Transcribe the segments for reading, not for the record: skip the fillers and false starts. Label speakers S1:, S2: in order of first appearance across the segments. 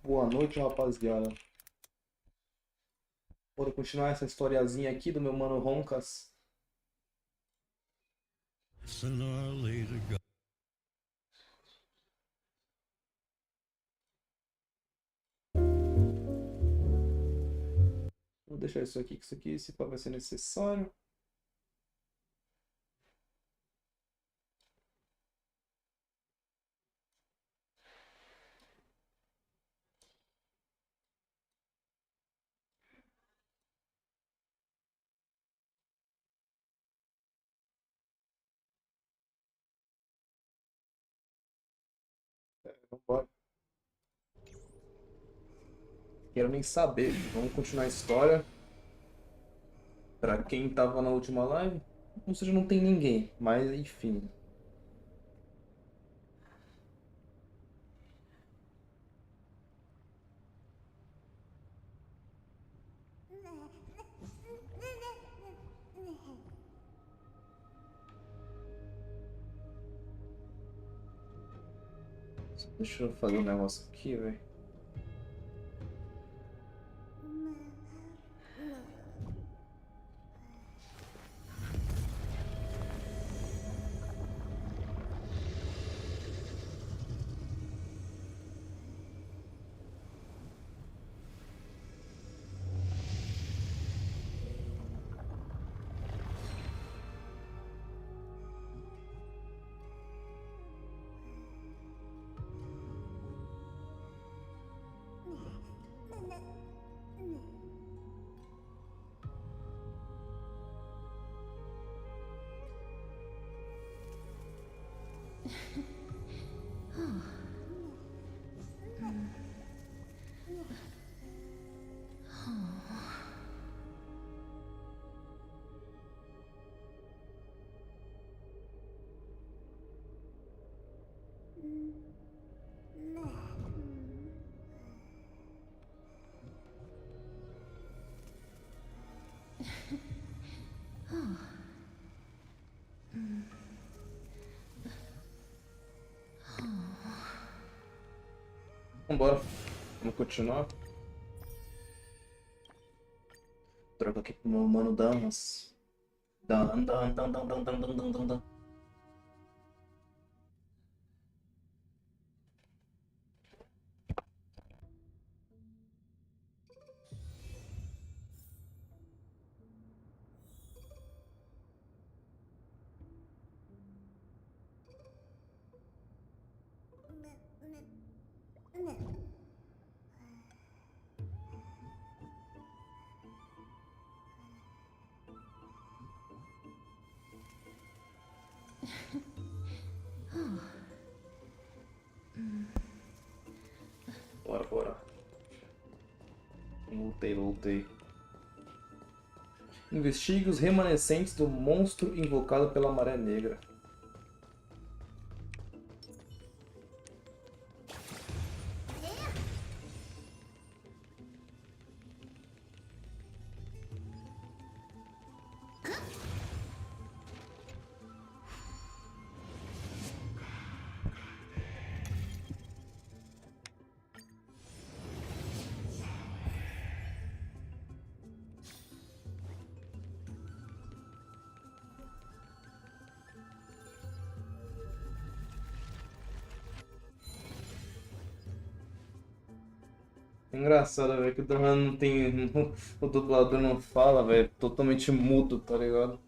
S1: Boa noite, rapaziada. Bora continuar essa historiazinha aqui do meu mano Roncas. Vou deixar isso aqui, que isso aqui se vai ser necessário. Vambora. Quero nem saber. Vamos continuar a história. Pra quem tava na última live, ou seja, não tem ninguém, mas enfim. Deixa eu fazer um negócio aqui, velho. Vambora. Vamos continuar. Troca aqui pro meu mano Damas. Dan, dan, dan, dan, dan, dan, dan, dan, dan, dan. Bora, bora. Voltei. Investigue os remanescentes do monstro invocado pela Maré Negra. Engraçado, velho, que o drama não tem. O dublador não fala, velho. Totalmente mudo, tá ligado?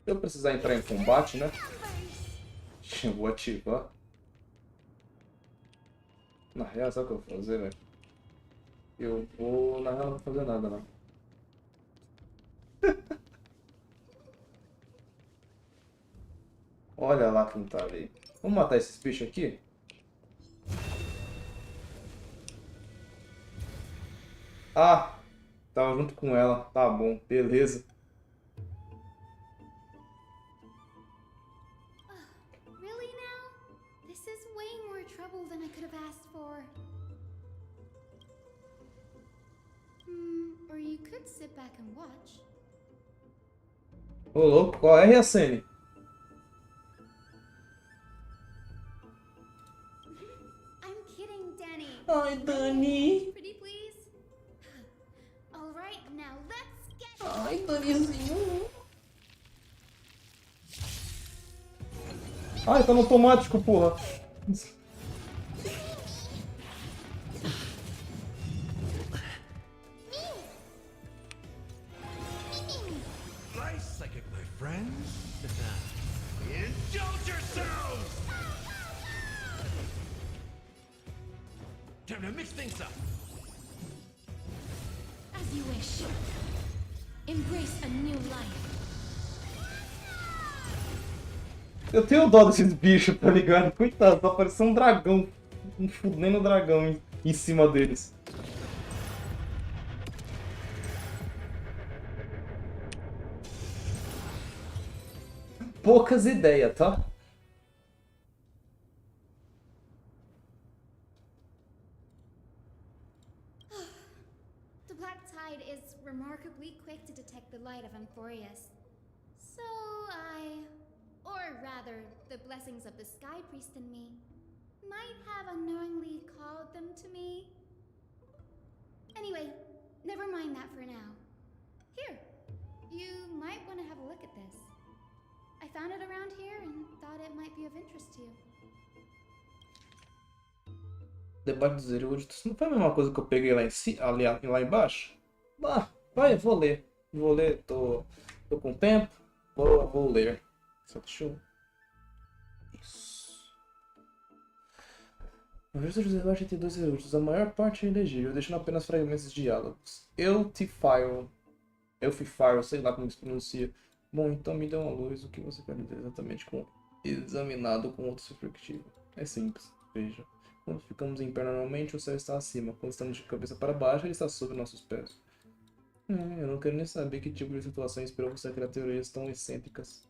S1: Se eu precisar entrar em combate, né? Eu vou ativar. Na real, sabe o que eu vou fazer, velho? Eu vou. Na real, não vou fazer nada, não. Olha lá quem tá ali. Vamos matar esses bichos aqui? Ah, tava junto com ela. Tá bom, beleza.
S2: Really now? This is way more trouble than I could have asked for. Or you could sit back and watch.
S1: Ô louco, qual é a Sene?
S2: I'm kidding, Danny.
S1: Ai, Dani.
S2: Pretty please? Alright, now let's get...
S1: Ai, Danizinho. Ai, tá no automático, porra.
S3: Life psychic, my friends. Indulge yourselves! Time to mix things up.
S2: As you wish. Embrace a new life.
S1: Eu tenho dó desses bichos, tá ligado? Coitado, tá parecendo um dragão. Um fudendo dragão em cima deles. Poucas ideias, tá?
S2: The black tide is remarkably quick to detect the light of Amphorius. So or rather, the blessings of the Sky Priest in me, might have unknowingly called them to me. Anyway, never mind that for now. Here, you might want to have a look at this. I found it around here and thought it might be of interest to you.
S1: Debate dos eruditos. Não foi a mesma coisa que eu peguei lá, lá embaixo? Ah, vai, vou ler. Vou ler, tô com tempo. Vou ler. Só deixa eu... Isso. O verso de debate tem dois eruditos. A maior parte é elegível, deixando apenas fragmentos de diálogos. Elfifile, sei lá como se pronuncia. Bom, então me dê uma luz. O que você quer dizer exatamente com examinado com outra perspectiva? É simples, veja. Quando ficamos em pé normalmente, o céu está acima. Quando estamos de cabeça para baixo, ele está sob nossos pés. Eu não quero nem saber que tipo de situação inspirou você a criar teorias tão excêntricas.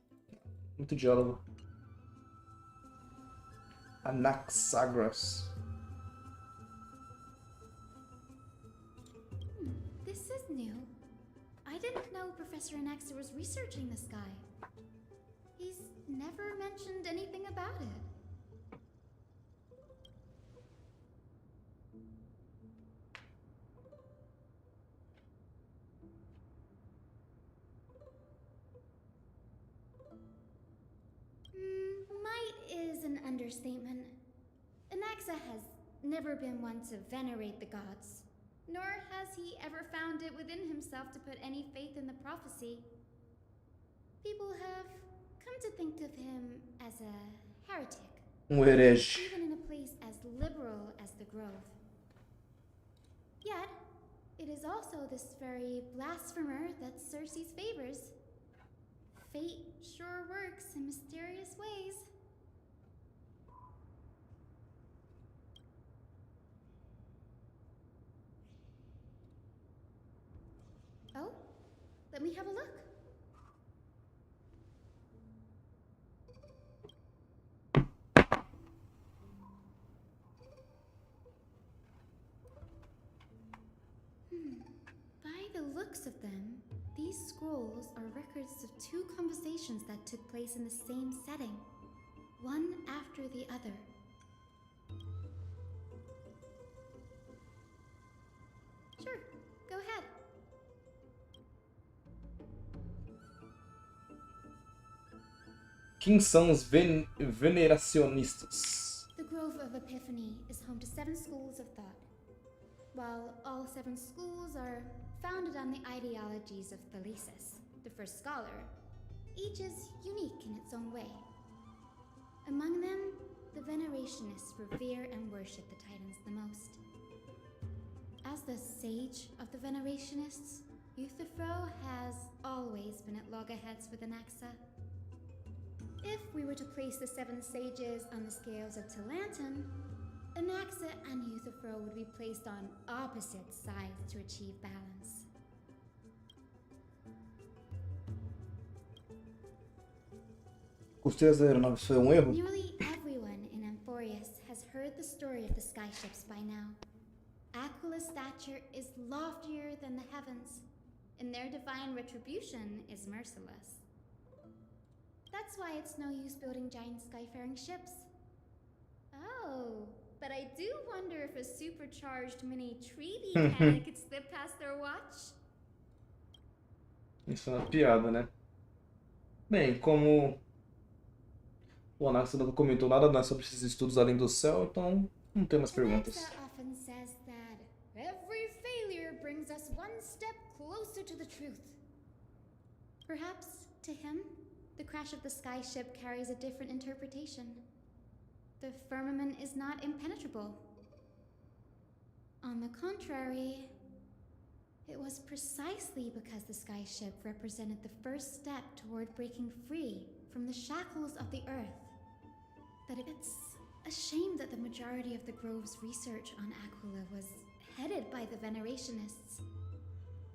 S1: Muito diálogo. Anaxagras.
S2: This is new. I didn't know Professor Anaxa was researching the sky. He's never mentioned anything about it. Might is an understatement. Anaxa has never been one to venerate the gods, nor has he ever found it within himself to put any faith in the prophecy. People have come to think of him as a heretic,
S1: Herege.
S2: even in a place as liberal as the Grove. Yet, it is also this very blasphemer that Circe favors. Fate sure works in mysterious ways. Oh, let me have a look. By the looks of them, these scrolls are records of two conversations that took place in the same setting, one after the other. Sure, go ahead.
S1: Quem são os veneracionistas?
S2: The Grove of Epiphany is home to 7 schools of thought. While all 7 schools are founded on the ideologies of Thalesis, the first scholar, each is unique in its own way. Among them, the Venerationists revere and worship the Titans the most. As the sage of the Venerationists, Euthyphro has always been at loggerheads with Anaxa. If we were to place the 7 sages on the scales of Talanton, Anaxa and Euthyphro would be placed on opposite sides to achieve balance.
S1: Custei as aeronaves foi erro?
S2: Nearly everyone in Amphorius has heard the story of the skyships by now. Aquila's stature is loftier than the heavens, and their divine retribution is merciless. That's why it's no use building giant skyfaring ships. Oh, but I do wonder if a supercharged mini treaty cannon could slip past their watch.
S1: Isso é uma piada, né? Bem, como o Anaxa não comentou nada sobre esses estudos além do céu, então não tem mais perguntas.
S2: Alexa often says that every failure brings us one step closer to the truth. Perhaps, to him, the crash of the skyship carries a different interpretation. The firmament is not impenetrable. On the contrary, it was precisely because the skyship represented the first step toward breaking free from the shackles of the Earth that it's a shame that the majority of the Grove's research on Aquila was headed by the Venerationists,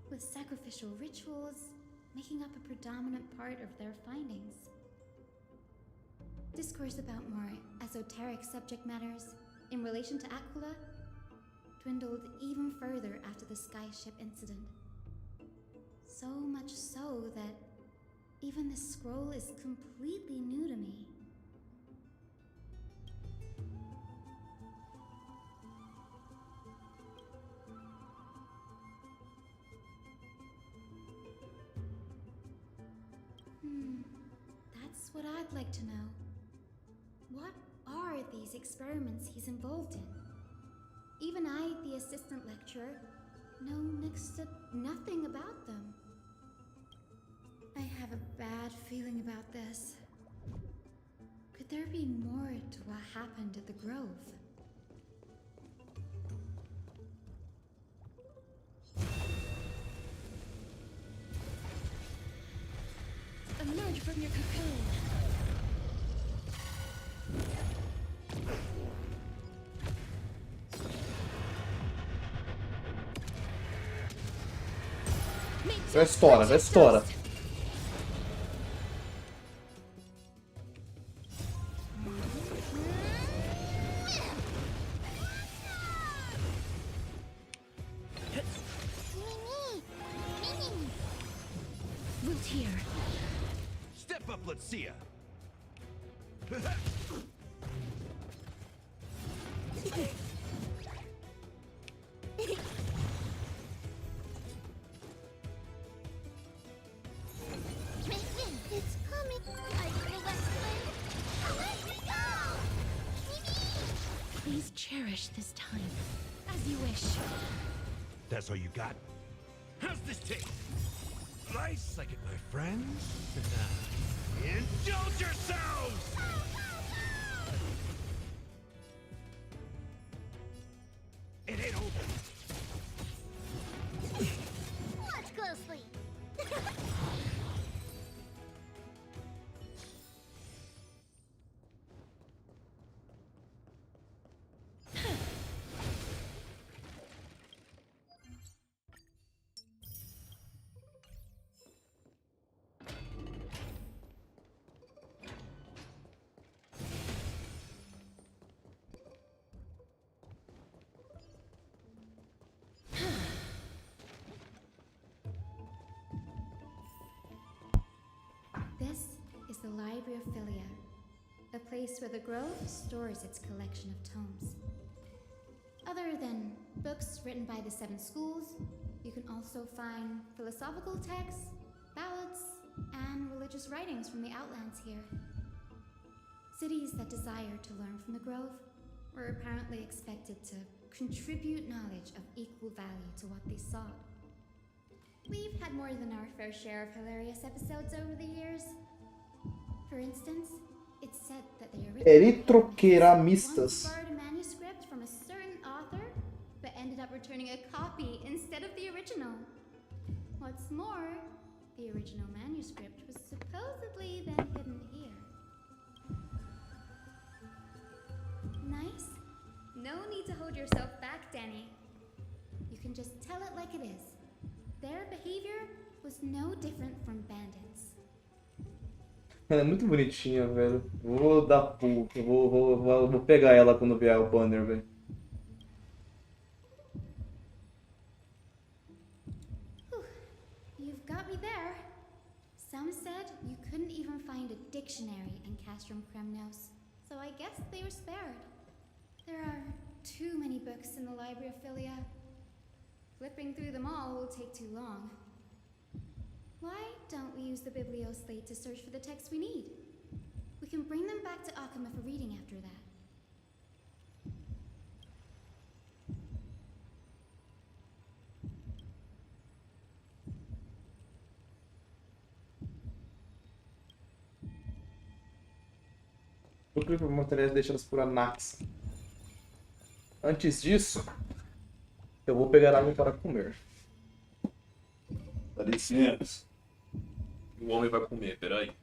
S2: with sacrificial rituals making up a predominant part of their findings. Discourse about more esoteric subject matters in relation to Aquila dwindled even further after the skyship incident. So much so that even this scroll is completely new to me. That's what I'd like to know. What are these experiments he's involved in? Even I, the assistant lecturer, know next to nothing about them. I have a bad feeling about this. Could there be more to what happened at the Grove? Emerge from your cocoon.
S1: Já estoura, já estoura.
S2: Root here.
S3: Step up, let's see ya.
S2: It's coming. I feel that flame. Let me go. Please cherish this time, as you wish.
S3: That's all you got? How's this taste? Slice like it, my friends? Indulge yourselves! It ain't over.
S2: Watch closely. This is the Library of Philia, a place where the Grove stores its collection of tomes. Other than books written by the 7 schools, you can also find philosophical texts, ballads, and religious writings from the Outlands here. Cities that desire to learn from the Grove were apparently expected to contribute knowledge of equal value to what they sought. We've had more than our fair share of hilarious episodes over the years. For instance, it's said that the original
S1: Eritroqueramistas.
S2: once borrowed a manuscript from a certain author, but ended up returning a copy instead of the original. What What's more, the original manuscript was supposedly then hidden here. Nice? No need to hold yourself back, Danny. You can just tell it like it is. Their behavior was no different from bandits.
S1: Ela é muito bonitinha, velho. Vou dar pulo. Vou pegar ela quando vier o banner, velho.
S2: You've got me there. Some said you couldn't even find a dictionary in Castrum Kremnos, so I guess they were spared. There are too many books in the Library of Philia. Flipping through them all will take too long. Why don't we use the Biblioslate to search for the texts we need? We can bring them back to Akama for reading after that.
S1: Procure por materiais deixados por Anax. Antes disso, eu vou pegar água para comer.
S4: Dá licença. O homem vai comer, peraí.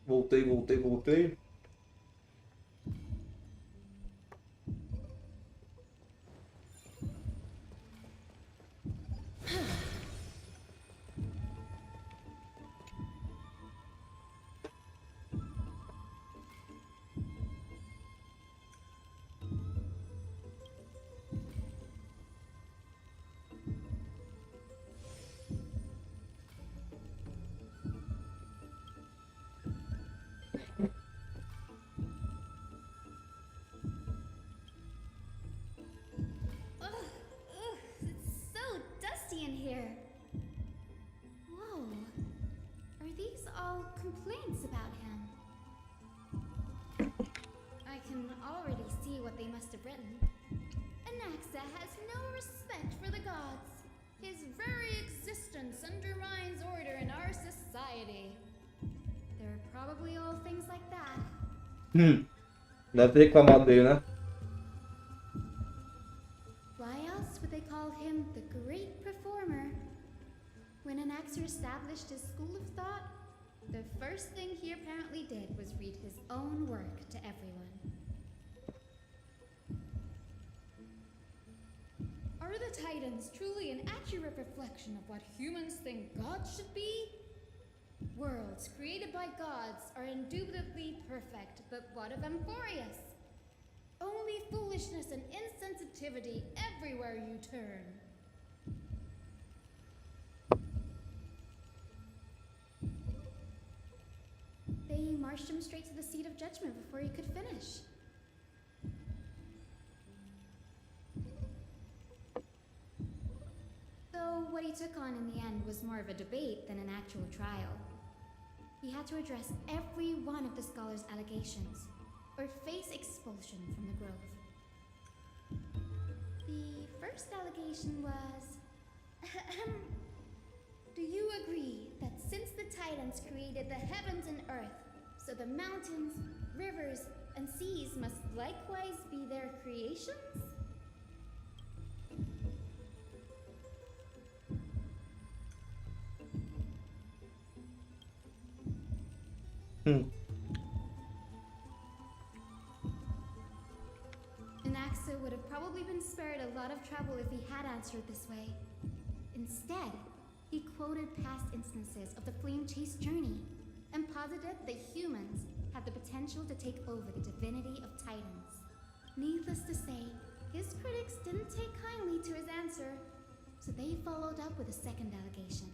S1: Voltei.
S2: It's so dusty in here. Whoa. Are these all complaints about him? I can already see what they must have written. Anaxa has no respect for the gods. His very existence undermines order in our society. They're probably all things like that.
S1: Deve ter reclamado dele, né?
S2: Why else would they call him the great performer? When Anaxer established his school of thought, the first thing he apparently did was read his own work to everyone. Are the Titans truly an accurate reflection of what humans think gods should be? Worlds created by gods are indubitably perfect, but what of Emporius? Only foolishness and insensitivity everywhere you turn. They marched him straight to the seat of judgment before he could finish. Though what he took on in the end was more of a debate than an actual trial. He had to address every one of the scholar's allegations, or face expulsion from the grove. The first allegation was... Do you agree that since the Titans created the heavens and earth, so the mountains, rivers, and seas must likewise be their creations? Anaxa would have probably been spared a lot of trouble if he had answered this way. Instead, he quoted past instances of the Flame Chase journey and posited that humans had the potential to take over the divinity of Titans. Needless to say, his critics didn't take kindly to his answer, so they followed up with a second allegation.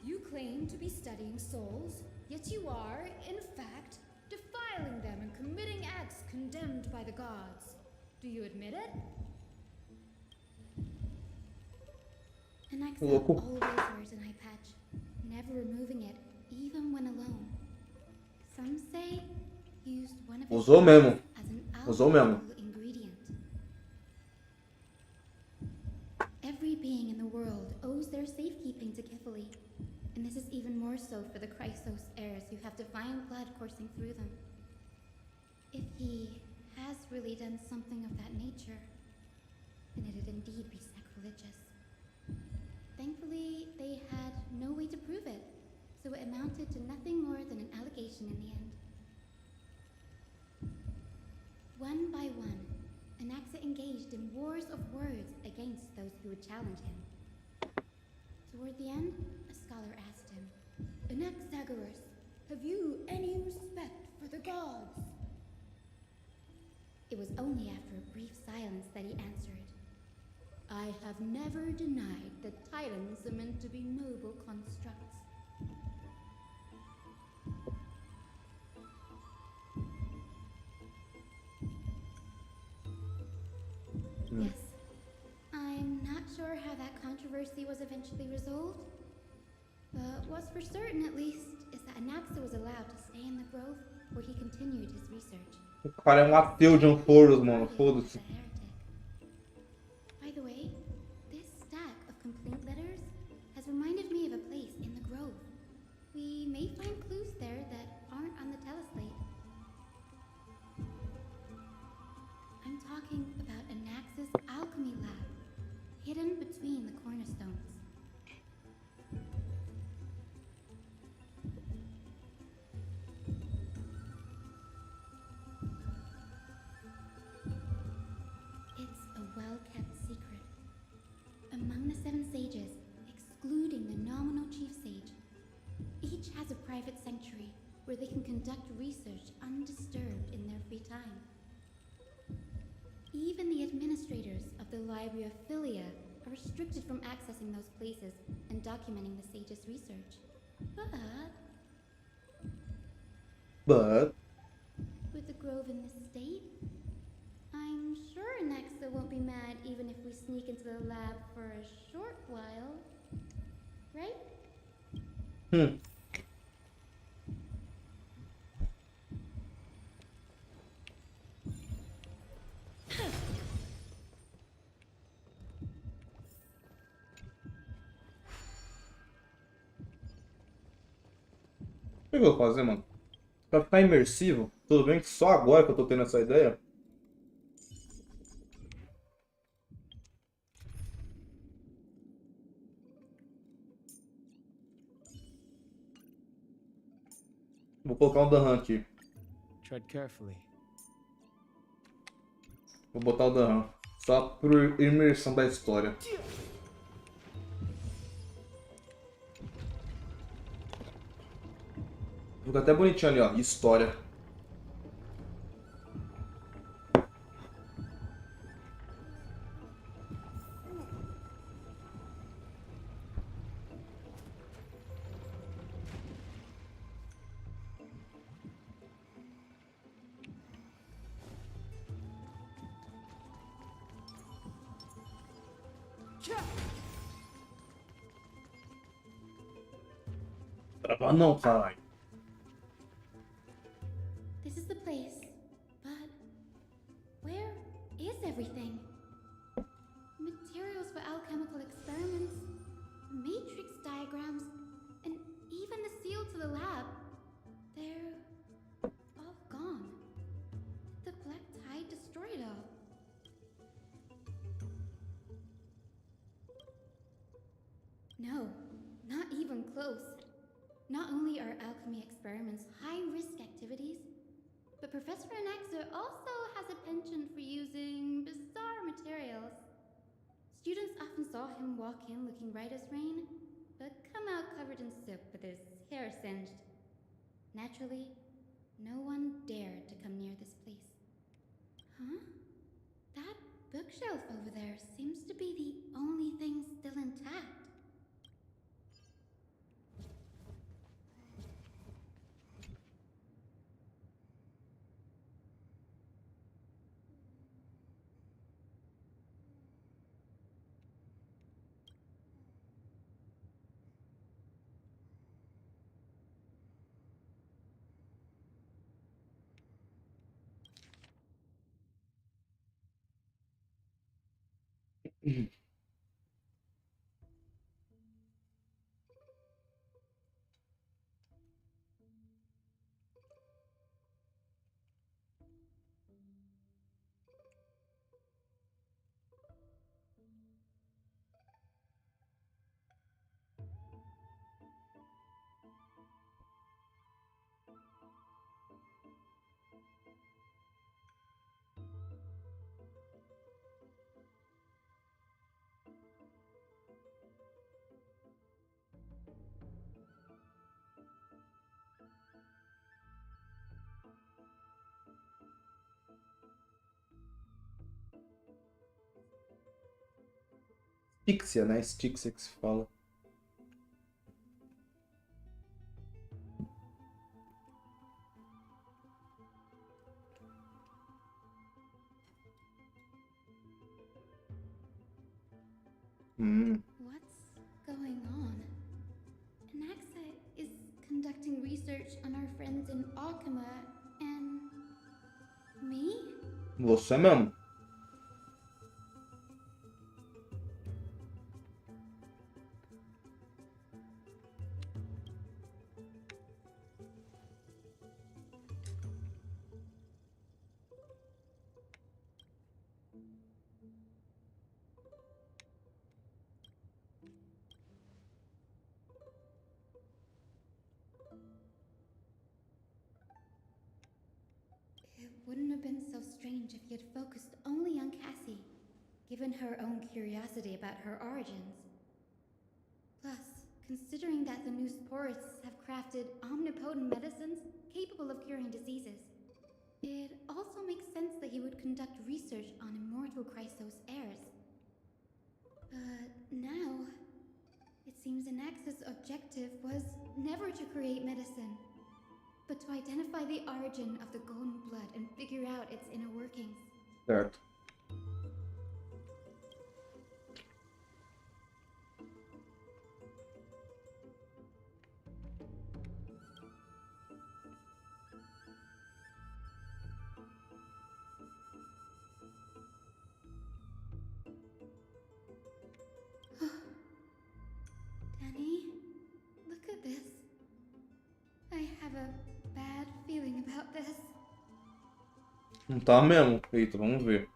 S2: You claim to be studying souls, yet you are, in fact, defiling them and committing acts condemned by the gods. Do you admit it? Anaxa always wears an eye patch, never removing it, even when alone. Some say he used one of his
S1: Usou mesmo.
S2: as an
S1: Usou mesmo.
S2: alchemical ingredient. Every being in the world owes their safekeeping to Kifili, and this is even more so for the Chrysos heirs who have divine blood coursing through them. If he has really done something of that nature, then it'd indeed be sacrilegious. Thankfully, they had no way to prove it, so it amounted to nothing more than an allegation in the end. One by one, Anaxa engaged in wars of words against those who would challenge him. Toward the end, a scholar asked him, Anaxagoras, have you any respect for the gods? It was only after a brief silence that he answered, I have never denied that Titans are meant to be noble constructs. Yes. I'm not sure how that controversy was eventually resolved, but what's for certain, at least, is that Anaxa was allowed to stay in the grove where he continued his research.
S1: O cara é um ateu de Foros, mano. Foda-se.
S2: By the way, this stack of complaint letters has reminded me of a place in the grove. We may find clues there that aren't on the teleslate. I'm talking about Anaxa's alchemy lab, hidden between the cornerstones. has a private sanctuary where they can conduct research undisturbed in their free time. Even the administrators of the Library of Philia are restricted from accessing those places and documenting the sage's research.
S1: But
S2: With the grove in this state, I'm sure Nexa won't be mad even if we sneak into the lab for a short while. Right?
S1: o que eu vou fazer, mano? Pra ficar imersivo, tudo bem que só agora que eu tô tendo essa ideia. Vou colocar um Danhan aqui.
S5: Tread carefully.
S1: Vou botar o Danhan. Só por imersão da história. Fica até bonitinho ali, ó. História. Trava não, caralho.
S2: This is the place, but where is everything? Materials for alchemical experiments, matrix diagrams, and even the seal to the lab. They're all gone. The black tide destroyed it all. No, not even close. Not only are alchemy experiments high-risk activities, but Professor Anaxa also has a penchant for using bizarre materials. Students often saw him walk in looking bright as rain, but come out covered in soot with his hair singed. Naturally, no one dared to come near this place. Huh? That bookshelf over there seems to be the only thing still intact.
S1: Stixia, né? Stixia que se fala.
S2: What's going on? Anaxa is conducting research on our friends in Alchema and me?
S1: Você mesmo.
S2: It wouldn't have been so strange if he had focused only on Cassie, given her own curiosity about her origins. Plus, considering that the new Sporists have crafted crafted omnipotent medicines capable of curing diseases. It also makes sense that he would conduct research on immortal Chrysos heirs. But now, it seems Anax's objective was never to create medicine, but to identify the origin of the golden blood and figure out its inner workings.
S1: Certo.
S2: Danny, look at this. I have a bad feeling about this.
S1: Não tá mesmo? Eita, vamos ver.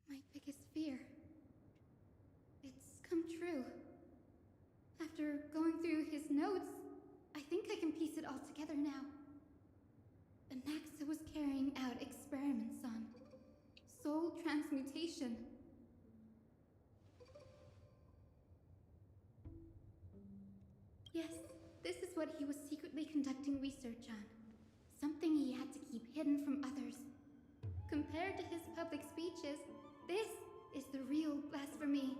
S2: My biggest fear. It's come true. After going through his notes, I think I can piece it all together now. Anaxa was carrying out experiments on soul transmutation. Yes, this is what he was secretly conducting research on. Something he had to keep hidden from others. Compared to his public speeches, this is the real blasphemy.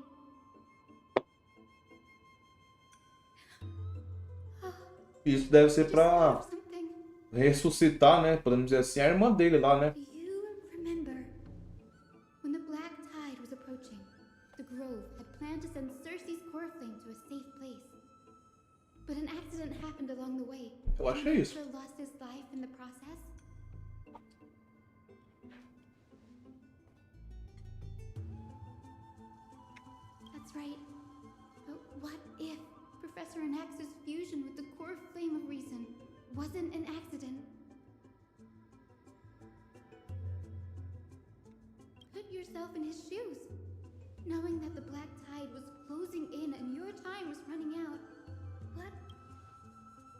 S1: Isso deve ser
S2: Just
S1: pra
S2: thought of something.
S1: ressuscitar, né? Podemos dizer assim, a irmã dele lá, né?
S2: Do you remember when the black tide was approaching? The Grove had planned to send Cersei's core flame to a safe place. But an accident happened along the way.
S1: Eu achei isso.
S2: Emperor lost his life in the process. That's right. But what if Professor Anax's fusion with the core flame of reason wasn't an accident? Put yourself in his shoes. Knowing that the black tide was closing in and your time was running out. What?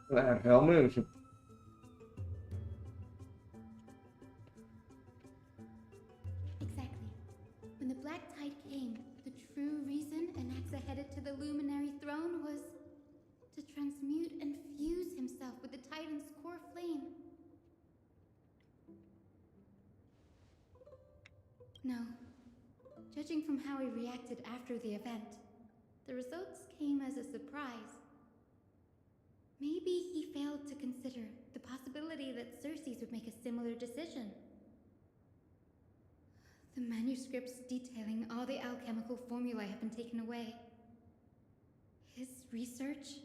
S1: É, realmente.
S2: Exactly. When the black tide came, the true reason Anaxa headed to the luminary throne was to transmute and fuse himself with the Titan's core flame. No. Judging from how he reacted after the event, the results came as a surprise. Maybe he failed to consider the possibility that Cersei's would make a similar decision. The manuscripts detailing all the alchemical formulae have been taken away. His research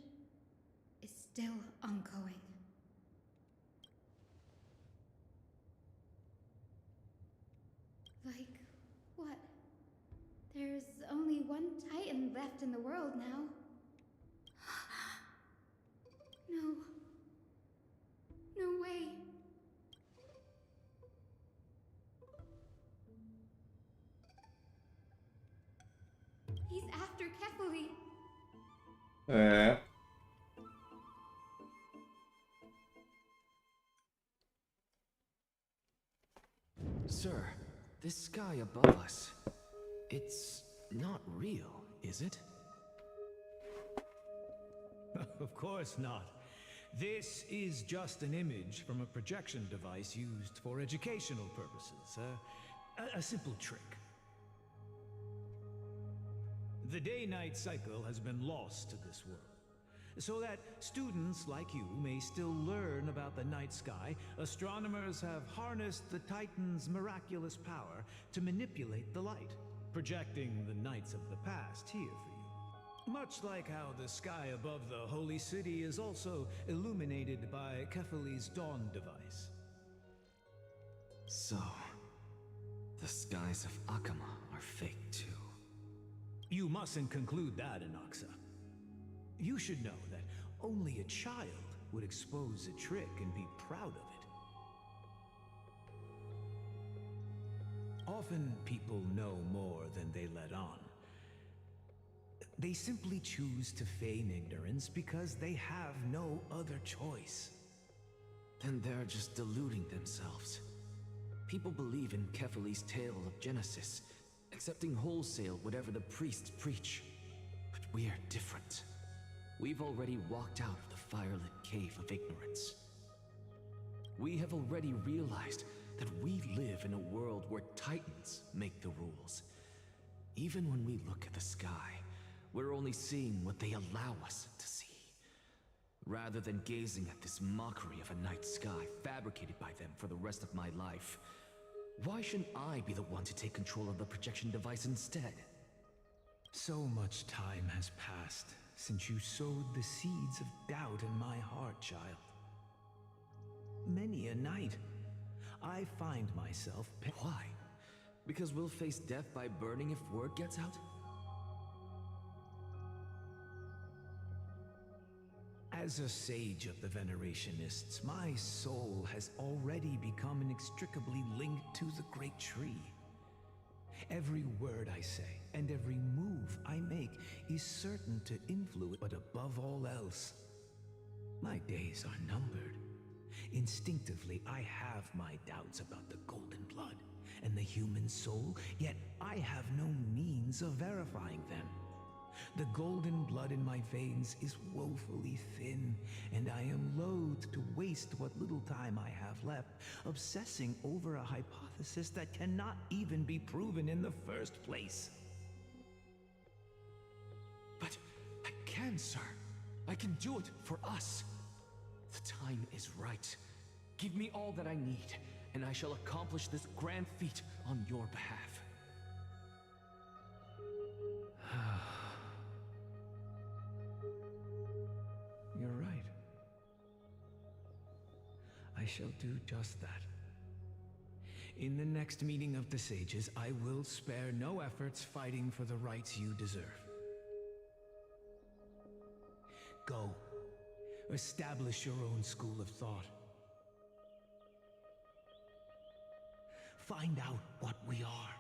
S2: is still ongoing. Like what? There's only one Titan left in the world now. No. No way. He's after Kefali.
S1: É.
S5: Sir, this sky above us, it's not real, is it?
S3: Of course not. This is just an image from a projection device used for educational purposes.
S6: A simple trick. The day-night cycle has been lost to this world. So that students like you may still learn about the night sky, astronomers have harnessed the Titan's miraculous power to manipulate the light, projecting the nights of the past here for you. Much like how the sky above the Holy City is also illuminated by Kefali's dawn device.
S5: So, the skies of Akama are fake too.
S6: You mustn't conclude that, Inoxa. You should know that only a child would expose a trick and be proud of it. Often people know more than they let on. They simply choose to feign ignorance because they have no other choice.
S5: Then they're just deluding themselves. People believe in Kefali's tale of Genesis, accepting wholesale whatever the priests preach. But we're different. We've already walked out of the firelit cave of ignorance. We have already realized that we live in a world where Titans make the rules. Even when we look at the sky, we're only seeing what they allow us to see. Rather than gazing at this mockery of a night sky fabricated by them for the rest of my life, why shouldn't I be the one to take control of the projection device instead?
S6: So much time has passed since you sowed the seeds of doubt in my heart, child. Many a night, I find myself...
S5: Why? Because we'll face death by burning if word gets out?
S6: As a sage of the Venerationists, my soul has already become inextricably linked to the great tree. Every word I say and every move I make is certain to influence, but above all else, my days are numbered. Instinctively, I have my doubts about the golden blood and the human soul, yet I have no means of verifying them. The golden blood in my veins is woefully thin, and I am loath to waste what little time I have left obsessing over a hypothesis that cannot even be proven in the first place.
S5: But I can, sir. I can do it for us. The time is right. Give me all that I need, and I shall accomplish this grand feat on your behalf.
S6: You're right. I shall do just that. In the next meeting of the sages, I will spare no efforts fighting for the rights you deserve. Go. Establish your own school of thought. Find out what we are.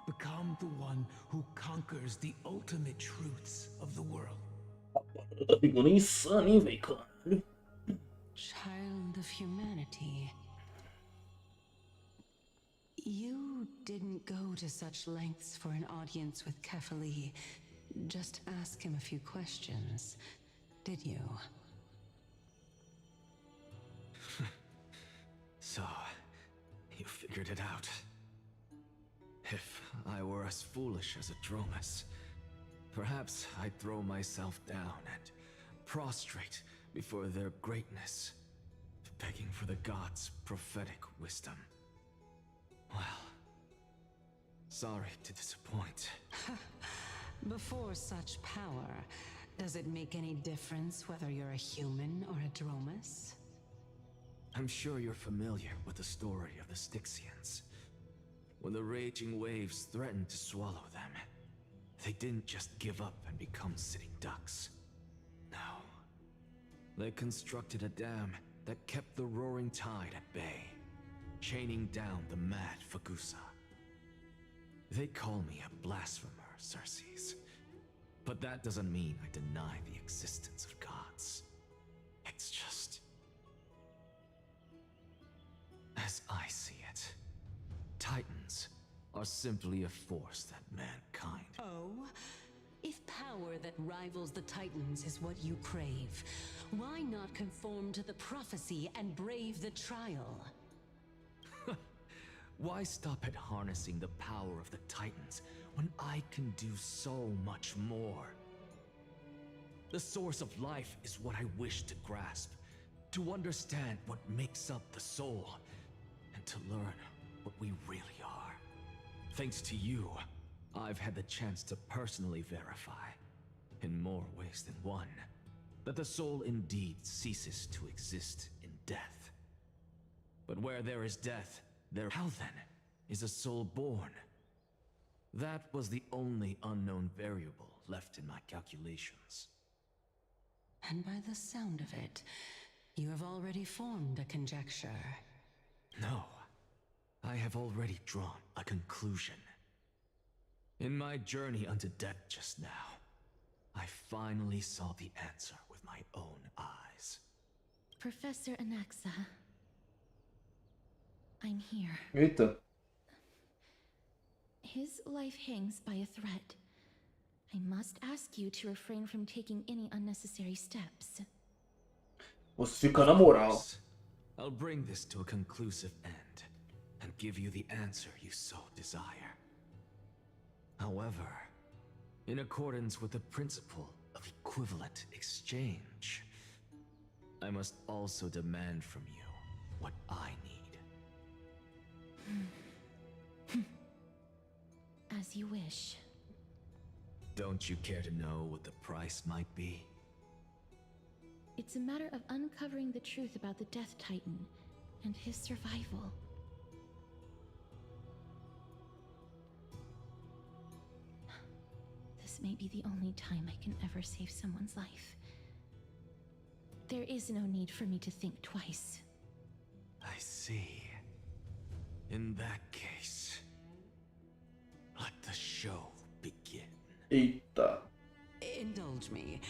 S6: Become the one who conquers the ultimate truths of the world.
S1: Tá ficando insano, hein, velho, caralho.
S7: Child of humanity. You didn't go to such lengths for an audience with Kefali. Just ask him a few questions, did you?
S5: So, you figured it out. If I were as foolish as a Dromus, perhaps I'd throw myself down and prostrate before their greatness, begging for the gods' prophetic wisdom. Well, sorry to disappoint.
S7: Before such power, does it make any difference whether you're a human or a Dromus?
S5: I'm sure you're familiar with the story of the Styxians. When the raging waves threatened to swallow them, they didn't just give up and become sitting ducks. No. They constructed a dam that kept the roaring tide at bay, chaining down the mad Fagusa. They call me a blasphemer, Circes. But that doesn't mean I deny the existence of gods. It's just... as I see it, Titans are simply a force that mankind...
S7: Oh? If power that rivals the Titans is what you crave, why not conform to the prophecy and brave the trial?
S5: Why stop at harnessing the power of the Titans when I can do so much more? The source of life is what I wish to grasp, to understand what makes up the soul, and to learn what we really are. Thanks to you, I've had the chance to personally verify, in more ways than one, that the soul indeed ceases to exist in death. But where there is death, how then is a soul born? That was the only unknown variable left in my calculations.
S7: And by the sound of it, you have already formed a conjecture.
S5: No, I have already drawn a conclusion. In my journey unto death just now, I finally saw the answer with my own eyes.
S2: Professor Anaxa, I'm here.
S1: Eita.
S2: His life hangs by a thread. I must ask you to refrain from taking any unnecessary steps.
S1: Você fica na moral.
S5: Yes, I'll bring this to a conclusive end and give you the answer you so desire. However, in accordance with the principle of equivalent exchange, I must also demand from you what I need.
S2: As you wish.
S5: Don't you care to know what the price might be?
S2: It's a matter of uncovering the truth about the Death Titan and his survival. This may be the only time I can ever save someone's life. There is no need for me to think twice.
S5: I see. In that case, let the show begin.
S1: Eita.
S7: Indulge me.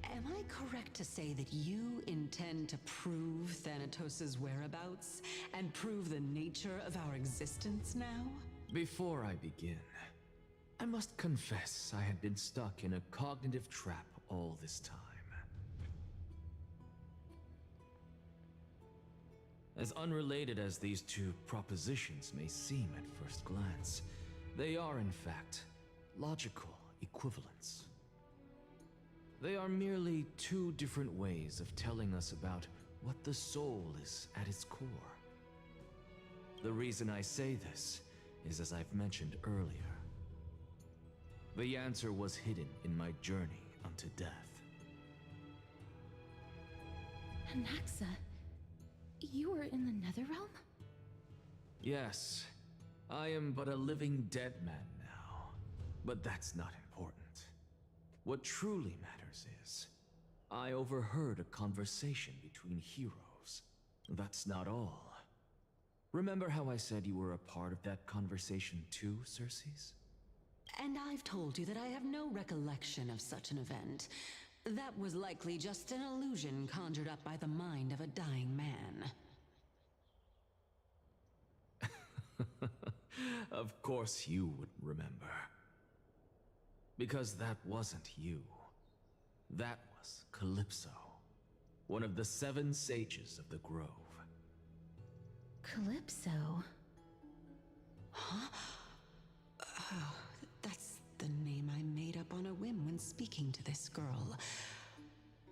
S7: Am I correct to say that you intend to prove Thanatos' whereabouts and prove the nature of our existence now?
S5: Before I begin, I must confess I had been stuck in a cognitive trap all this time. As unrelated as these two propositions may seem at first glance, they are in fact logical equivalents. They are merely two different ways of telling us about what the soul is at its core. The reason I say this is, as I've mentioned earlier, the answer was hidden in my journey unto death.
S2: Anaxa, you were in the Netherrealm?
S5: Yes, I am but a living dead man now, but that's not important. What truly matters is, I overheard a conversation between heroes. That's not all. Remember how I said you were a part of that conversation too, Circes?
S7: And I've told you that I have no recollection of such an event. That was likely just an illusion conjured up by the mind of a dying man.
S5: Of course you would remember. Because that wasn't you. That was Calypso, one of the 7 sages of the Grove.
S2: Calypso?
S7: Huh? Oh, that's the name I made up on a whim when speaking to this girl.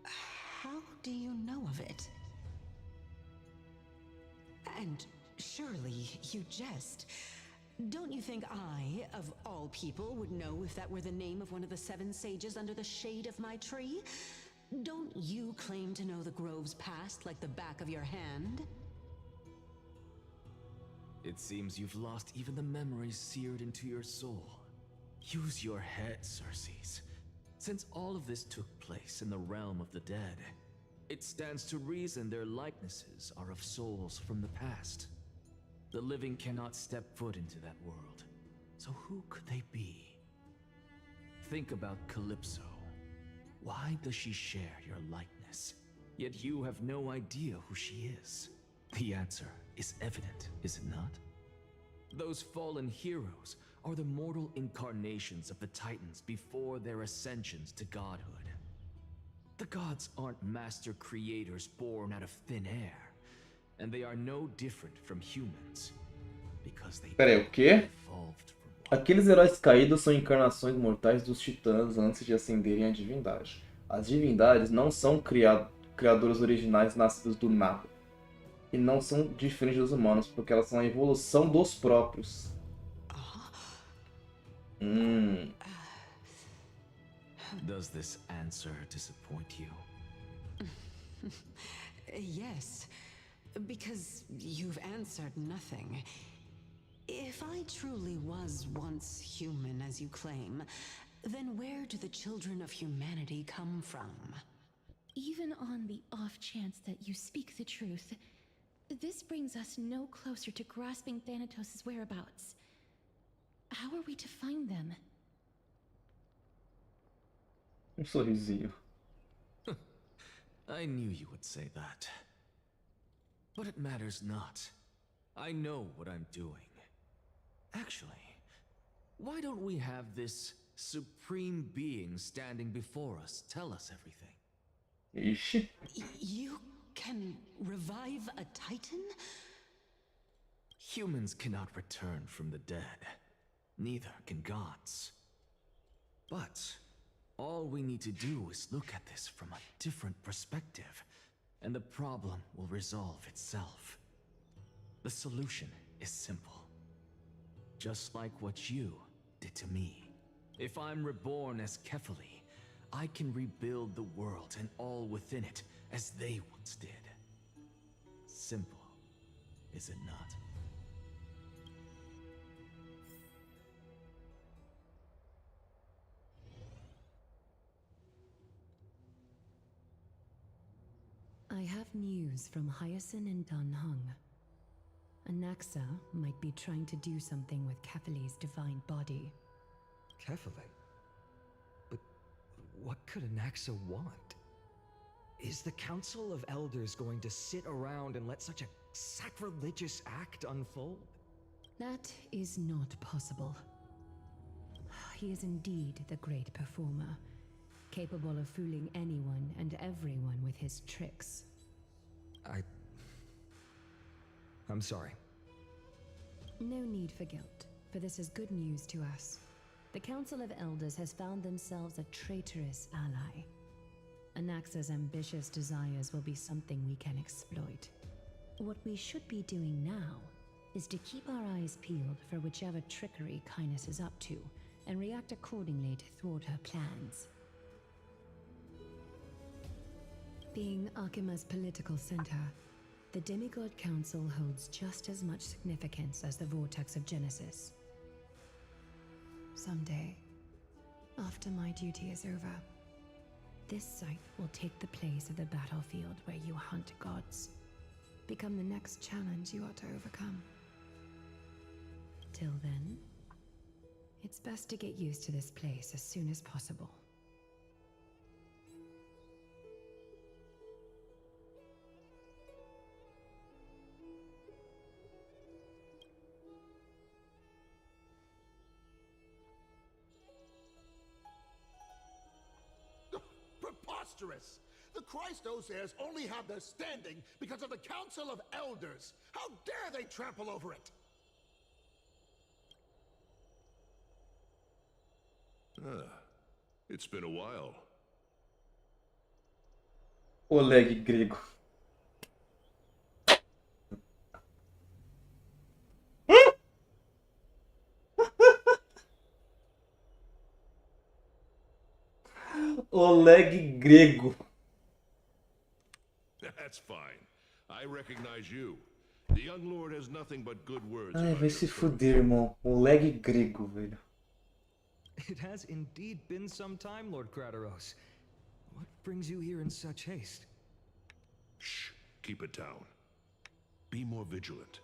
S7: How do you know of it? And surely you jest. Don't you think I, of all people, would know if that were the name of one of the 7 sages under the shade of my tree? Don't you claim to know the Grove's past like the back of your hand?
S5: It seems you've lost even the memories seared into your soul. Use your head, Circes. Since all of this took place in the realm of the dead, it stands to reason their likenesses are of souls from the past. The living cannot step foot into that world, so who could they be? Think about Calypso. Why does she share your likeness? Yet you have no idea who she is. The answer is evident, is it not? Those fallen heroes are the mortal incarnations of the Titans before their ascensions to godhood. The gods aren't master creators born out of thin air, and they are no different from humans. because they
S1: Pera aí, o quê?
S5: evolved from one.
S1: Aqueles heróis caídos são encarnações mortais dos titãs antes de ascenderem à divindade. As divindades não são criadoras originais nascidos do nada. E não são diferentes dos humanos, porque elas são a evolução dos próprios.
S5: Does this answer disappoint you?
S7: Yes, because you've answered nothing. If I truly was once human, as you claim, then where do the children of humanity come from?
S8: Even on the off chance that you speak the truth, this brings us no closer to grasping Thanatos' whereabouts. How are we to find them?
S1: Sorrisinho.
S5: I knew you would say that. But it matters not. I know what I'm doing. Actually, why don't we have this supreme being standing before us tell us everything?
S1: Ixi.
S7: You can revive a titan?
S5: Humans cannot return from the dead. Neither can gods. But all we need to do is look at this from a different perspective, and the problem will resolve itself. The solution is simple. Just like what you did to me. If I'm reborn as Kefali, I can rebuild the world and all within it as they once did. Simple, is it not?
S9: I have news from Hyacinth and Danhung. Anaxa might be trying to do something with Kefali's divine body.
S6: Kefali? But what could Anaxa want? Is the Council of Elders going to sit around and let such a sacrilegious act unfold?
S9: That is not possible. He is indeed the great performer, capable of fooling anyone and everyone with his tricks.
S6: I'm sorry.
S9: No need for guilt, for this is good news to us. The Council of Elders has found themselves a traitorous ally. Anaxa's ambitious desires will be something we can exploit. What we should be doing now is to keep our eyes peeled for whichever trickery Kindness is up to, and react accordingly to thwart her plans. Being Akima's political center, the Demigod Council holds just as much significance as the Vortex of Genesis. Someday, after my duty is over, this site will take the place of the battlefield where you hunt gods. Become the next challenge you ought to overcome. Till then, it's best to get used to this place as soon as possible.
S3: Preposterous! The Christosiers only have their standing because of the Council of Elders. How dare they trample over it?
S4: It's been a while.
S1: Oleg grego. Oleg grego.
S4: That's fine. I recognize you. The young lord has nothing but good words.
S1: Ai,
S4: about
S1: vai
S4: your
S1: se
S4: courage.
S1: fuder, irmão. Oleg grego, velho.
S6: It has indeed been some time, Lord Krateros. What brings you here in such haste?
S4: Shh. Keep it down. Be more vigilant.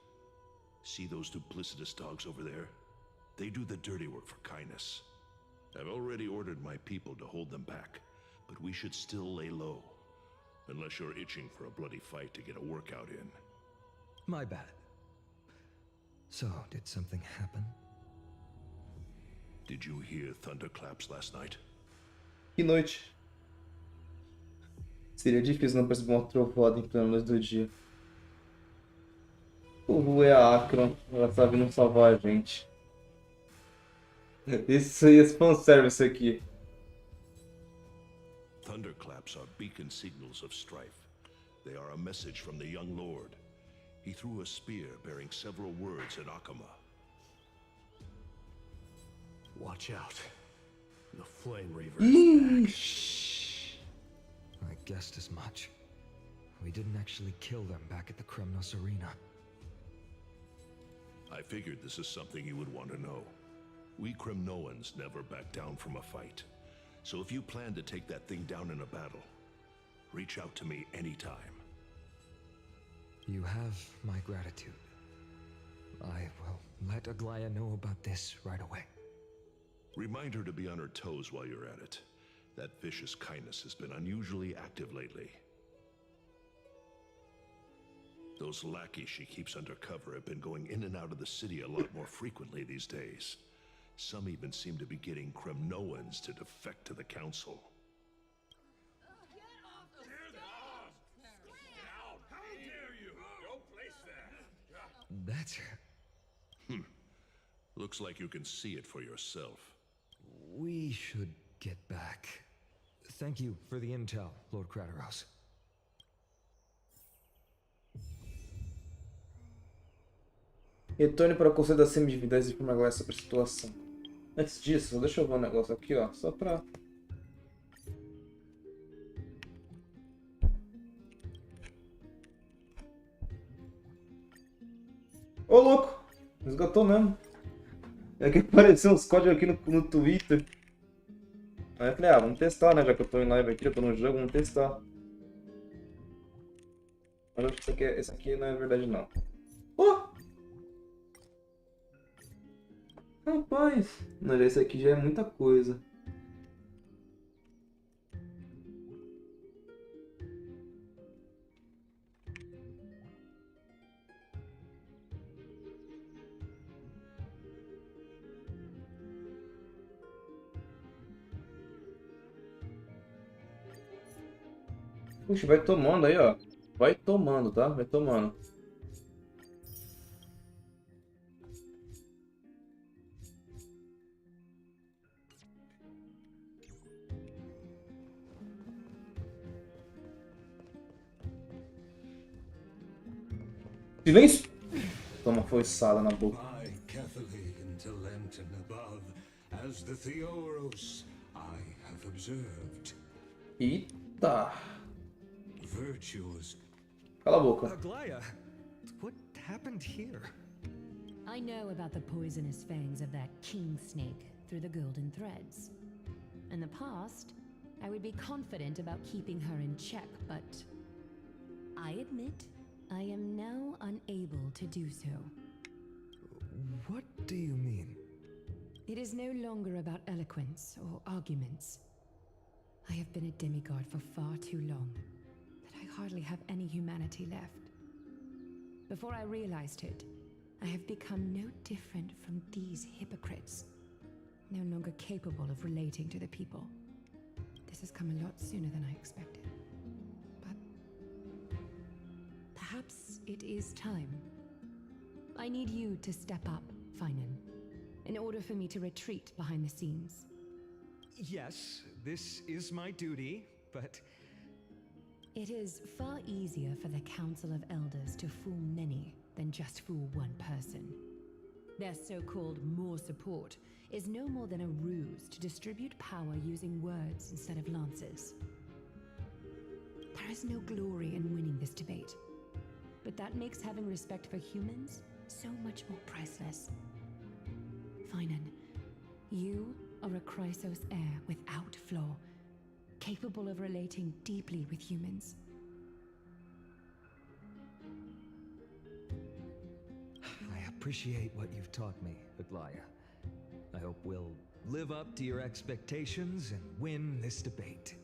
S4: See those duplicitous dogs over there? They do the dirty work for kindness. I've already ordered my people to hold them back, but we should still lay low. Unless you're itching for a bloody fight to get a workout in.
S6: My bad. So, did something happen?
S4: Did you hear thunderclaps last night?
S1: Que noite. Seria difícil não perceber uma trovoada em plena luz do dia. É a Akron. Ela tá vindo salvar a gente. Esse fanservice aqui.
S4: Thunderclaps are beacon signals of strife. They are a message from the young lord. He threw a spear bearing several words at Akama.
S10: Watch out. The Flame Reaver is back.
S5: I guessed as much. We didn't actually kill them back at the Kremnos Arena.
S4: I figured this is something you would want to know. We Kremnoans never back down from a fight. So if you plan to take that thing down in a battle, reach out to me anytime.
S5: You have my gratitude. I will let Aglaya know about this right away.
S4: Remind her to be on her toes while you're at it. That vicious kindness has been unusually active lately. Those lackeys she keeps undercover have been going in and out of the city a lot more frequently these days. Some even seem to be getting Kremnoans to defect to the council.
S5: That's...
S4: Looks like you can see it for yourself.
S5: We should get back. Thank you for the intel, Lord Crateros.
S1: Retorne para o Conselho das Semidividades e informe agora sobre a situação. Antes disso, deixa eu ver um negócio aqui, ó. Só pra... Ô, louco! Esgotou mesmo. É que apareceu uns códigos aqui no Twitter. Aí eu falei, ah, vamos testar, né? Já que eu tô em live aqui, eu tô no jogo, vamos testar. Mas eu acho que esse aqui não é verdade, não. Oh! Rapaz! Mas esse aqui já é muita coisa. Puxa, vai tomando aí, ó. Vai tomando, tá? Vai tomando. Silêncio! Toma foiçada na boca.
S10: By Catholic into Lent and above, as the Theoros I have observed.
S1: Eita!
S10: Virtues.
S1: Cala a boca.
S5: Aglaya, what happened here?
S9: I know about the poisonous fangs of that king snake through the golden threads. In the past, I would be confident about keeping her in check, but I admit I am now unable to do so.
S5: What do you mean?
S9: It is no longer about eloquence or arguments. I have been a demigod for far too long that I hardly have any humanity left. Before I realized it, I have become no different from these hypocrites, no longer capable of relating to the people. This has come a lot sooner than I expected. But perhaps it is time. I need you to step up, Finan, in order for me to retreat behind the scenes.
S5: Yes, this is my duty, but...
S9: It is far easier for the Council of Elders to fool many than just fool one person. Their so-called more support is no more than a ruse to distribute power using words instead of lances. There is no glory in winning this debate, but that makes having respect for humans so much more priceless. Finan, you are a Chrysos heir without flaw, capable of relating deeply with humans.
S5: I appreciate what you've taught me, Aglaya. I hope we'll live up to your expectations and win this debate.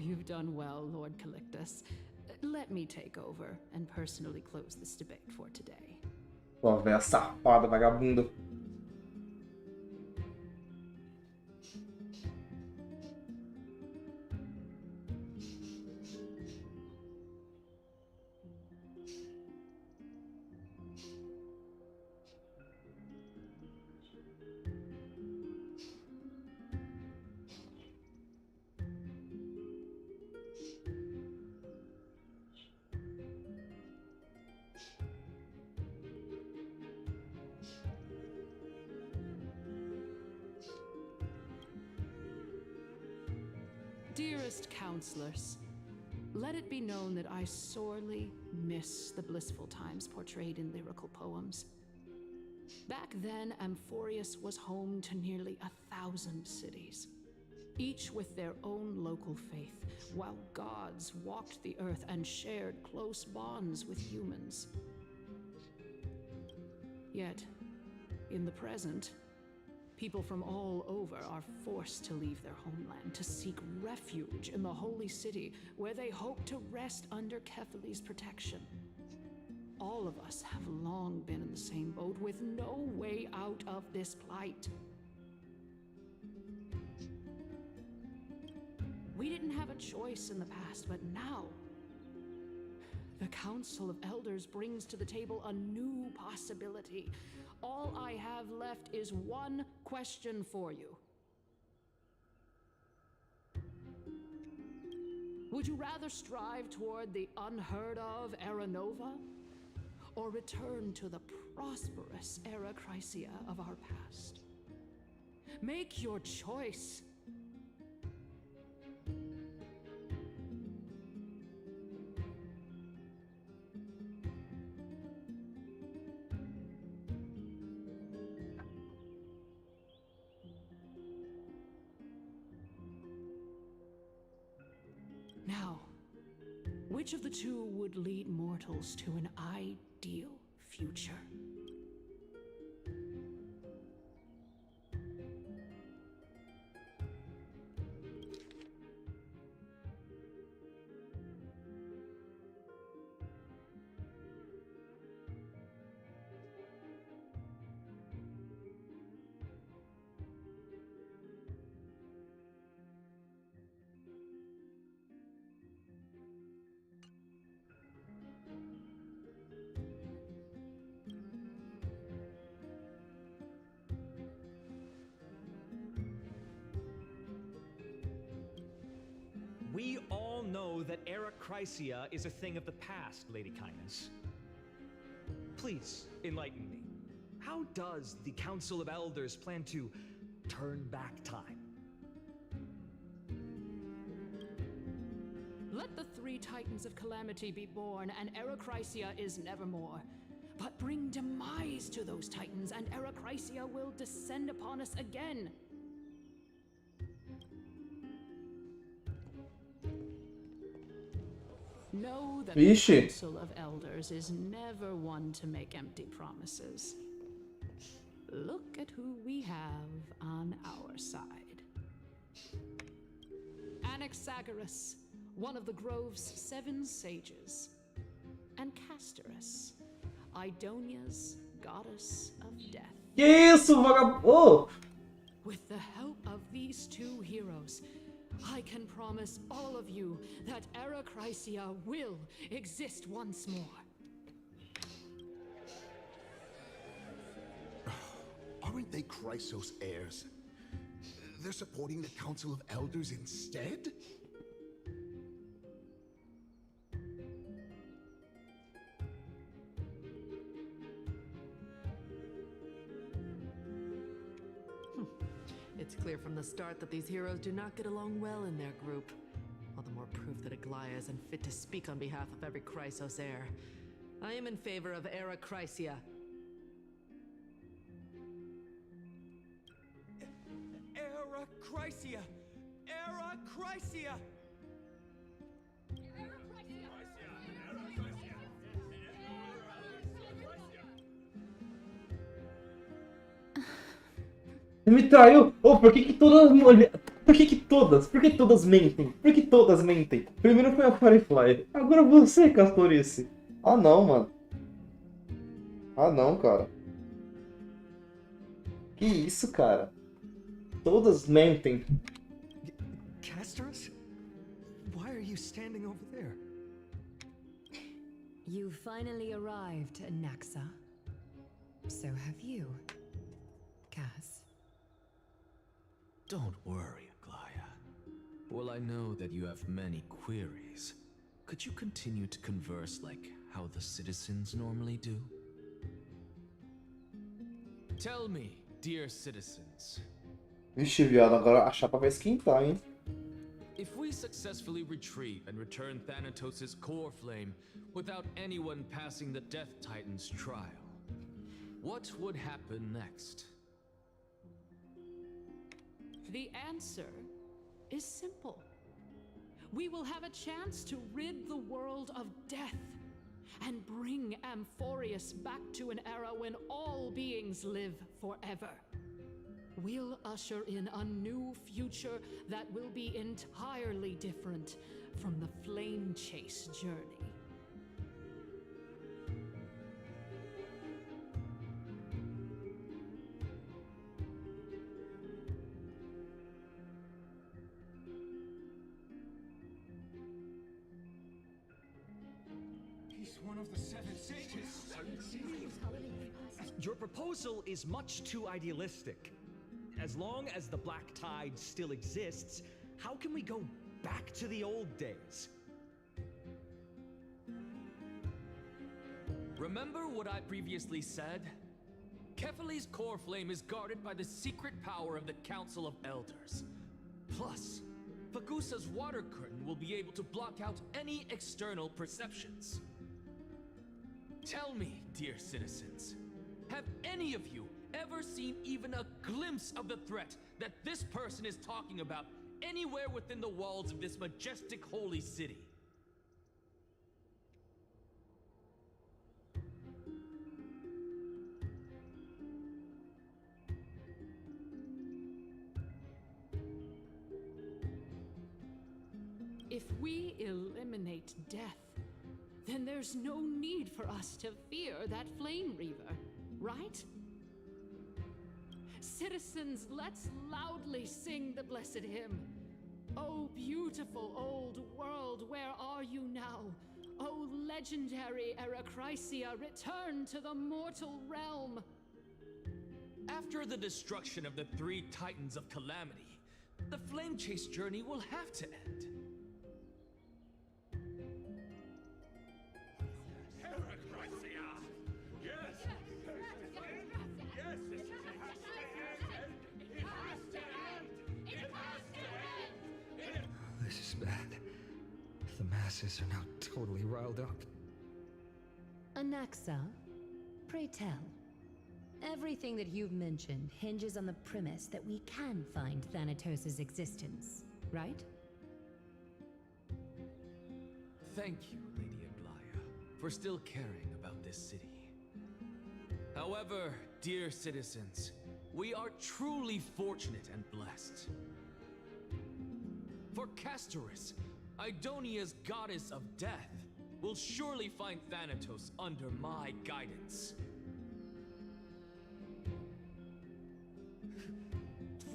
S11: you've done well, Lord Calictus. Let me take over and personally close this debate for today.
S1: Pô, velha safada, vagabunda.
S11: Dearest counselors, let it be known that I sorely miss the blissful times portrayed in lyrical poems. Back then, Amphorius was home to nearly 1,000 cities, each with their own local faith, while gods walked the earth and shared close bonds with humans. Yet, in the present, people from all over are forced to leave their homeland to seek refuge in the holy city, where they hope to rest under Kethely's protection. All of us have long been in the same boat, with no way out of this plight. We didn't have a choice in the past, but now the Council of Elders brings to the table a new possibility. All I have left is one question for you. Would you rather strive toward the unheard of Era Nova, or return to the prosperous Era Chrysia of our past? Make your choice. Now, which of the two would lead mortals to an ideal future?
S12: We all know that Era Chrysia is a thing of the past, Lady Kindness. Please, enlighten me. How does the Council of Elders plan to turn back time?
S11: Let the three Titans of Calamity be born, and Era Chrysia is nevermore. But bring demise to those Titans, and Era Chrysia will descend upon us again. Know that the Council of Elders is never one to make empty promises. Look at who we have on our side. Anaxagoras, one of the Grove's 7 sages, and Castorus, Idonia's goddess of death.
S1: Que isso, vagabundo?
S11: With the help of these two heroes, I can promise all of you that Era Chrysia will exist once more.
S3: Aren't they Chrysos heirs? They're supporting the Council of Elders instead?
S13: It's clear from the start that these heroes do not get along well in their group. All the more proof that Aglaia is unfit to speak on behalf of every Chrysos heir. I am in favor of Era Chrysia.
S12: Era Chrysia! Era Chrysia!
S1: Ele me traiu! Oh, por que todas as mulheres... Por que que todas? Por que todas mentem? Por que todas mentem? Primeiro foi a Firefly, agora você, Castorice. Ah não, mano. Ah não, cara. Que isso, cara? Todas mentem.
S12: Castorus? Why are you standing over there?
S9: You finally arrived, Anaxa. So have you, Cass.
S5: Don't worry, Aglaya. Well, I know that you have many queries. Could you continue to converse like how the citizens normally do? Tell me, dear citizens.
S1: Vixe, viado, agora a chapa vai esquentar, hein?
S5: If we successfully retreat and return Thanatos' core flame without anyone passing the Death Titan's trial, what would happen next?
S11: The answer is simple. We will have a chance to rid the world of death and bring Amphorius back to an era when all beings live forever. We'll usher in a new future that will be entirely different from the flame chase journey.
S6: He's one of the seven sages.
S12: Your proposal is much too idealistic. As long as the Black Tide still exists, how can we go back to the old days?
S5: Remember what I previously said? Kefali's core flame is guarded by the secret power of the Council of Elders. Plus, Fagusa's water curtain will be able to block out any external perceptions. Tell me, dear citizens, have any of you ever seen even a glimpse of the threat that this person is talking about anywhere within the walls of this majestic holy city?
S11: If we eliminate death, then there's no need for us to fear that Flame Reaver, right? Citizens, let's loudly sing the blessed hymn. Oh, beautiful old world, where are you now? Oh, legendary Erechrysia, return to the mortal realm.
S5: After the destruction of the three Titans of Calamity, the Flame Chase journey will have to end.
S6: This is bad. The masses are now totally riled up.
S9: Anaxa, pray tell. Everything that you've mentioned hinges on the premise that we can find Thanatos' existence, right?
S5: Thank you, Lady Aglaya, for still caring about this city. However, dear citizens, we are truly fortunate and blessed. For Castorus, Idonia's goddess of death, will surely find Thanatos under my guidance.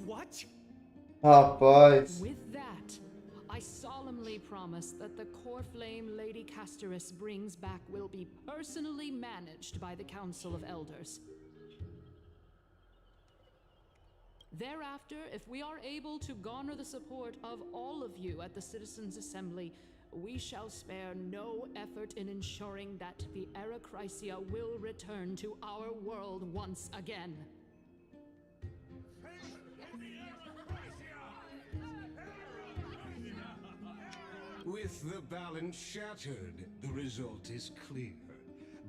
S12: What?
S1: Rapaz.
S11: With that, I solemnly promise that the core flame Lady Castorus brings back will be personally managed by the Council of Elders. Thereafter, if we are able to garner the support of all of you at the Citizens' Assembly, we shall spare no effort in ensuring that the Erechrysia will return to our world once again.
S10: With the balance shattered, the result is clear.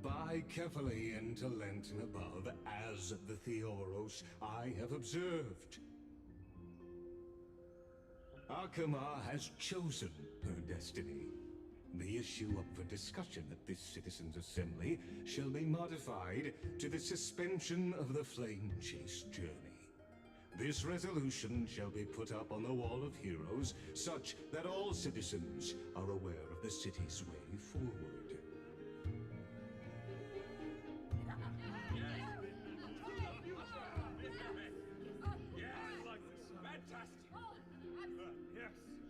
S10: By Kefali and Talent and above, as the Theoros, I have observed. Akama has chosen her destiny. The issue up for discussion at this Citizens' Assembly shall be modified to the suspension of the Flame Chase journey. This resolution shall be put up on the Wall of Heroes, such that all citizens are aware of the city's way forward.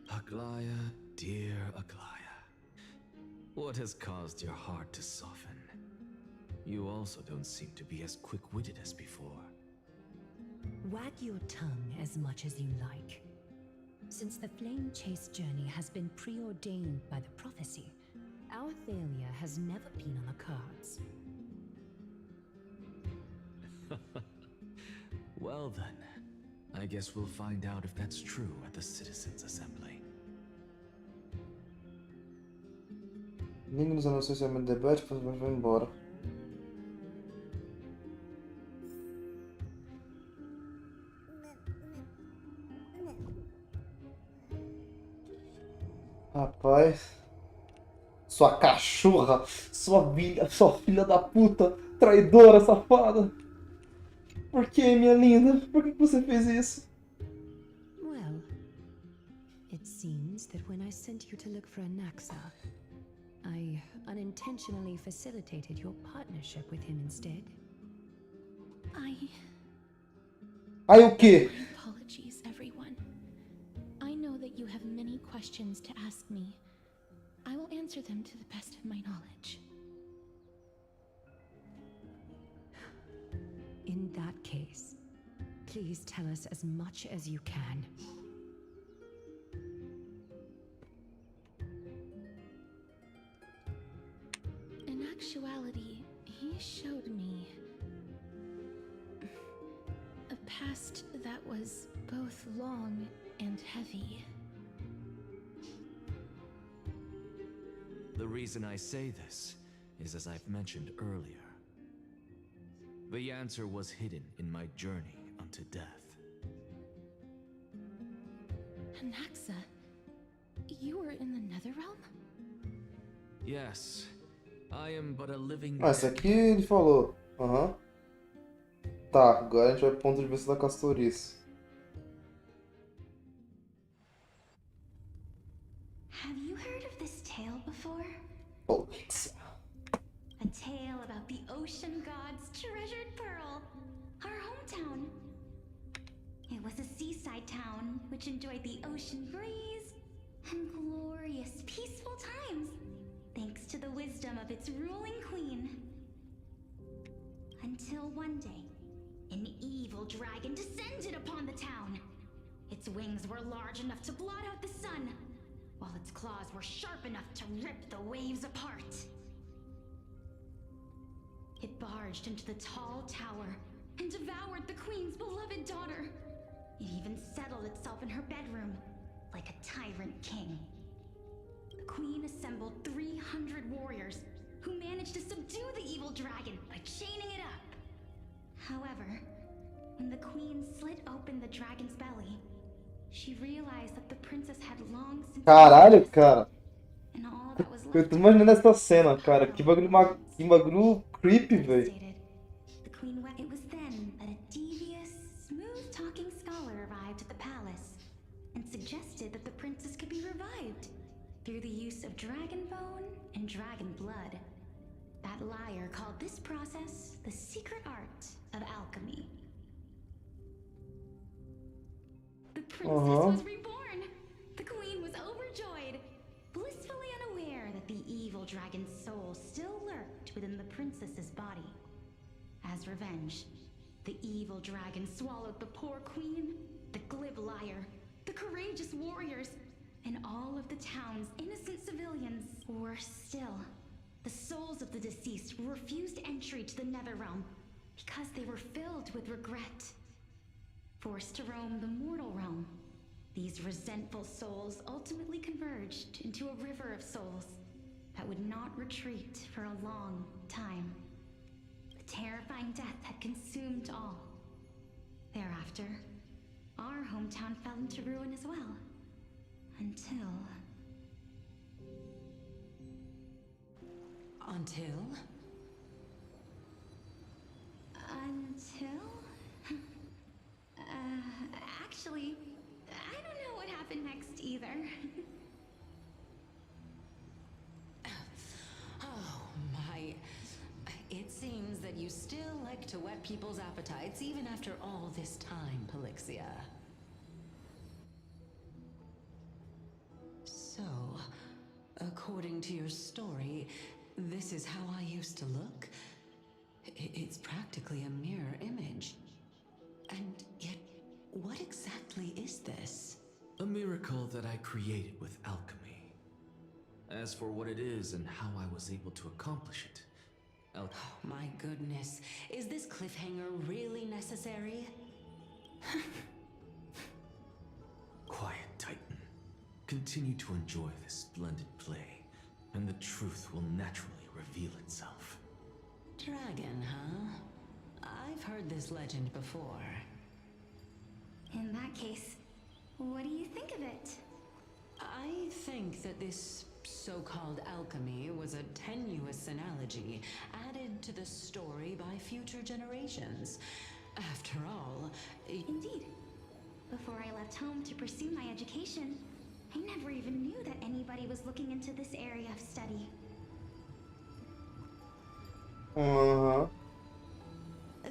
S5: Aglaya, dear Aglaya, what has caused your heart to soften? You also don't seem to be as quick-witted as before.
S9: Wag your tongue as much as you like. Since the Flame Chase journey has been preordained by the prophecy, our failure has never been on the cards.
S5: Well then, I guess we'll find out if that's true at the Citizens' Assembly.
S1: Ninguém nos anunciou esse debate, depois vai embora. Rapaz, sua cachorra, sua filha da puta, traidora, safada. Por que, minha linda? Por que você fez isso?
S9: Well, it seems that when I sent you to look for Anaxa, I unintentionally facilitated your partnership with him instead.
S1: Ai, o quê?
S8: Apologies, everyone. I know that you have many questions to ask me. I will answer them to the best of my knowledge.
S9: In that case, please tell us as much as you can.
S8: In actuality, he showed me a past that was both long and heavy.
S5: The reason I say this is as I've mentioned earlier. The answer was hidden in my journey unto death.
S8: Anaxa, you were in the Netherrealm?
S5: Yes, I am but a living...
S1: Ah, esse aqui ele falou. Aham. Tá, agora a gente vai pro ponto de vista da Castorice.
S2: Have you heard of this tale before?
S1: Oh,
S2: A tale about the ocean god's treasured pearl, our hometown. It was a seaside town which enjoyed the ocean breeze and glorious, peaceful times, thanks to the wisdom of its ruling queen. Until one day, an evil dragon descended upon the town. Its wings were large enough to blot out the sun, while its claws were sharp enough to rip the waves apart. It barged into the tall tower and devoured the queen's beloved daughter. It even settled itself in her bedroom, like a tyrant king. The queen assembled 300 warriors who managed to subdue the evil dragon by chaining it up. However, when the queen slit open the dragon's belly, she realized that the princess had long since...
S1: Caralho, cara.
S2: And all that was
S1: Eu
S2: left
S1: tô imaginando essa cena, cara. Que bagulho creepy, velho.
S2: It was then that a devious, smooth-talking scholar arrived at the palace and suggested that the princess could be revived through the use of dragon bone and dragon blood. That liar called this process the secret art of alchemy. The princess was reborn! The queen was overjoyed, blissfully unaware that the evil dragon's soul still lurked within the princess's body. As revenge, the evil dragon swallowed the poor queen, the glib liar, the courageous warriors, and all of the town's innocent civilians. Worse still, the souls of the deceased refused entry to the Netherrealm because they were filled with regret. Forced to roam the mortal realm, these resentful souls ultimately converged into a river of souls that would not retreat for a long time. The terrifying death had consumed all. Thereafter, our hometown fell into ruin as well. Until...
S7: to whet people's appetites even after all this time, Pelixia. So, according to your story, this is how I used to look? It's practically a mirror image. And yet, what exactly is this?
S5: A miracle that I created with alchemy. As for what it is and how I was able to accomplish it,
S7: My goodness, is this cliffhanger really necessary?
S5: Quiet, Titan. Continue to enjoy this splendid play, and the truth will naturally reveal itself.
S7: Dragon, huh? I've heard this legend before.
S2: In that case, what do you think of it?
S7: I think that this so-called alchemy was a tenuous analogy added to the story by future generations. After all,
S2: Indeed. Before I left home to pursue my education, I never even knew that anybody was looking into this area of study.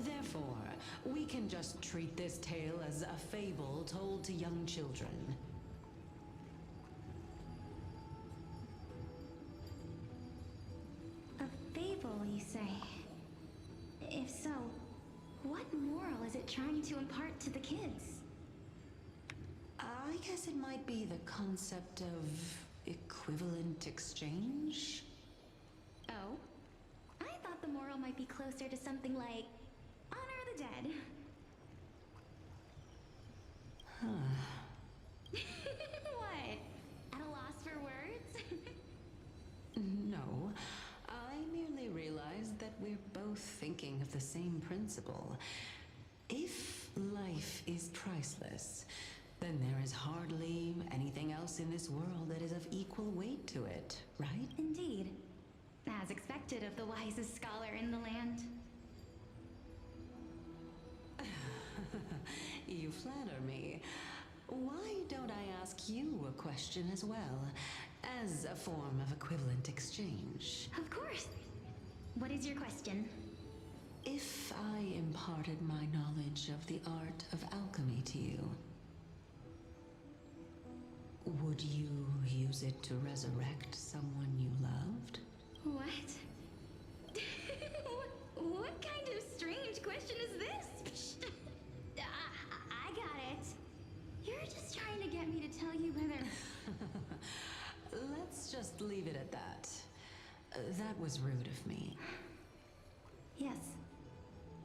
S7: Therefore, we can just treat this tale as a fable told to young children.
S2: A fable, you say? If so, what moral is it trying to impart to the kids?
S7: I guess it might be the concept of equivalent exchange?
S2: Oh? I thought the moral might be closer to something like honor the dead. What? At a loss for words?
S7: No, I merely realized that we're both thinking of the same principle. If life is priceless, then there is hardly anything else in this world that is of equal weight to it, right?
S2: Indeed. As expected of the wisest scholar in the land.
S7: You flatter me. Why don't I ask you a question as well, as a form of equivalent exchange?
S2: Of course. What is your question?
S7: If I imparted my knowledge of the art of alchemy to you, would you use it to resurrect someone you loved?
S2: What? What kind of strange question is this? I got it. You're just trying to get me to tell you whether...
S7: Let's just leave it at that. That was rude of me.
S2: Yes,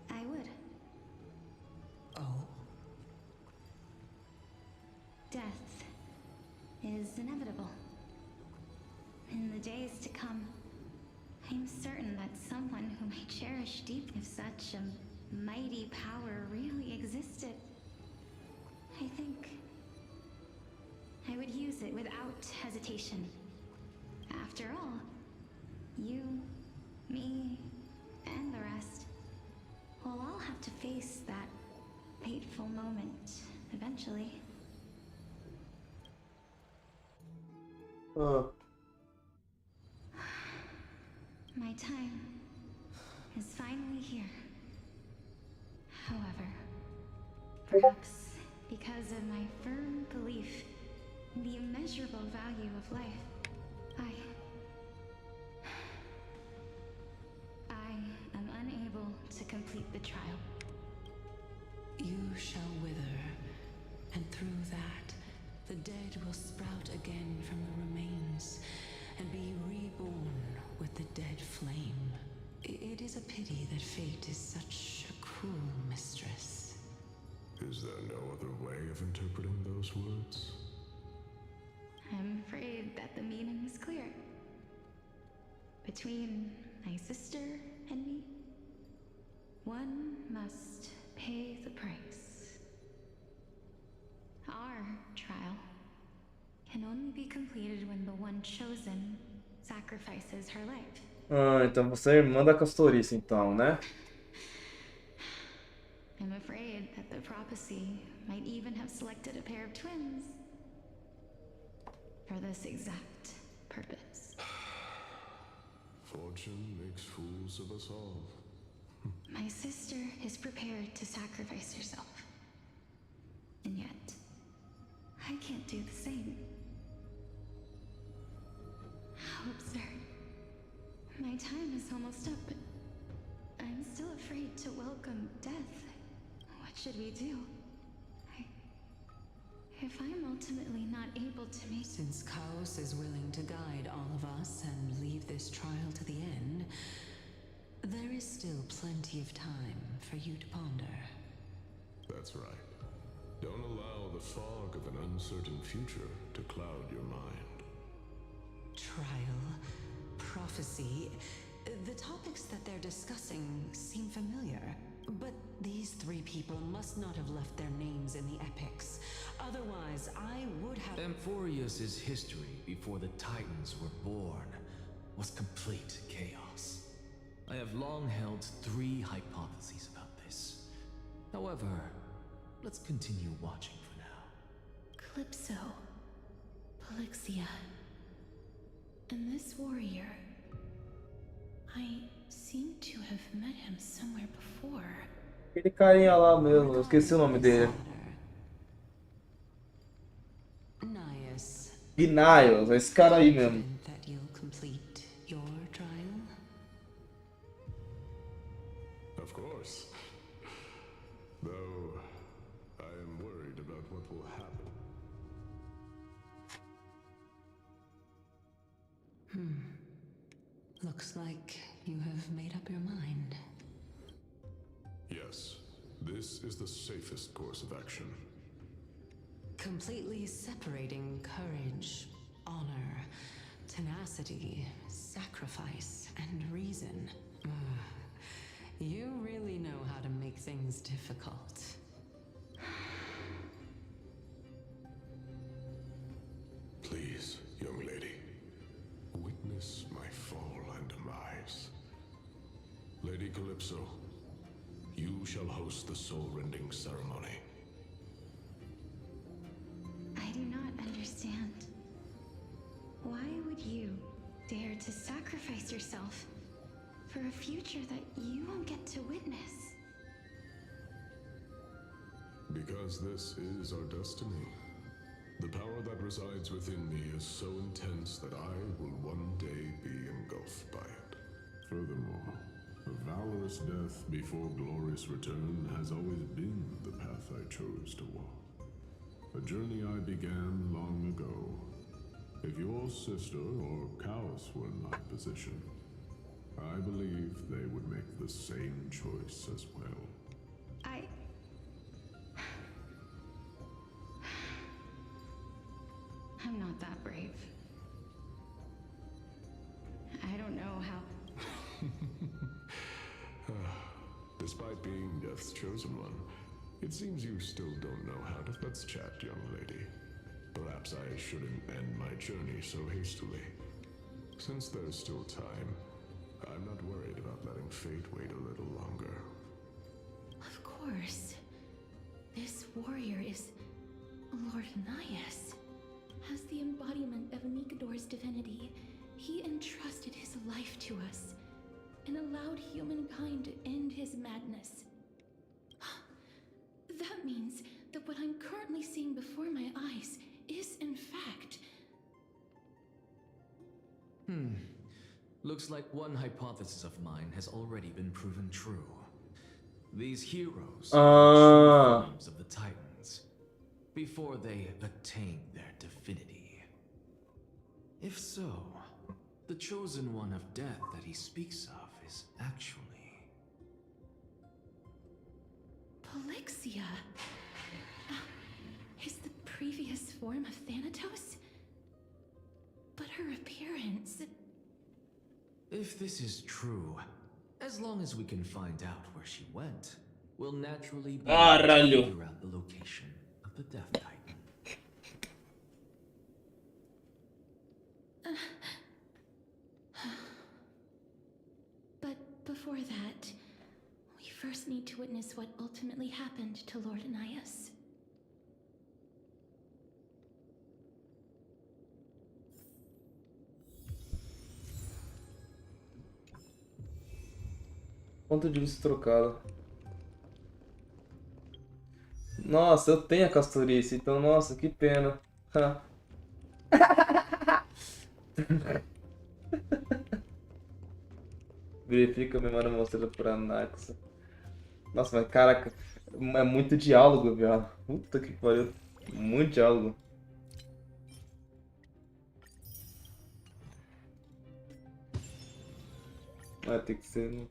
S2: I would.
S7: Oh?
S2: Death is inevitable. In the days to come, I'm certain that someone whom I cherish deeply, if such a mighty power really existed, I think I would use it without hesitation. After all, you, me, and the rest will all have to face that fateful moment eventually. My time is finally here. However, perhaps because of my firm belief in the immeasurable value of life, I am unable to complete the trial.
S7: You shall wither, and through that, the dead will sprout again from the remains, and be reborn with the dead flame. It is a pity that fate is such a cruel mistress.
S10: Is there no other way of interpreting those words?
S2: I'm afraid that the meaning is clear. Between my sister and me, one must pay the price. Our trial can only be completed when the one chosen sacrifices her life.
S1: Então você é irmã da Castorice, então, né?
S2: I'm afraid that the prophecy might even have selected a pair of twins for this exact purpose.
S10: Fortune makes fools of us all.
S8: My sister is prepared to sacrifice herself. And yet, I can't do the same. How absurd. My time is almost up, but I'm still afraid to welcome death. What should we do? If I'm ultimately not able to make...
S7: Since Chaos is willing to guide all of us and leave this trial to the end, there is still plenty of time for you to ponder.
S10: That's right. Don't allow the fog of an uncertain future to cloud your mind.
S7: Trial, prophecy, the topics that they're discussing seem familiar. But these three people must not have left their names in the epics. Otherwise, I would have...
S5: Amphorius's history before the Titans were born was complete chaos. I have long held 3 hypotheses about this. However, let's continue watching for now.
S8: Calypso, Polixia, and this warrior. I seem to have met him somewhere before.
S1: Aquele carinha lá mesmo, eu esqueci o nome dele. Gniles, esse cara aí mesmo.
S7: That you'll complete your trial?
S10: Of course. Though, I am worried about what will happen.
S7: Looks like you have made up your mind.
S10: Yes, this is the safest course of action.
S7: Completely separating courage, honor, tenacity, sacrifice, and reason. You really know how to make things difficult.
S10: Please, young lady, witness my fall and demise. Lady Calypso, you shall host the soul-rending ceremony.
S8: I do not understand. Why would you dare to sacrifice yourself for a future that you won't get to witness?
S10: Because this is our destiny. The power that resides within me is so intense that I will one day be engulfed by it. Furthermore, a valorous death before glorious return has always been the path I chose to walk. A journey I began long ago. If your sister or Chaos were in my position, I believe they would make the same choice as well.
S8: I'm not that brave. I don't know how...
S10: Despite being Death's chosen one, it seems you still don't know how to... Let's chat, young lady. Perhaps I shouldn't end my journey so hastily. Since there's still time, I'm not worried about letting fate wait a little longer.
S8: Of course. This warrior is Lord Nias. As the embodiment of Nikador's divinity, he entrusted his life to us and allowed humankind to end his madness. That means that what I'm currently seeing before my eyes is, in fact...
S5: Looks like one hypothesis of mine has already been proven true. These heroes are the true forms of the Titans, before they attain their divinity. If so, the chosen one of death that he speaks of is actually...
S8: Polixia? Is the previous form of Thanatos? But her appearance...
S5: If this is true, as long as we can find out where she went, we'll naturally be able to figure out the location of the Death Titan.
S8: But before that, we first need to witness what ultimately happened to Lord Nias.
S1: Ponto de vista trocado. Nossa, eu tenho a Castorice, então, nossa, que pena. Verifica a memória mostrada por Anaxa. Nossa, mas caraca, é muito diálogo, viado. Puta que pariu. Muito diálogo. Ah, tem que ser.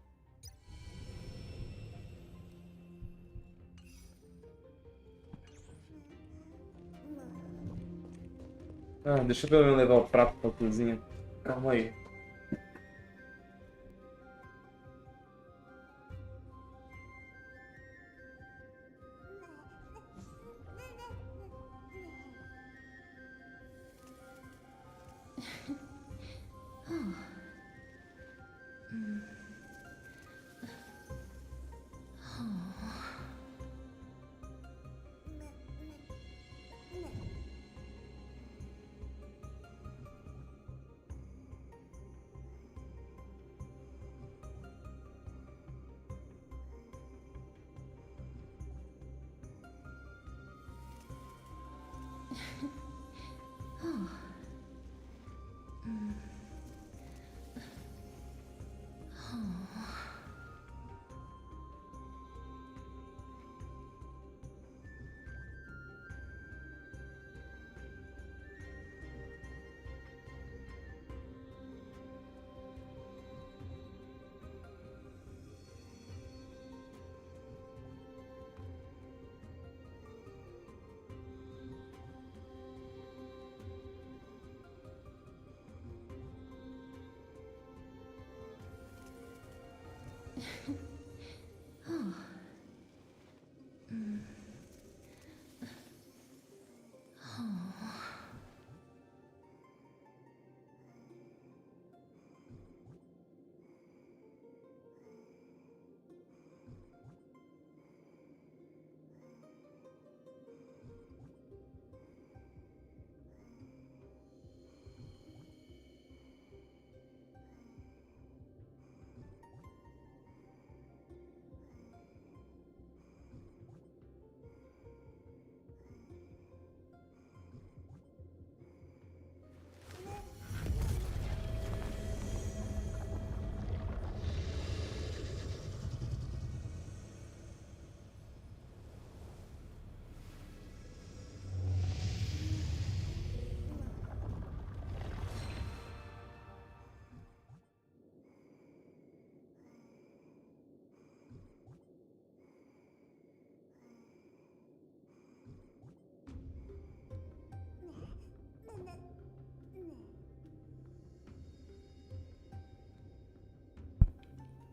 S1: Ah, deixa eu pelo menos levar o prato pra cozinha. Calma aí.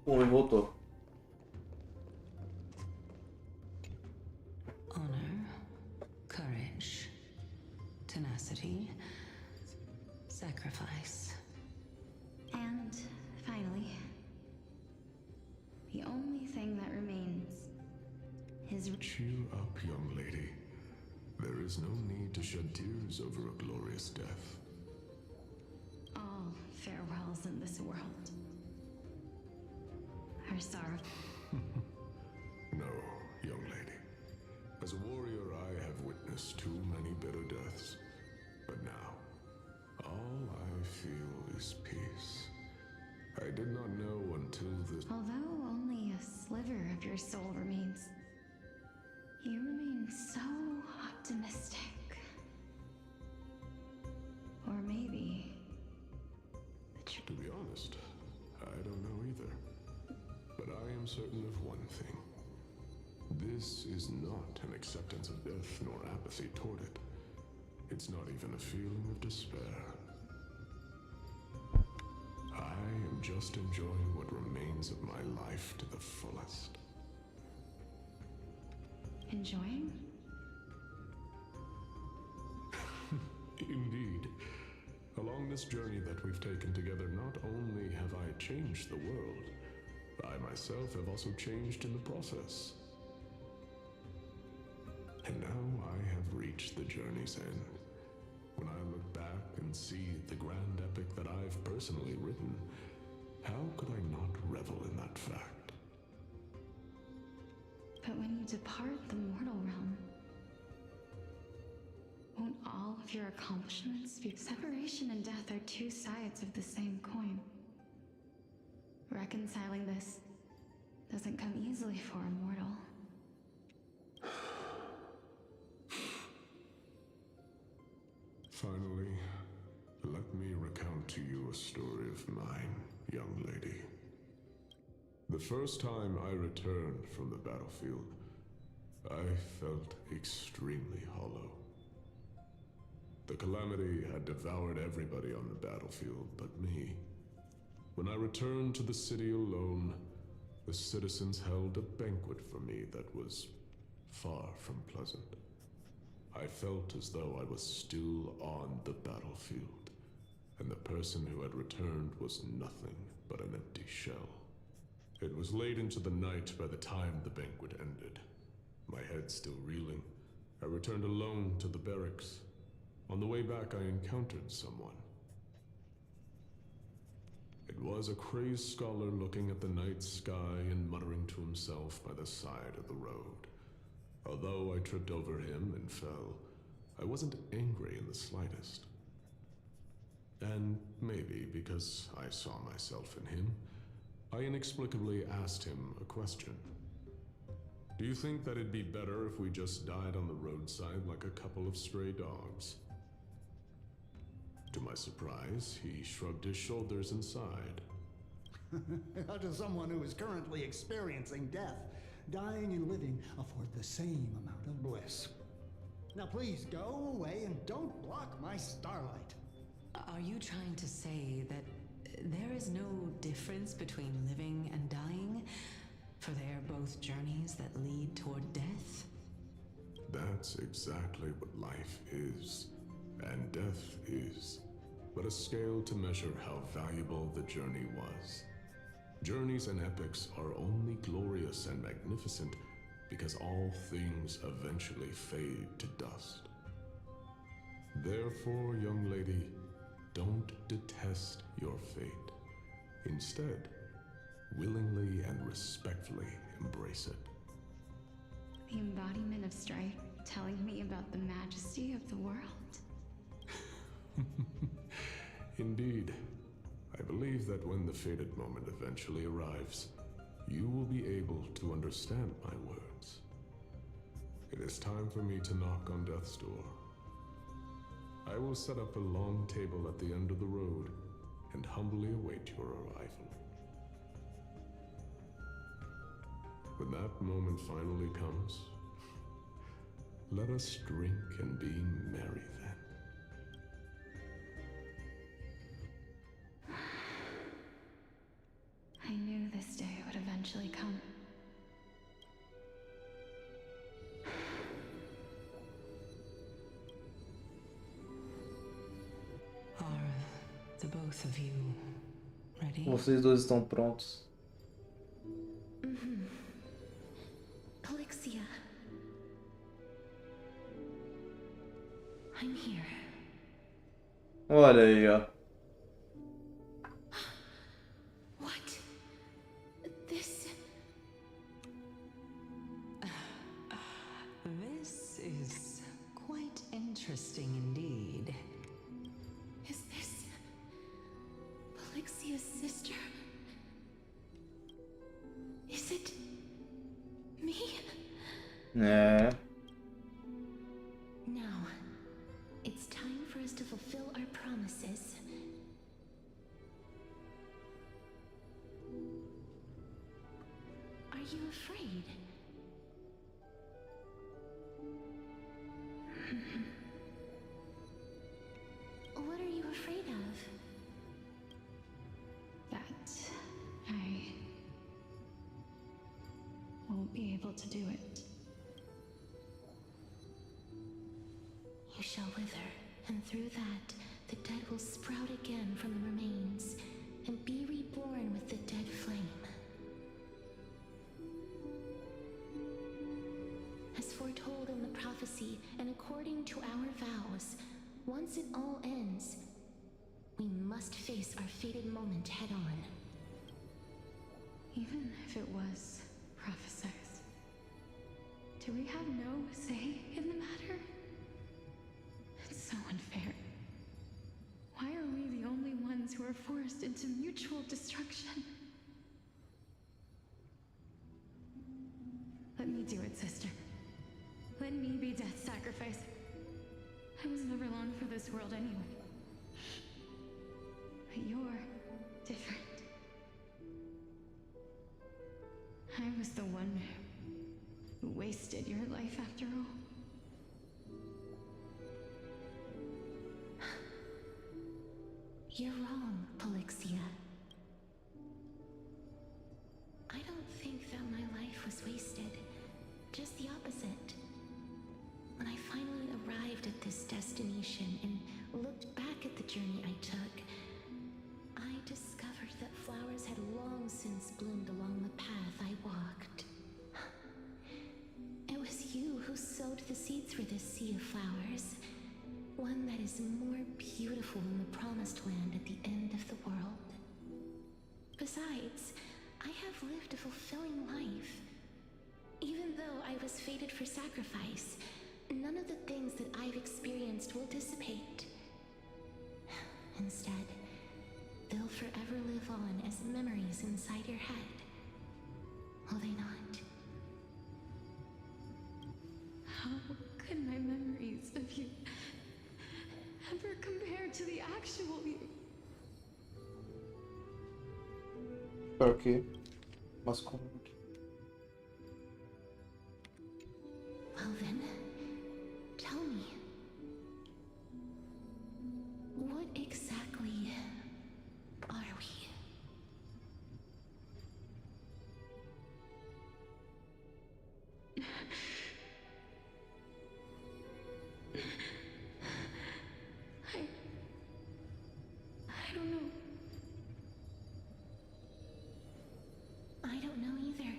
S1: O homem voltou.
S7: Honor, courage, tenacity, sacrifice.
S2: And finally, the only thing that remains is...
S10: Cheer up, young lady. There is no need to shed tears over a glorious death.
S2: all farewells in this world are sorrow.
S10: No, young lady. As a warrior, I have witnessed too many bitter deaths. But now, all I feel is peace. I did not know until this...
S2: Although only a sliver of your soul remains, you remain so optimistic. Or maybe
S10: To be honest, I don't know either. But I am certain of one thing. This is not an acceptance of death nor apathy toward it. It's not even a feeling of despair. I am just enjoying what remains of my life to the fullest.
S2: enjoying?
S10: Indeed. Along this journey that we've taken together, not only have I changed the world, I myself have also changed in the process. And now I have reached the journey's end. When I look back and see the grand epic that I've personally written, how could I not revel in that fact?
S8: But when you depart the mortal realm, won't all of your accomplishments be... Separation and death are two sides of the same coin. Reconciling this doesn't come easily for a mortal.
S10: Finally, let me recount to you a story of mine, young lady. The first time I returned from the battlefield, I felt extremely hollow. The calamity had devoured everybody on the battlefield but me. When I returned to the city alone, the citizens held a banquet for me that was far from pleasant. I felt as though I was still on the battlefield, and the person who had returned was nothing but an empty shell. It was late into the night by the time the banquet ended. My head still reeling, I returned alone to the barracks. On the way back, I encountered someone. It was a crazed scholar looking at the night sky and muttering to himself by the side of the road. Although I tripped over him and fell, I wasn't angry in the slightest. And maybe because I saw myself in him, I inexplicably asked him a question. Do you think that it'd be better if we just died on the roadside like a couple of stray dogs? To my surprise, he shrugged his shoulders and sighed.
S3: How does someone who is currently experiencing death, dying and living, afford the same amount of bliss? Now please go away and don't block my starlight.
S7: Are you trying to say that there is no difference between living and dying? For they are both journeys that lead toward death?
S10: That's exactly what life is, and death is, but a scale to measure how valuable the journey was. Journeys and epics are only glorious and magnificent because all things eventually fade to dust. Therefore, young lady, don't detest your fate. Instead, willingly and respectfully embrace it.
S8: The embodiment of strife telling me about the majesty of the world.
S10: Indeed. I believe that when the fated moment eventually arrives, you will be able to understand my words. It is time for me to knock on death's door. I will set up a long table at the end of the road and humbly await your arrival. When that moment finally comes, let us drink and be merry then.
S8: I knew this day would eventually come.
S7: Are the both of you ready?
S1: Vocês dois estão prontos?
S8: Polixia. I'm here.
S1: Olha aí, ó.
S8: What? This...
S7: This is quite interesting indeed.
S8: Is this... Polixia's sister? Is it... me?
S1: É.
S2: Now, it's time for us to fulfill our promises. Are you afraid? What are you afraid of?
S8: That I won't be able to do it.
S2: You shall wither, and through that, the dead will sprout again from the remains, and be reborn with the dead flame. As foretold in the prophecy, and according to our vows, once it all ends, we must face our fated moment head-on.
S8: Even if it was prophesized. Do we have no say in the matter? It's so unfair. Why are we the only ones who are forced into mutual destruction? Let me do it, sister. Let me be death's sacrifice. I was never long for this world anyway. But you're different. I was the one who wasted your life after all.
S14: You're wrong, Polixia. I don't think that my life was wasted. Just the opposite. When I finally arrived at this destination and looked back at the journey I took, I discovered that flowers had long since bloomed along the path I walked. It was you who sowed the seeds for this sea of flowers, one that is more beautiful than the promised land at the end of the world. Besides, I have lived a fulfilling life. Even though I was fated for sacrifice, none of the things that I've experienced will dissipate. Instead, they'll forever live on as memories inside your head. Will they not?
S8: How could my memories of you ever compare to the actual you?
S1: Ok. Mas como?
S14: Well then, tell me. What exactly are we?
S8: I don't know.
S14: I don't know either.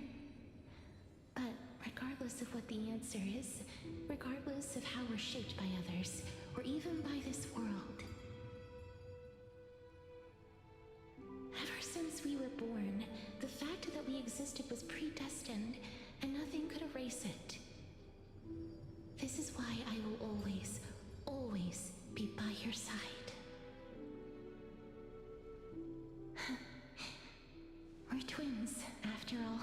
S14: But regardless of what the answer is, regardless of how we're shaped by others, or even by this world, ever since we were born, the fact that we existed was predestined, and nothing could erase it. This is why I will always, always be by your side. We're twins, after all.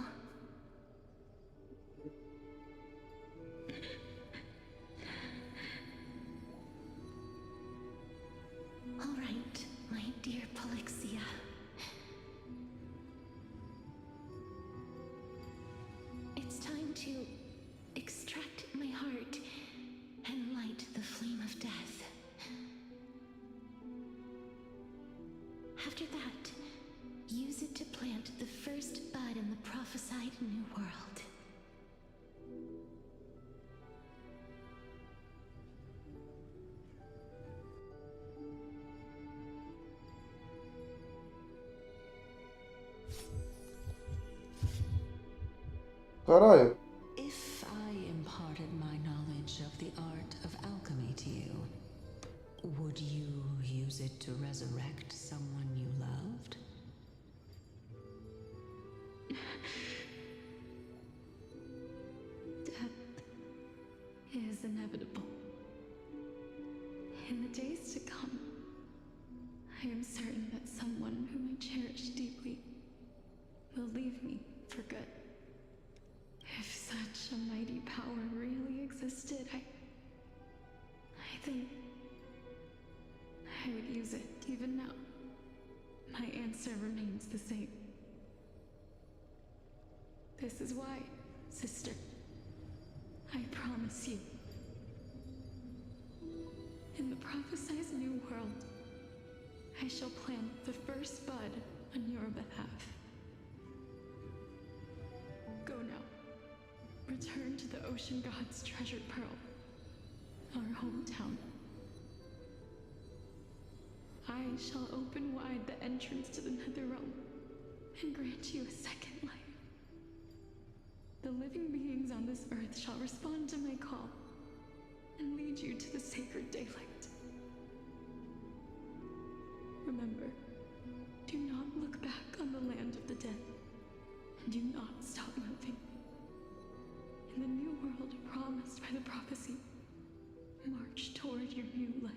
S14: All right, my dear Polixia. It's time to extract my heart and light the flame of death. After that, use it to plant the first bud in the prophesied new world.
S1: Caralho.
S7: If I imparted my knowledge of the art of alchemy to you, would you use it to resurrect someone you loved?
S8: Death is inevitable. In the days to come, I am certain that someone whom I cherish deeply will leave me for good. If such a mighty power really existed, I think I would use it even now. My answer remains the same. This is why, sister, I promise you, in the prophesied new world, I shall plant the first bud on your behalf. Go now. Return to the ocean god's treasured pearl, our hometown. I shall open wide the entrance to the Netherrealm and grant you a second life. The living beings on this earth shall respond to my call and lead you to the sacred daylight. Remember, do not look back on the land of the dead, and do not stop moving. In the new world the prophecy, march toward your new life.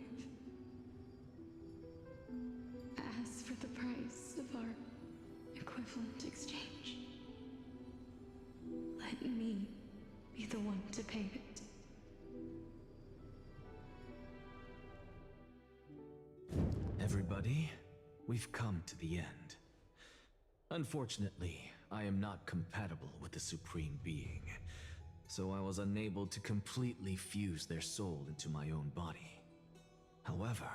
S8: As for the price of our equivalent exchange, let me be the one to pay it.
S5: Everybody, we've come to the end. Unfortunately, I am not compatible with the Supreme Being, so I was unable to completely fuse their soul into my own body. However,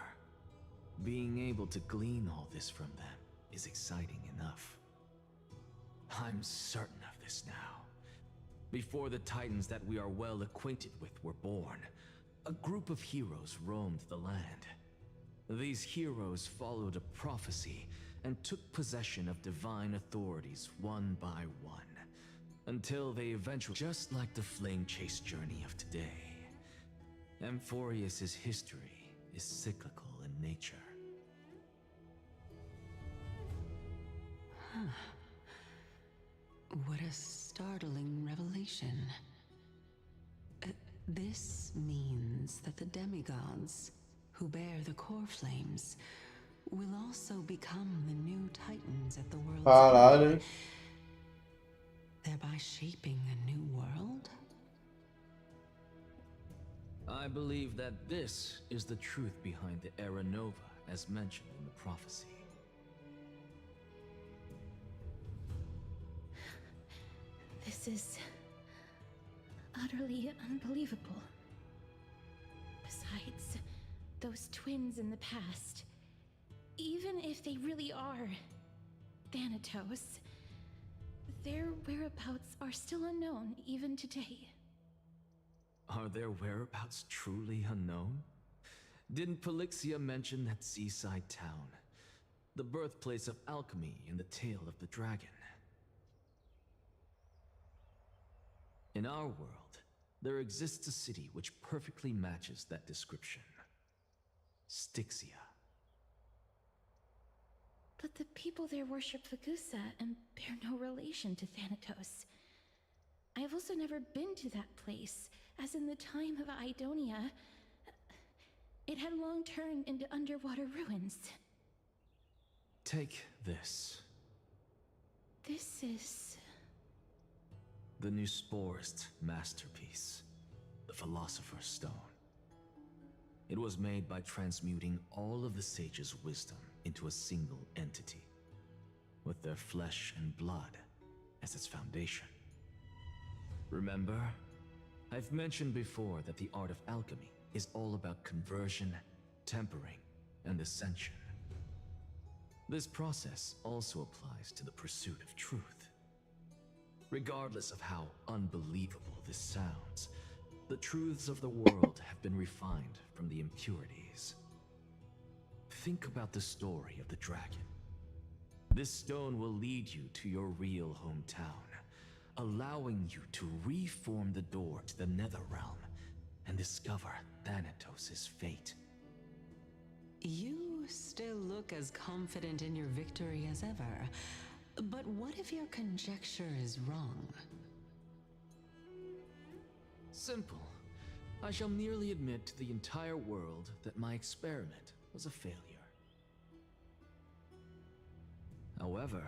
S5: being able to glean all this from them is exciting enough. I'm certain of this now. Before the Titans that we are well acquainted with were born, a group of heroes roamed the land. These heroes followed a prophecy and took possession of divine authorities one by one, until they eventually, just like the flame chase journey of today, Amphorius's history is cyclical in nature.
S7: What a startling revelation. This means that the demigods, who bear the core flames, will also become the new titans at the world's
S1: Caralho.
S7: end, thereby shaping a new world?
S5: I believe that this is the truth behind the Era Nova, as mentioned in the prophecy.
S8: This is utterly unbelievable. Besides, those twins in the past, even if they really are Thanatos, their whereabouts are still unknown even today.
S5: Are their whereabouts truly unknown? Didn't Polixia mention that seaside town, the birthplace of alchemy in the Tale of the Dragon? In our world, there exists a city which perfectly matches that description. Styxia.
S8: But the people there worship Vagusa and bear no relation to Thanatos. I have also never been to that place, as in the time of Idonia, it had long turned into underwater ruins.
S5: Take this.
S8: This is...
S5: the new Sporist masterpiece, the Philosopher's Stone. It was made by transmuting all of the sages' wisdom into a single entity, with their flesh and blood as its foundation. Remember, I've mentioned before that the art of alchemy is all about conversion, tempering, and ascension. This process also applies to the pursuit of truth. Regardless of how unbelievable this sounds, the truths of the world have been refined from the impurities. Think about the story of the dragon. This stone will lead you to your real hometown, allowing you to reform the door to the Netherrealm and discover Thanatos' fate.
S7: You still look as confident in your victory as ever. But what if your conjecture is wrong?
S5: Simple. I shall merely admit to the entire world that my experiment was a failure. However,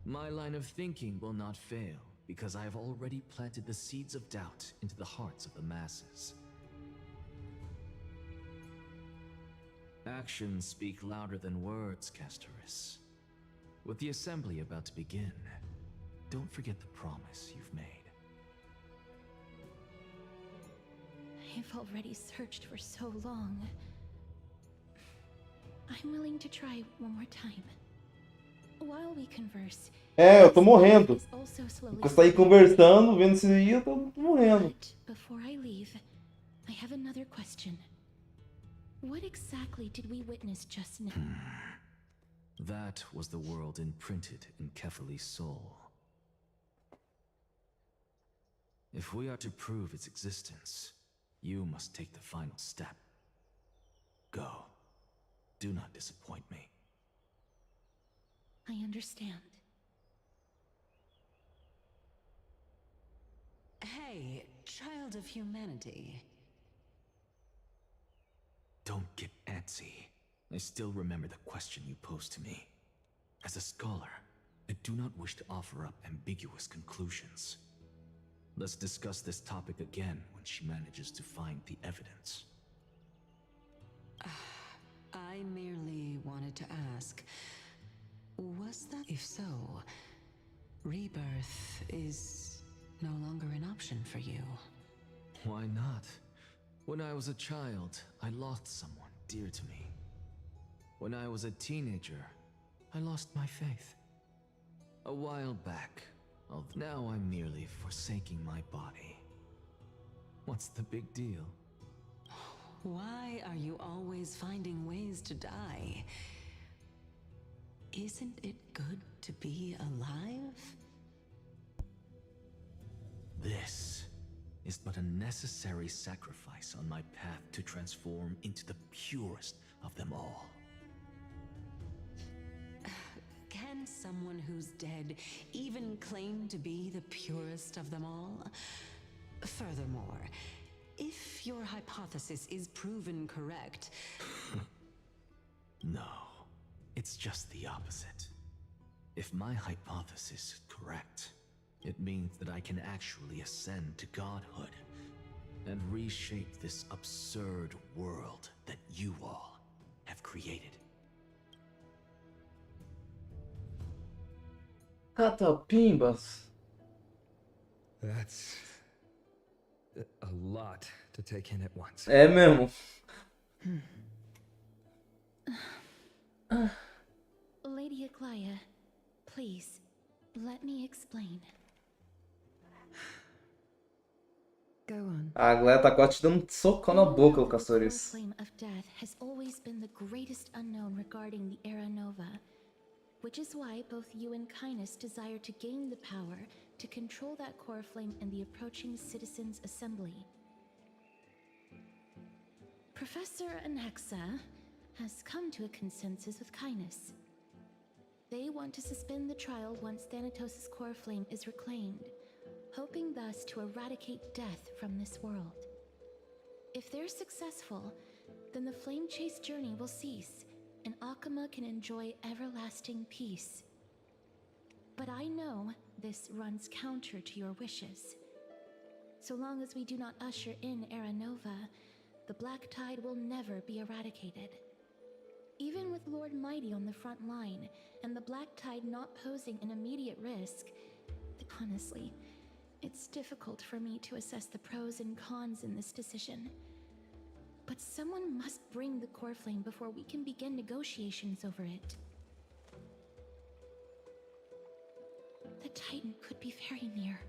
S5: my line of thinking will not fail because I have already planted the seeds of doubt into the hearts of the masses. Actions speak louder than words, Castoris. With the assembly about to begin, don't forget the promise you've made.
S8: I've already searched for so long. I'm willing to try one more time. While we converse,
S1: eu tô morrendo.
S8: is also slowly
S1: Eu saí conversando, vendo isso aí, eu tô morrendo.
S8: But before I leave, I have another question. What exactly did we witness just now?
S5: That was the world imprinted in Kefali's soul. If we are to prove its existence, you must take the final step. Go. Do not disappoint me.
S8: I understand.
S7: Hey, child of humanity.
S5: Don't get antsy. I still remember the question you posed to me. As a scholar, I do not wish to offer up ambiguous conclusions. Let's discuss this topic again when she manages to find the evidence.
S7: I merely wanted to ask, was that? If so, rebirth is no longer an option for you.
S5: Why not? When I was a child, I lost someone dear to me. When I was a teenager, I lost my faith. A while back, now I'm merely forsaking my body. What's the big deal?
S7: Why are you always finding ways to die? Isn't it good to be alive?
S5: This is but a necessary sacrifice on my path to transform into the purest of them all.
S7: Can someone who's dead even claim to be the purest of them all? Furthermore, if your hypothesis is proven correct...
S5: No, it's just the opposite. If my hypothesis is correct, it means that I can actually ascend to godhood and reshape this absurd world that you all have created.
S1: Catapimbas.
S15: That's a lot to take in at once.
S1: É mesmo.
S8: Lady Aglaia, please, let me explain.
S9: Go on.
S1: A Aglaia tá quase te dando um socão na boca,
S8: The
S1: Castores.
S8: flame of death has always been the greatest unknown regarding the Era Nova, which is why both you and Kindness desire to gain the power to control that core flame in the approaching Citizens' Assembly. Professor Anaxa has come to a consensus with Kindness. They want to suspend the trial once Thanatos' core flame is reclaimed, hoping thus to eradicate death from this world. If they're successful, then the flame chase journey will cease, and Akama can enjoy everlasting peace. But I know this runs counter to your wishes. So long as we do not usher in Era Nova, the Black Tide will never be eradicated. Even with Lord Mighty on the front line, and the Black Tide not posing an immediate risk, honestly, it's difficult for me to assess the pros and cons in this decision. But someone must bring the core flame before we can begin negotiations over it. The Titan could be very near.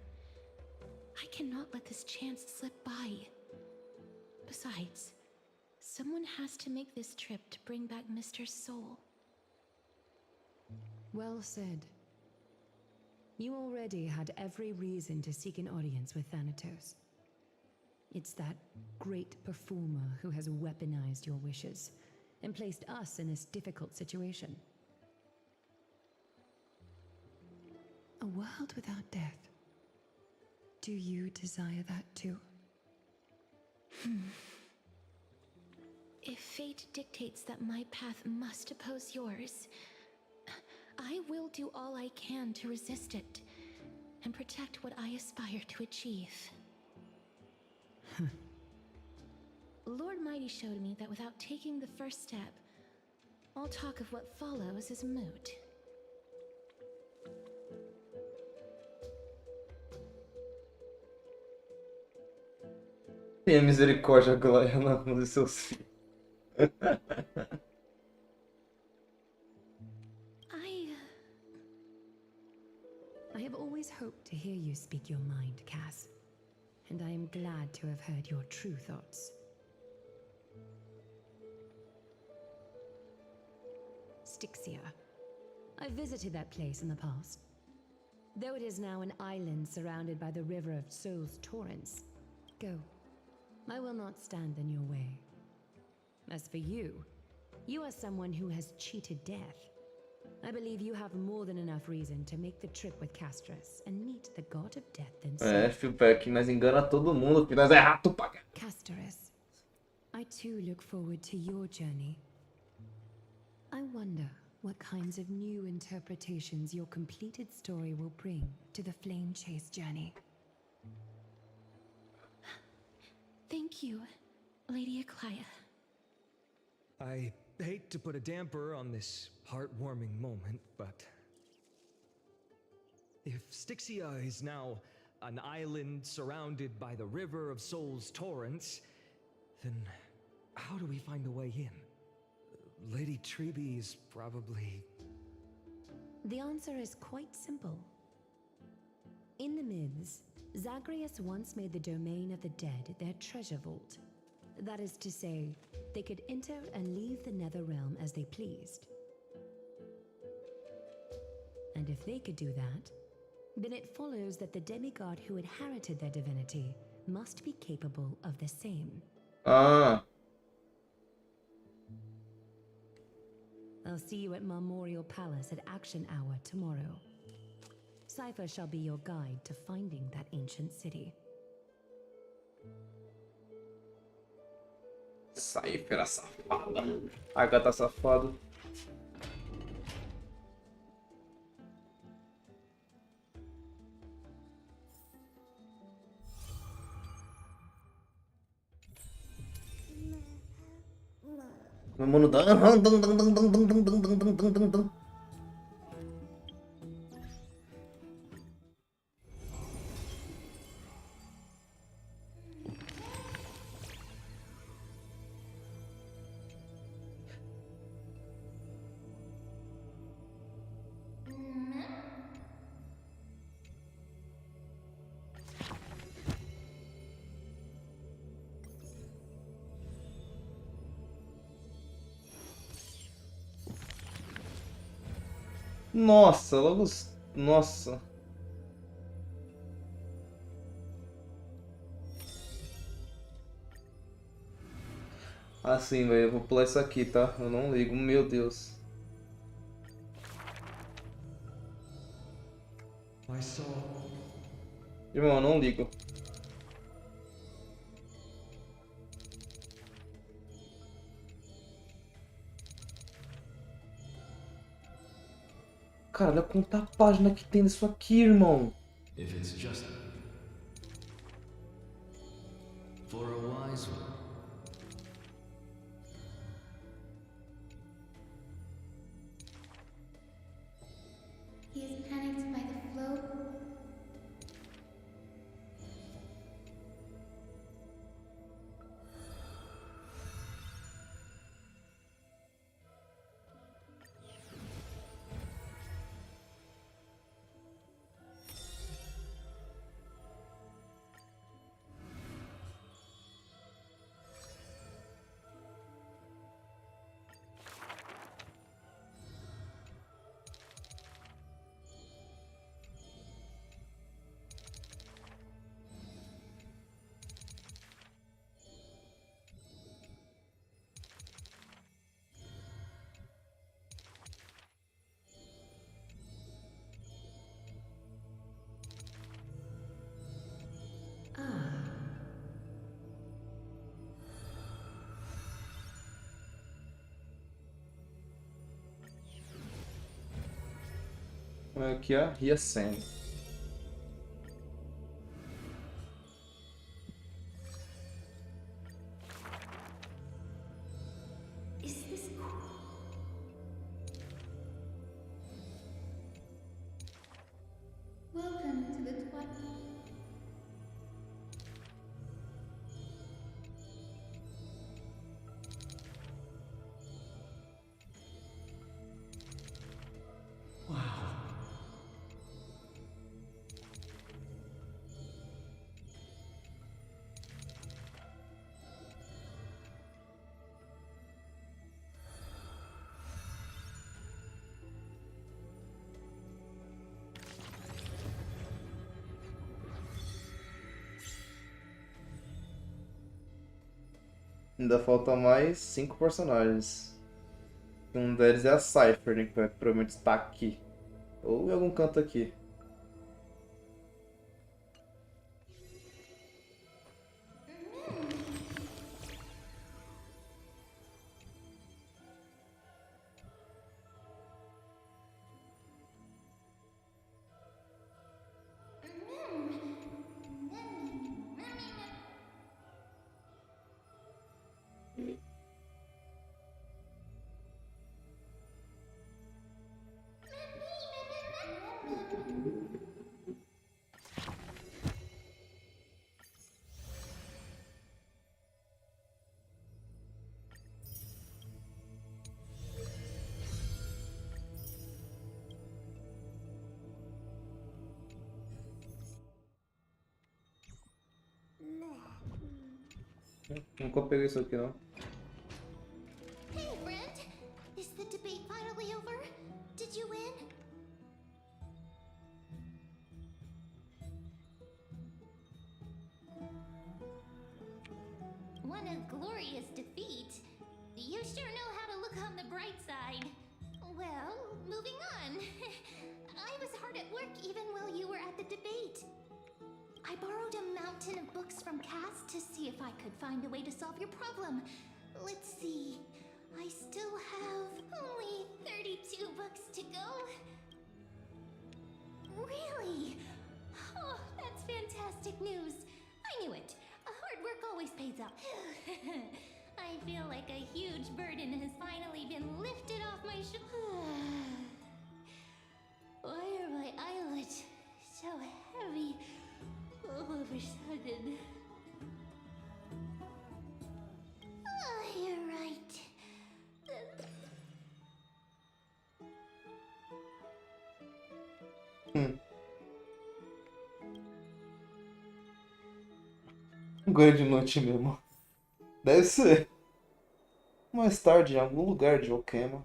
S8: I cannot let this chance slip by. Besides, someone has to make this trip to bring back Mr. Soul.
S9: Well said. You already had every reason to seek an audience with Thanatos. It's that great performer who has weaponized your wishes and placed us in this difficult situation. A world without death. Do you desire that too?
S8: If fate dictates that my path must oppose yours, I will do all I can to resist it and protect what I aspire to achieve. Lord Mighty showed me that without taking the first step, all talk of what follows is moot.
S1: Tenha misericórdia, Aglaia, na mão de seus filhos.
S9: I have always hoped to hear you speak your mind, Cass. And I am glad to have heard your true thoughts. Styxia. I visited that place in the past. Though it is now an island surrounded by the river of Soul's torrents. Go. I will not stand in your way. As for you, you are someone who has cheated death. I believe you have more than enough reason to make the trip with Castras and meet the god of death
S1: É,
S9: himself.
S1: Philpack, nós engana todo mundo, filho. Nós é rato pra cá.
S9: Castras, I too look forward to your journey. I wonder what kinds of new interpretations your completed story will bring to the Flame Chase journey.
S8: Thank you, Lady Eclia.
S12: I hate to put a damper on this heartwarming moment, but if Styxia is now an island surrounded by the River of Souls torrents, then how do we find a way in? Lady Treby is probably...
S9: The answer is quite simple. In the myths, Zagreus once made the domain of the dead their treasure vault. That is to say, they could enter and leave the nether realm as they pleased. And if they could do that, then it follows that the demigod who inherited their divinity must be capable of the same.
S1: Ah.
S9: I'll see you at Memorial Palace at Action Hour tomorrow. Cypher shall be your guide to finding that ancient city.
S1: Cypher, a safada. Agatha safado. Meu mano dá. Nossa, logo. Nossa. Assim, velho, eu vou pular isso aqui, tá? Eu não ligo, meu Deus. Irmão, eu não ligo. Cara, olha quanta página que tem nisso aqui, irmão.
S5: If it's just for a wise one.
S2: He is panicked by the flow.
S1: Aqui, ó, Riacen.
S14: Is this cool?
S2: Welcome to the twilight.
S1: Ainda falta mais 5 personagens. Um deles é a Cypher, né? Que provavelmente está aqui. Ou em algum canto aqui. Nunca peguei isso aqui, não.
S2: Hey, friend! Is the debate finally over? Did you win? What a glorious defeat! You sure know how to look on the bright side. Well, moving on. I was hard at work even while you were at the debate. I borrowed a mountain of books from Cass to see if I could find a way to solve your problem. Let's see. I still have only 32 books to go. Really? Oh, that's fantastic news. I knew it. Hard work always pays off. I feel like a huge burden has finally been lifted off my shoulders. Why are my eyelids so heavy all of a sudden? Oh, you're right.
S1: Agora de noite mesmo. Deve ser. Mais tarde, em algum lugar de Okama.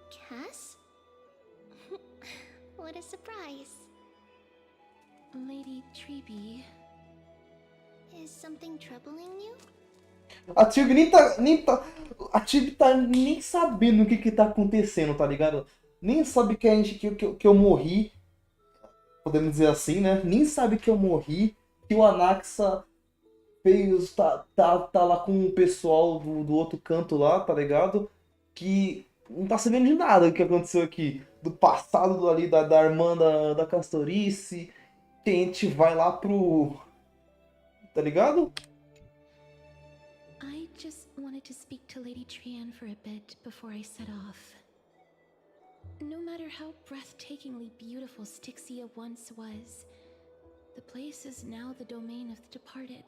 S2: Cass? What a surprise.
S8: Lady Treeby.
S2: Is something troubling you?
S1: A Tibi nem tá. A Tibi tá nem sabendo o que tá acontecendo, tá ligado? Nem sabe que que eu morri. Podemos dizer assim, né? Nem sabe que eu morri. Que o Anaxa fez. Tá lá com o pessoal do outro canto lá, tá ligado? Que não tá sabendo de nada do que aconteceu aqui. Do passado ali da irmã da Castorice. Que a gente vai lá pro. Tá ligado?
S8: I just wanted to speak to Lady Trian for a bit before I set off. No matter how breathtakingly beautiful Styxia once was, the place is now the domain of the departed.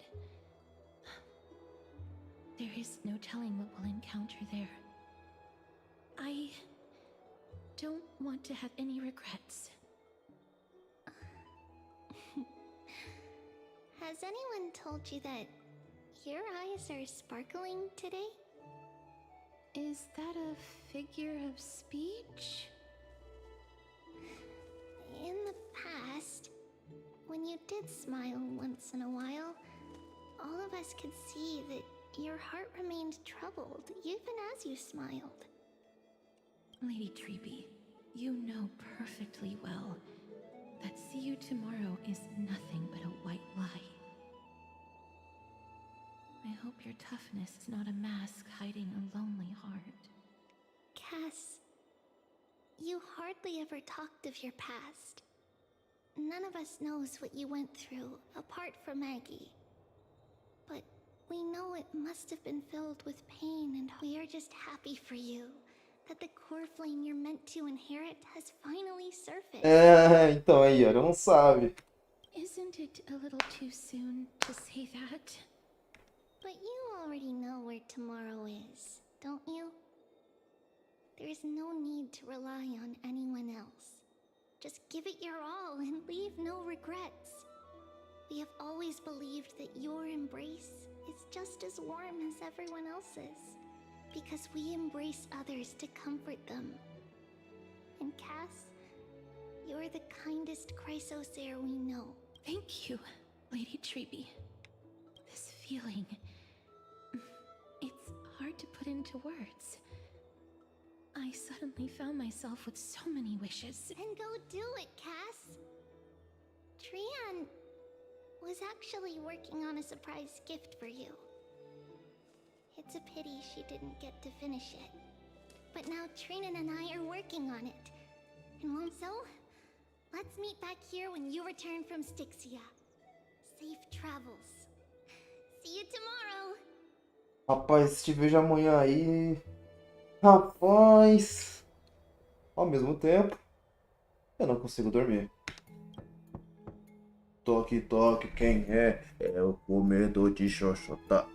S8: There is no telling what we'll encounter there. I don't want to have any regrets.
S2: Has anyone told you that your eyes are sparkling today?
S8: Is that a figure of speech?
S2: In the past, when you did smile once in a while, all of us could see that your heart remained troubled even as you smiled.
S8: Lady Treeby, you know perfectly well that see you tomorrow is nothing but a white lie. I hope your toughness is not a mask hiding a lonely heart.
S2: Cass, you hardly ever talked of your past. None of us knows what you went through, apart from Maggie. But we know it must have been filled with pain, and we are just happy for you that the core flame you're meant to inherit has finally surfaced.
S1: Então aí, ó, não sabe.
S8: Isn't it a little too soon to say that?
S2: But you already know where tomorrow is, don't you? There is no need to rely on anyone else. Just give it your all and leave no regrets. We have always believed that your embrace is just as warm as everyone else's, because we embrace others to comfort them. And Cass, you're the kindest Chrysosaur we know.
S8: Thank you, Lady Treeby. This feeling... It's hard to put into words. I suddenly found myself with so many wishes.
S2: Then go do it, Cass. Trian was actually working on a surprise gift for you. It's a pity she didn't get to finish it. But now Trinan and I are working on it. And well, so, let's meet back here when you return from Styxia. Safe travels. See you tomorrow.
S1: Rapaz, te vejo amanhã aí. Rapaz. Ao mesmo tempo, eu não consigo dormir. Toque, toque, quem é? É o comedor de xoxota.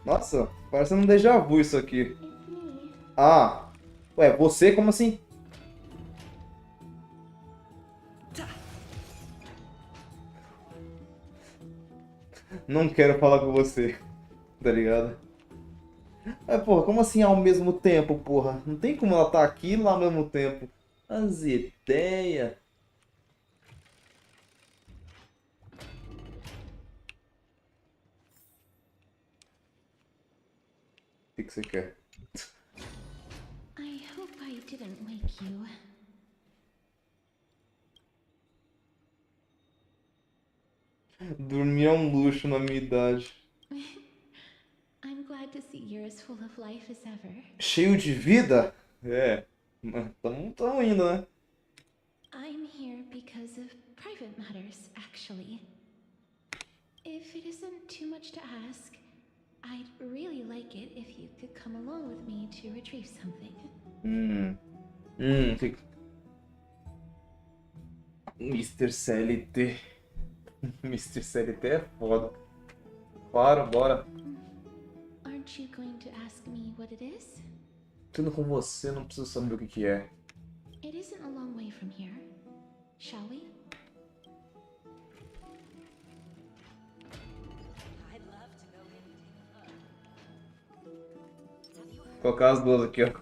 S1: Nossa, parece um déjà vu isso aqui. Ah, ué, você? Como assim? Não quero falar com você, tá ligado? É, porra, como assim ao mesmo tempo, porra? Não tem como ela tá aqui e lá ao mesmo tempo. As ideias. O que você quer?
S8: I hope I didn't wake you.
S1: Dormir é um luxo na minha idade.
S8: I'm glad to see you're as full of life as ever.
S1: Cheio de vida? É. Tamo indo, né?
S8: I'm here because of private matters, actually. If it isn't too much to ask, I'd really like it if you could come along with me to retrieve something.
S1: Mr. CLT. Mr. CLT é foda. Claro, bora.
S8: Aren't you going to ask me what it is?
S1: Tudo com você, não preciso saber o que é.
S8: It isn't a long way from here. Shall we?
S1: Vou colocar as duas aqui, ó.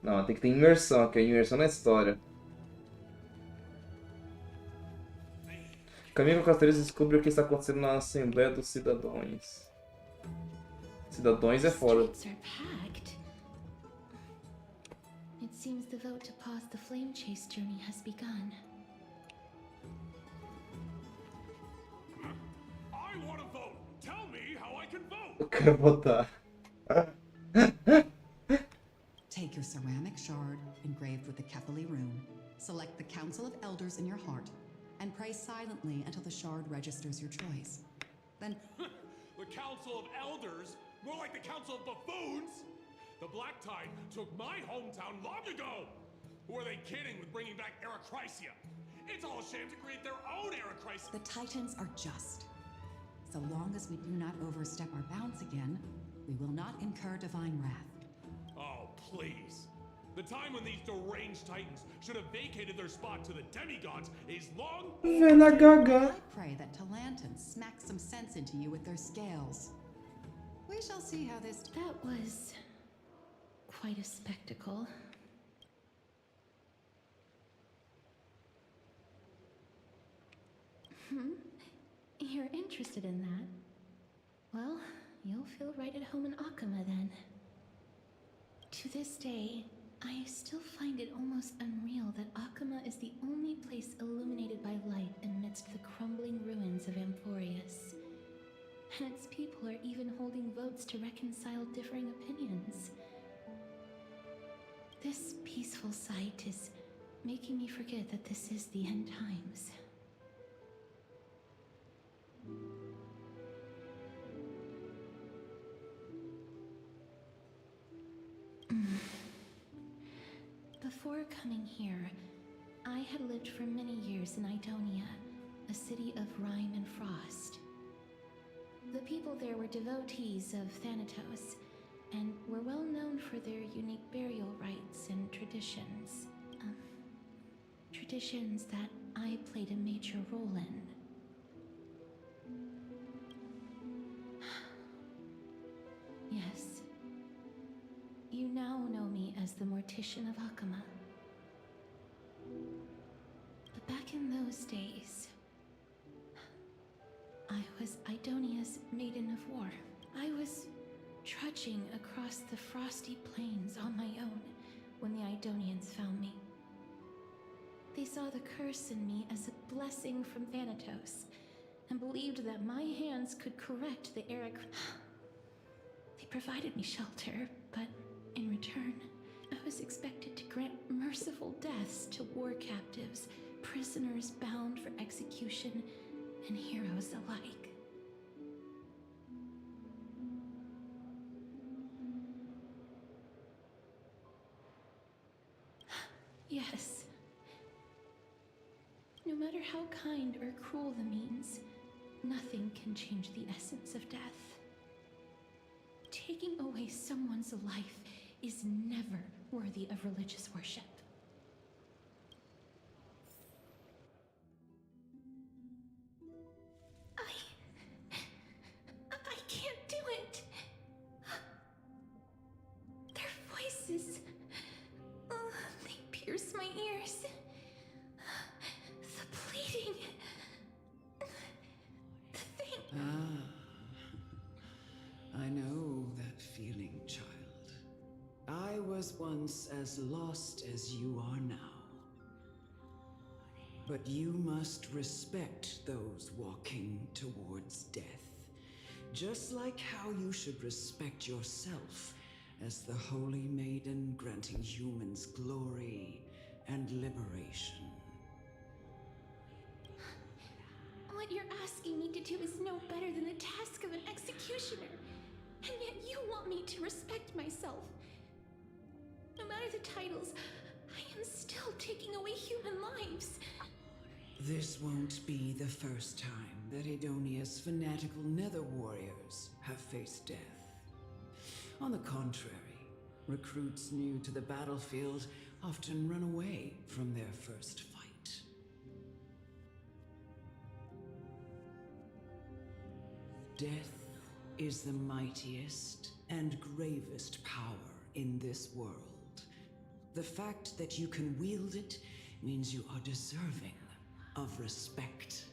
S1: Não, tem que ter imersão aqui, imersão na história. Caminho com Casteleiros e descobre o que está acontecendo na Assembleia dos Cidadãos. Cidadãos é foda.
S8: It seems the vote to pause the flame chase journey has begun.
S10: I want to vote. Tell me how I can vote.
S1: Eu quero votar.
S16: Take your ceramic shard engraved with the Kefali rune, select the Council of Elders in your heart, and pray silently until the shard registers your choice. Then...
S10: The Council of Elders? More like the Council of Buffoons? The Black Tide took my hometown long ago! Who are they kidding with bringing back Eracrysia? It's all a sham to create their own Eracrysia!
S16: The Titans are just. So long as we do not overstep our bounds again, we will not incur divine wrath.
S10: Oh, please. The time when these deranged Titans should have vacated their spot to the demigods is long...
S16: I pray that Talantans smack some sense into you with their scales. We shall see how this...
S8: That was... quite a spectacle. You're interested in that? Well, you'll feel right at home in Akama then. To this day, I still find it almost unreal that Akama is the only place illuminated by light amidst the crumbling ruins of Amphorius. And its people are even holding votes to reconcile differing opinions. This peaceful sight is making me forget that this is the end times. Before coming here, I had lived for many years in Idonia, a city of rime and frost. The people there were devotees of Thanatos, and were well known for their unique burial rites and traditions. Traditions that I played a major role in. Yes. You now know me as the Mortician of Akama. But back in those days, I was Idonia's Maiden of the frosty plains on my own when the Idonians found me. They saw the curse in me as a blessing from Thanatos, and believed that my hands could correct the Eric. They provided me shelter, but in return, I was expected to grant merciful deaths to war captives, prisoners bound for execution, and heroes alike. Yes. No matter how kind or cruel the means, nothing can change the essence of death. Taking away someone's life is never worthy of religious worship. I can't do it. Their voices, they pierce my ears. The pleading. The thing.
S17: I know that feeling, child. I was once as lost as you are now. But you must respect those walking towards death. Just like how you should respect yourself as the Holy Maiden granting humans glory and liberation.
S8: What you're asking me to do is no better than the task of an executioner. And yet you want me to respect myself. No matter the titles, I am still taking away human lives.
S17: This won't be the first time that Edonia's fanatical nether warriors have faced death. On the contrary, recruits new to the battlefield often run away from their first fight. Death is the mightiest and gravest power in this world. The fact that you can wield it means you are deserving of respect.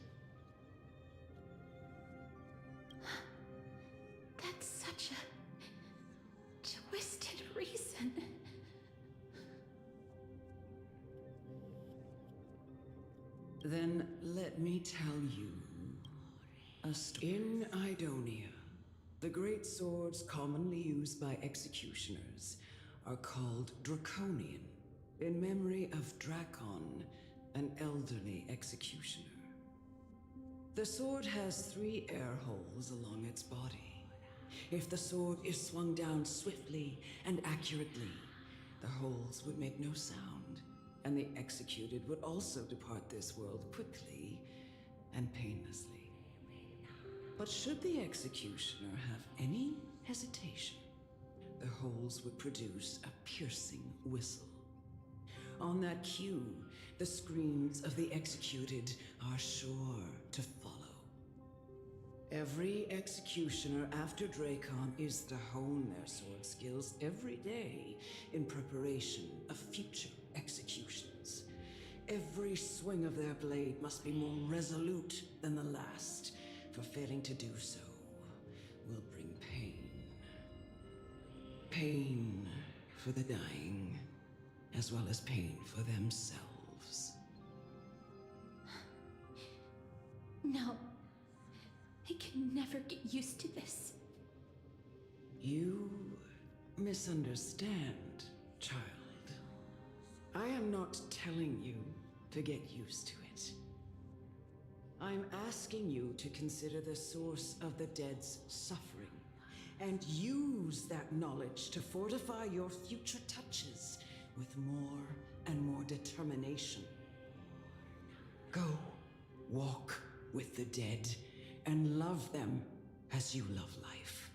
S8: That's such a twisted reason.
S17: Then let me tell you a story. In Idonia, the great swords commonly used by executioners are called Draconian, in memory of Drakon, an elderly executioner. The sword has 3 air holes along its body. If the sword is swung down swiftly and accurately, the holes would make no sound, and the executed would also depart this world quickly and painlessly. But should the executioner have any hesitation, the holes would produce a piercing whistle. On that cue, the screams of the executed are sure to follow. Every executioner after Drakon is to hone their sword skills every day in preparation of future executions. Every swing of their blade must be more resolute than the last, for failing to do so will bring pain. Pain for the dying, as well as pain for themselves.
S8: No. I can never get used to this.
S17: You misunderstand, child. I am not telling you to get used to it. I'm asking you to consider the source of the dead's suffering and use that knowledge to fortify your future touches with more and more determination. Go, walk with the dead and love them as you love life.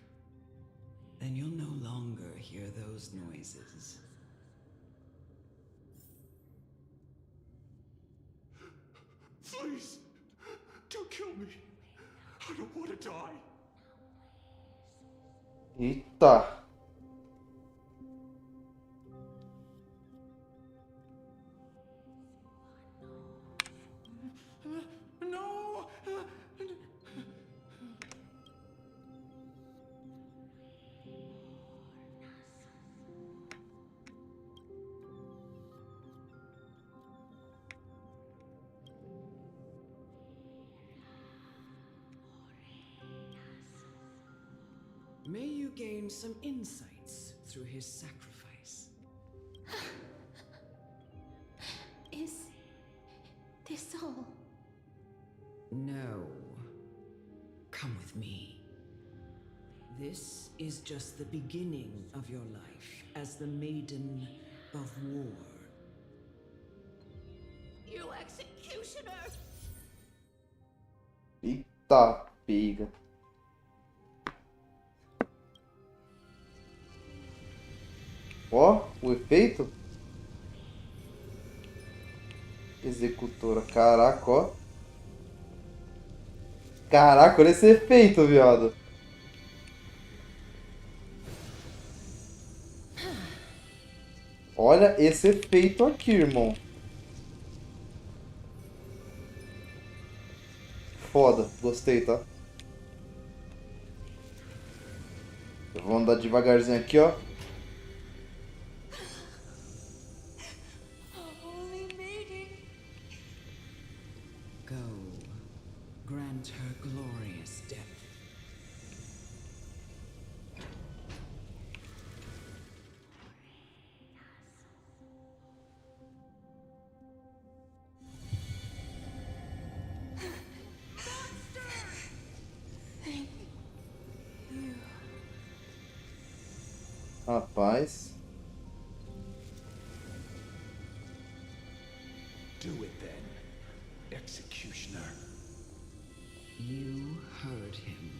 S17: Then you'll no longer hear those noises.
S10: Please, don't kill me. I don't want to die.
S1: Eita.
S10: No!
S17: May you gain some insights through his sacrifice.
S8: Is this all?
S17: No. Come with me. This is just the beginning of your life as the Maiden of War.
S8: You executioner!
S1: Eita, pega. Ó, o efeito. Executora. Caraca, ó. Caraca, olha esse efeito, viado. Olha esse efeito aqui, irmão. Foda, gostei, tá? Eu vou andar devagarzinho aqui, ó.
S17: Go, grant her glorious death.
S8: Thank you.
S1: Rapaz.
S6: Do it then, executioner.
S17: You heard him.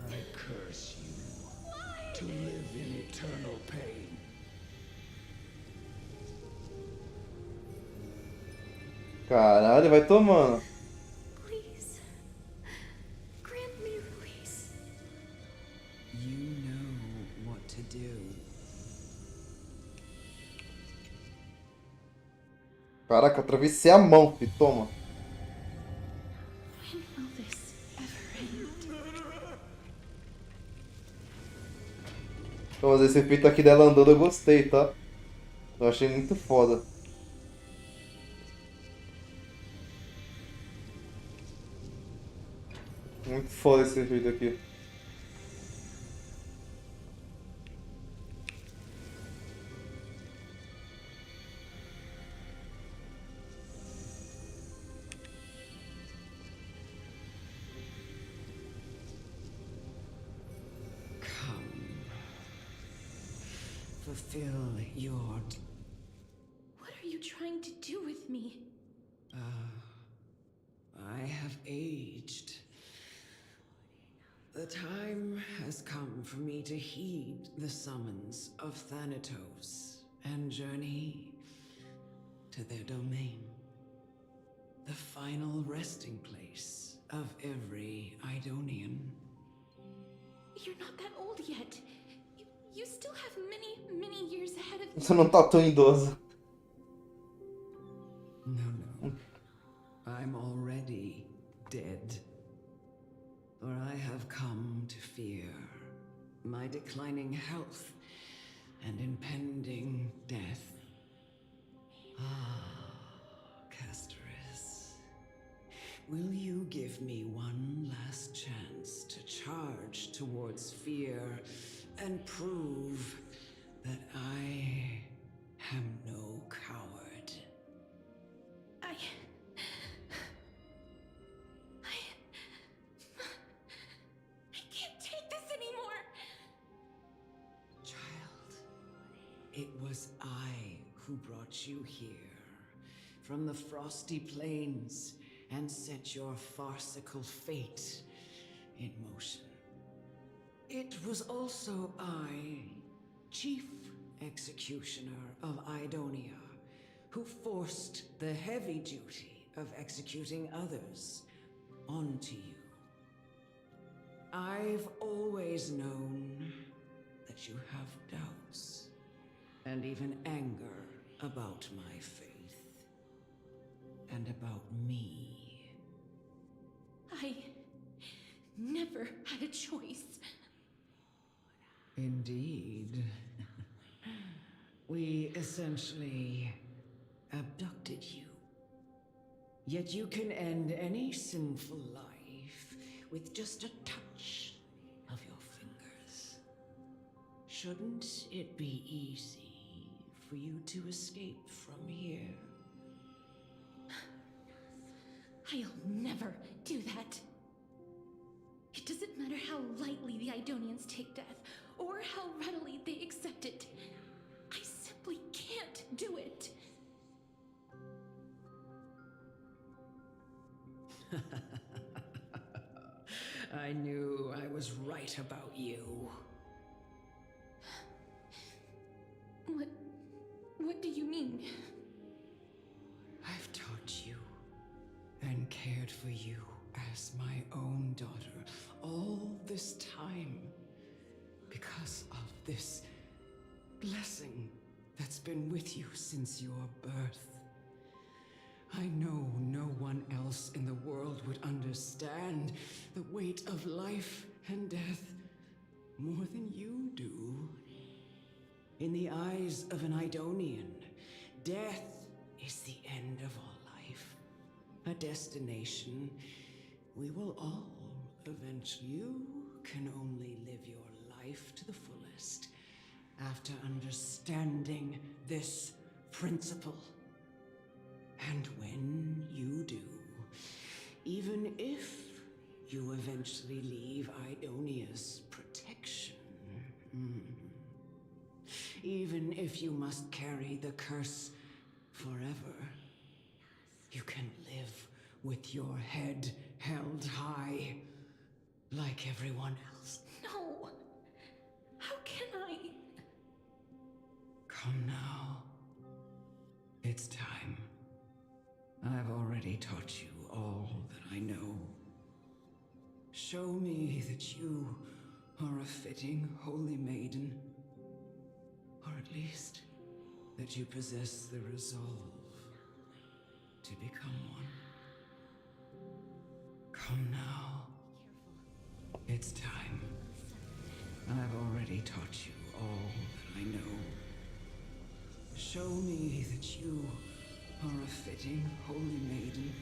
S6: I curse you to live in eternal pain.
S1: Caralho, vai tomando.
S8: Please. Grant me release.
S17: You know what to do.
S1: Caraca, atravessei a mão, filho. Toma.
S8: When will this ever end?
S1: Então, mas esse efeito aqui dela andando eu gostei, tá? Eu achei muito foda. Muito foda esse efeito aqui.
S17: Come. Fulfill your...
S8: What are you trying to do with me?
S17: I have aged. The time has come for me to heed the summons of Thanatos and journey to their domain. The final resting place of every Idonian.
S8: You're not that old yet. You still have many, many years ahead of you.
S1: Você não tá tão idosa.
S17: No. I'm already dead. For I have come to fear my declining health and impending death. Castoris, will you give me one last chance to charge towards fear and prove that I am no coward?
S8: I can't take this anymore.
S17: Child, it was I who brought you here from the frosty plains and set your farcical fate in motion. It was also I, Chief Executioner of Idonia, who forced the heavy duty of executing others onto you. I've always known that you have doubts and even anger about my faith and about me.
S8: I never had a choice.
S17: Indeed. We essentially abducted you. Yet you can end any sinful life with just a touch of your fingers. Shouldn't it be easy for you to escape from here?
S8: I'll never do that. It doesn't matter how lightly the Idonians take death, or how readily they accept it. I simply can't do it.
S17: I knew I was right about you.
S8: What do you mean?
S17: I've taught you and cared for you as my own daughter all this time because of this blessing that's been with you since your birth. I know no one else in the world would understand the weight of life and death more than you do. In the eyes of an Idonian, death is the end of all life. A destination we will all eventually. You can only live your life to the fullest after understanding this principle. And when you do, even if you eventually leave Idonia's protection, even if you must carry the curse forever, you can live with your head held high, like everyone else.
S8: No! How can I?
S17: Come now. It's time. I've already taught you all that I know. Show me that you are a fitting holy maiden, or at least that you possess the resolve to become one. Come now. It's time. I've already taught you all that I know. Show me that you are a fitting holy maiden,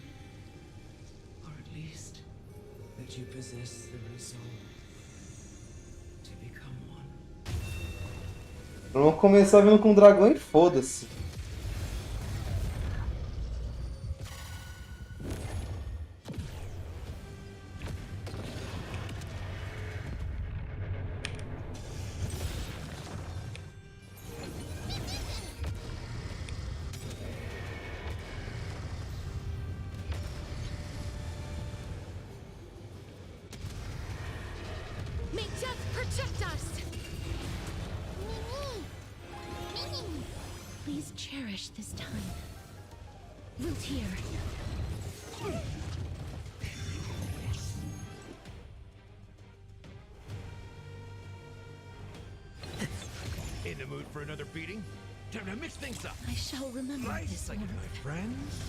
S17: or at least that you possess the resolve to become one.
S1: Vamos começar vindo com o dragão e foda-se.
S8: May death protect us! Please cherish this time. Wiltier.
S4: In the mood for another beating? Time to mix things up.
S8: I shall remember this
S4: Like
S8: warmth.
S4: my friends?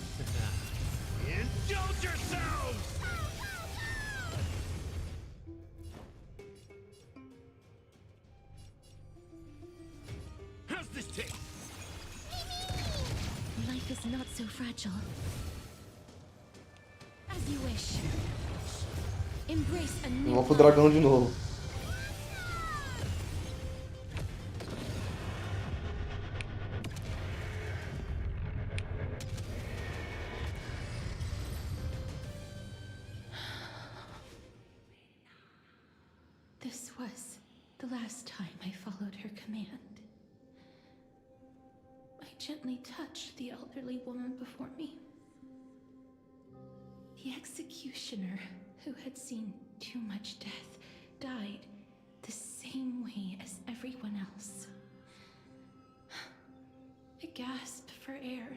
S4: Indulge yourselves! How's this taste?
S8: Life is not so fragile. As you wish. Embrace a new
S1: Vamos pro dragão de novo.
S8: This was the last time I followed her command. I gently touched the elderly woman before me. The executioner, who had seen too much death, died the same way as everyone else. A gasp for air,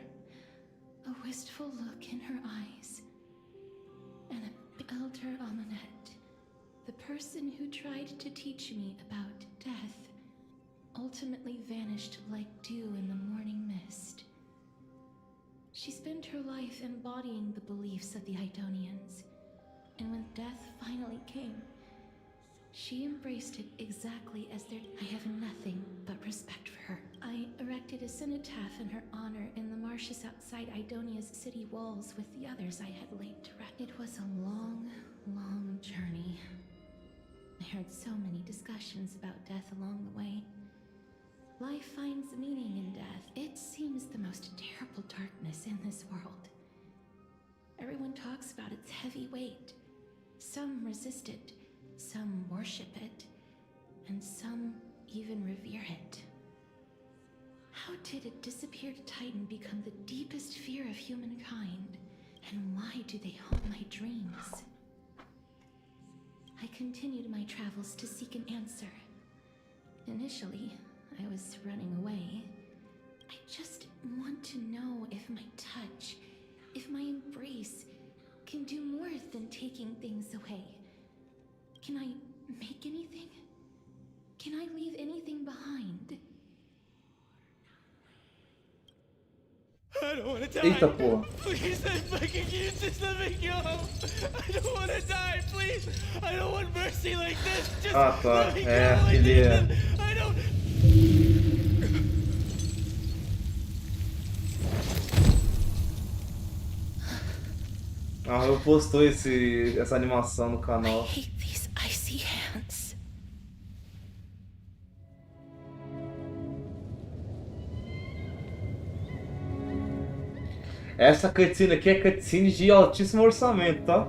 S8: a wistful look in her eyes, and Elder Amonette, the person who tried to teach me about death, ultimately vanished like dew in the morning mist. She spent her life embodying the beliefs of the Idonians, and when death finally came, she embraced it exactly as their— I have nothing but respect for her. I erected cenotaph in her honor in the marshes outside Idonia's city walls with the others I had laid to rest. It was a long, long journey. I heard so many discussions about death along the way. Life finds meaning in death. It seems the most terrible darkness in this world. Everyone talks about its heavy weight. Some resist it, some worship it, and some even revere it. How did a disappeared titan become the deepest fear of humankind? And why do they haunt my dreams? I continued my travels to seek an answer. Initially, I was running away. I just want to know if my touch, if my embrace, can do more than taking things away. Can I make anything? Can I leave anything behind?
S18: I don't want to die.
S1: Eita porra.
S18: Please, I fucking you just let me go. I don't want to die, please. I don't want mercy like this. Just
S1: Ah, tá.
S18: let me go.
S1: Ele é.
S18: I don't.
S1: Ah, eu postou essa animação no canal.
S8: I hate these icy hands.
S1: Essa cutscene aqui é cutscene de altíssimo orçamento, tá?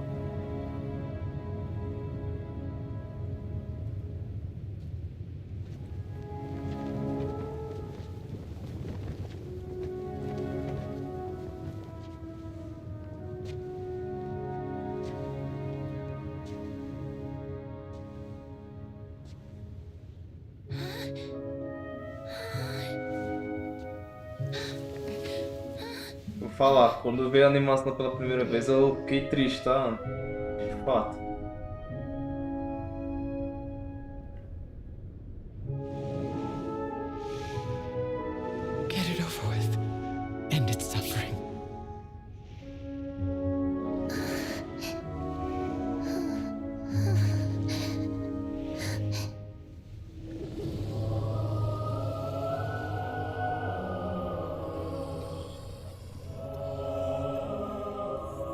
S1: Vou falar, quando eu vi a animação pela primeira vez eu fiquei triste, tá? De fato.
S18: Get it over with. End its suffering.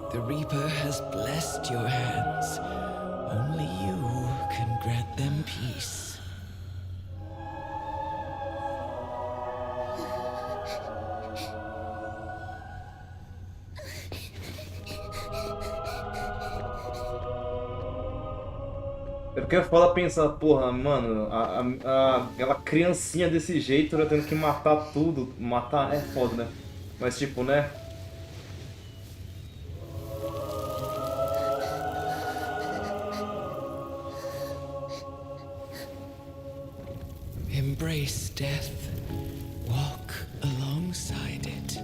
S17: The Reaper has blessed your hands. Only you can grant them peace.
S1: Eu quero falar pensar, porra, mano, aquela criancinha desse jeito, né, tendo que matar tudo. Matar é foda, né? Mas tipo, né?
S17: Embrace death. Walk alongside it.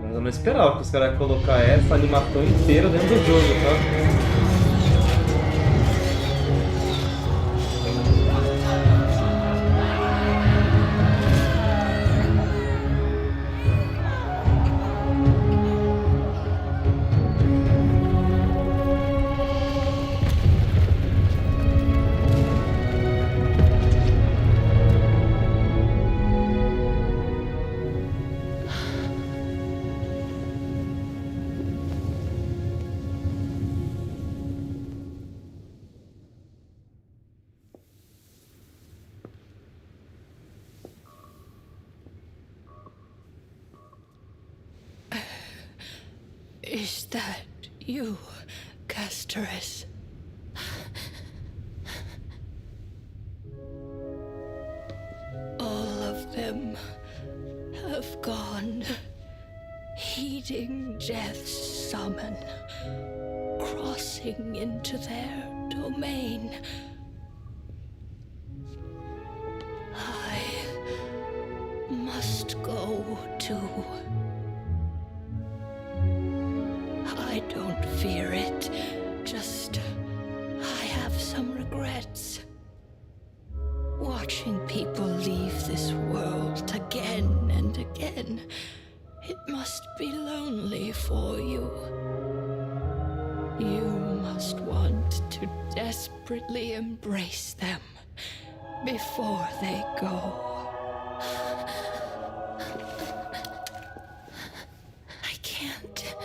S1: Mas eu não esperava que os caras iam colocar essa animação inteira dentro do jogo, tá?
S8: Is that you, Castorus? All of them have gone, heeding death's summon, crossing into their domain. I must go too. I don't fear it, just I have some regrets. Watching people leave this world again and again, it must be lonely for you. You must want to desperately embrace them before they go. I can't.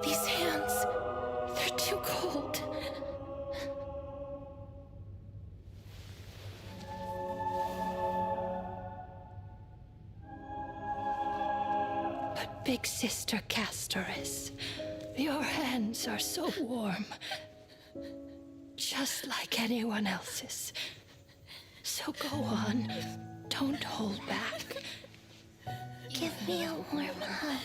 S8: These hands, they're too cold. But Big Sister Castorus, your hands are so warm. Just like anyone else's. So go on. Don't hold back.
S14: Give me a warm hug.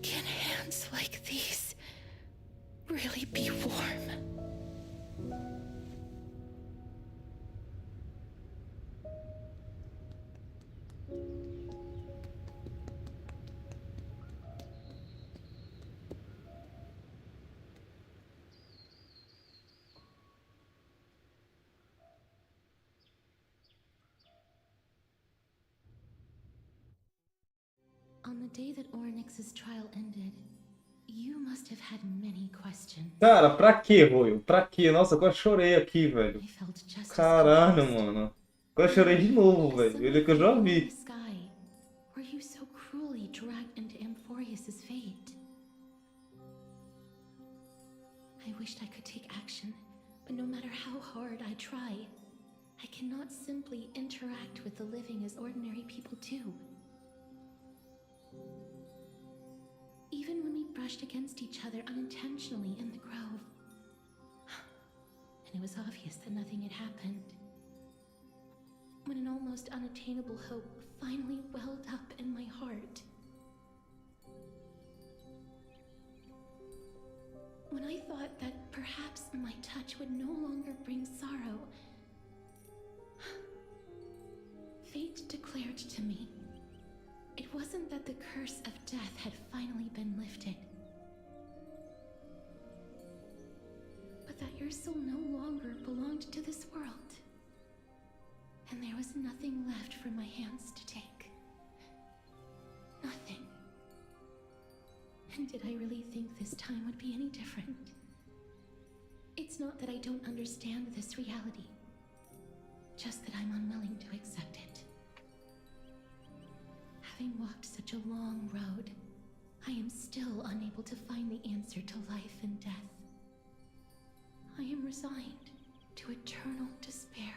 S8: Can hands like these really be warm?
S14: On the day that Oryx's trial ended, you must have had many questions.
S1: Cara, pra quê, Royo? Pra quê? Nossa, eu quase chorei aqui, velho. Caralho, mano. Quase chorei de novo, velho. Ele que eu já vi.
S14: Sky, were you so cruelly dragged into Amphorius's fate? I wished I could take action, but no matter how hard I try, I cannot simply interact with the living as ordinary people do. Even when we brushed against each other unintentionally in the grove, and it was obvious that nothing had happened, when an almost unattainable hope finally welled up in my heart, when I thought that perhaps my touch would no longer bring sorrow, fate declared to me it wasn't that the curse of death had finally been lifted, but that your soul no longer belonged to this world, and there was nothing left for my hands to take. Nothing. And did I really think this time would be any different? It's not that I don't understand this reality, just that I'm unwilling to accept it. Having walked such a long road, I am still unable to find the answer to life and death. I am resigned to eternal despair.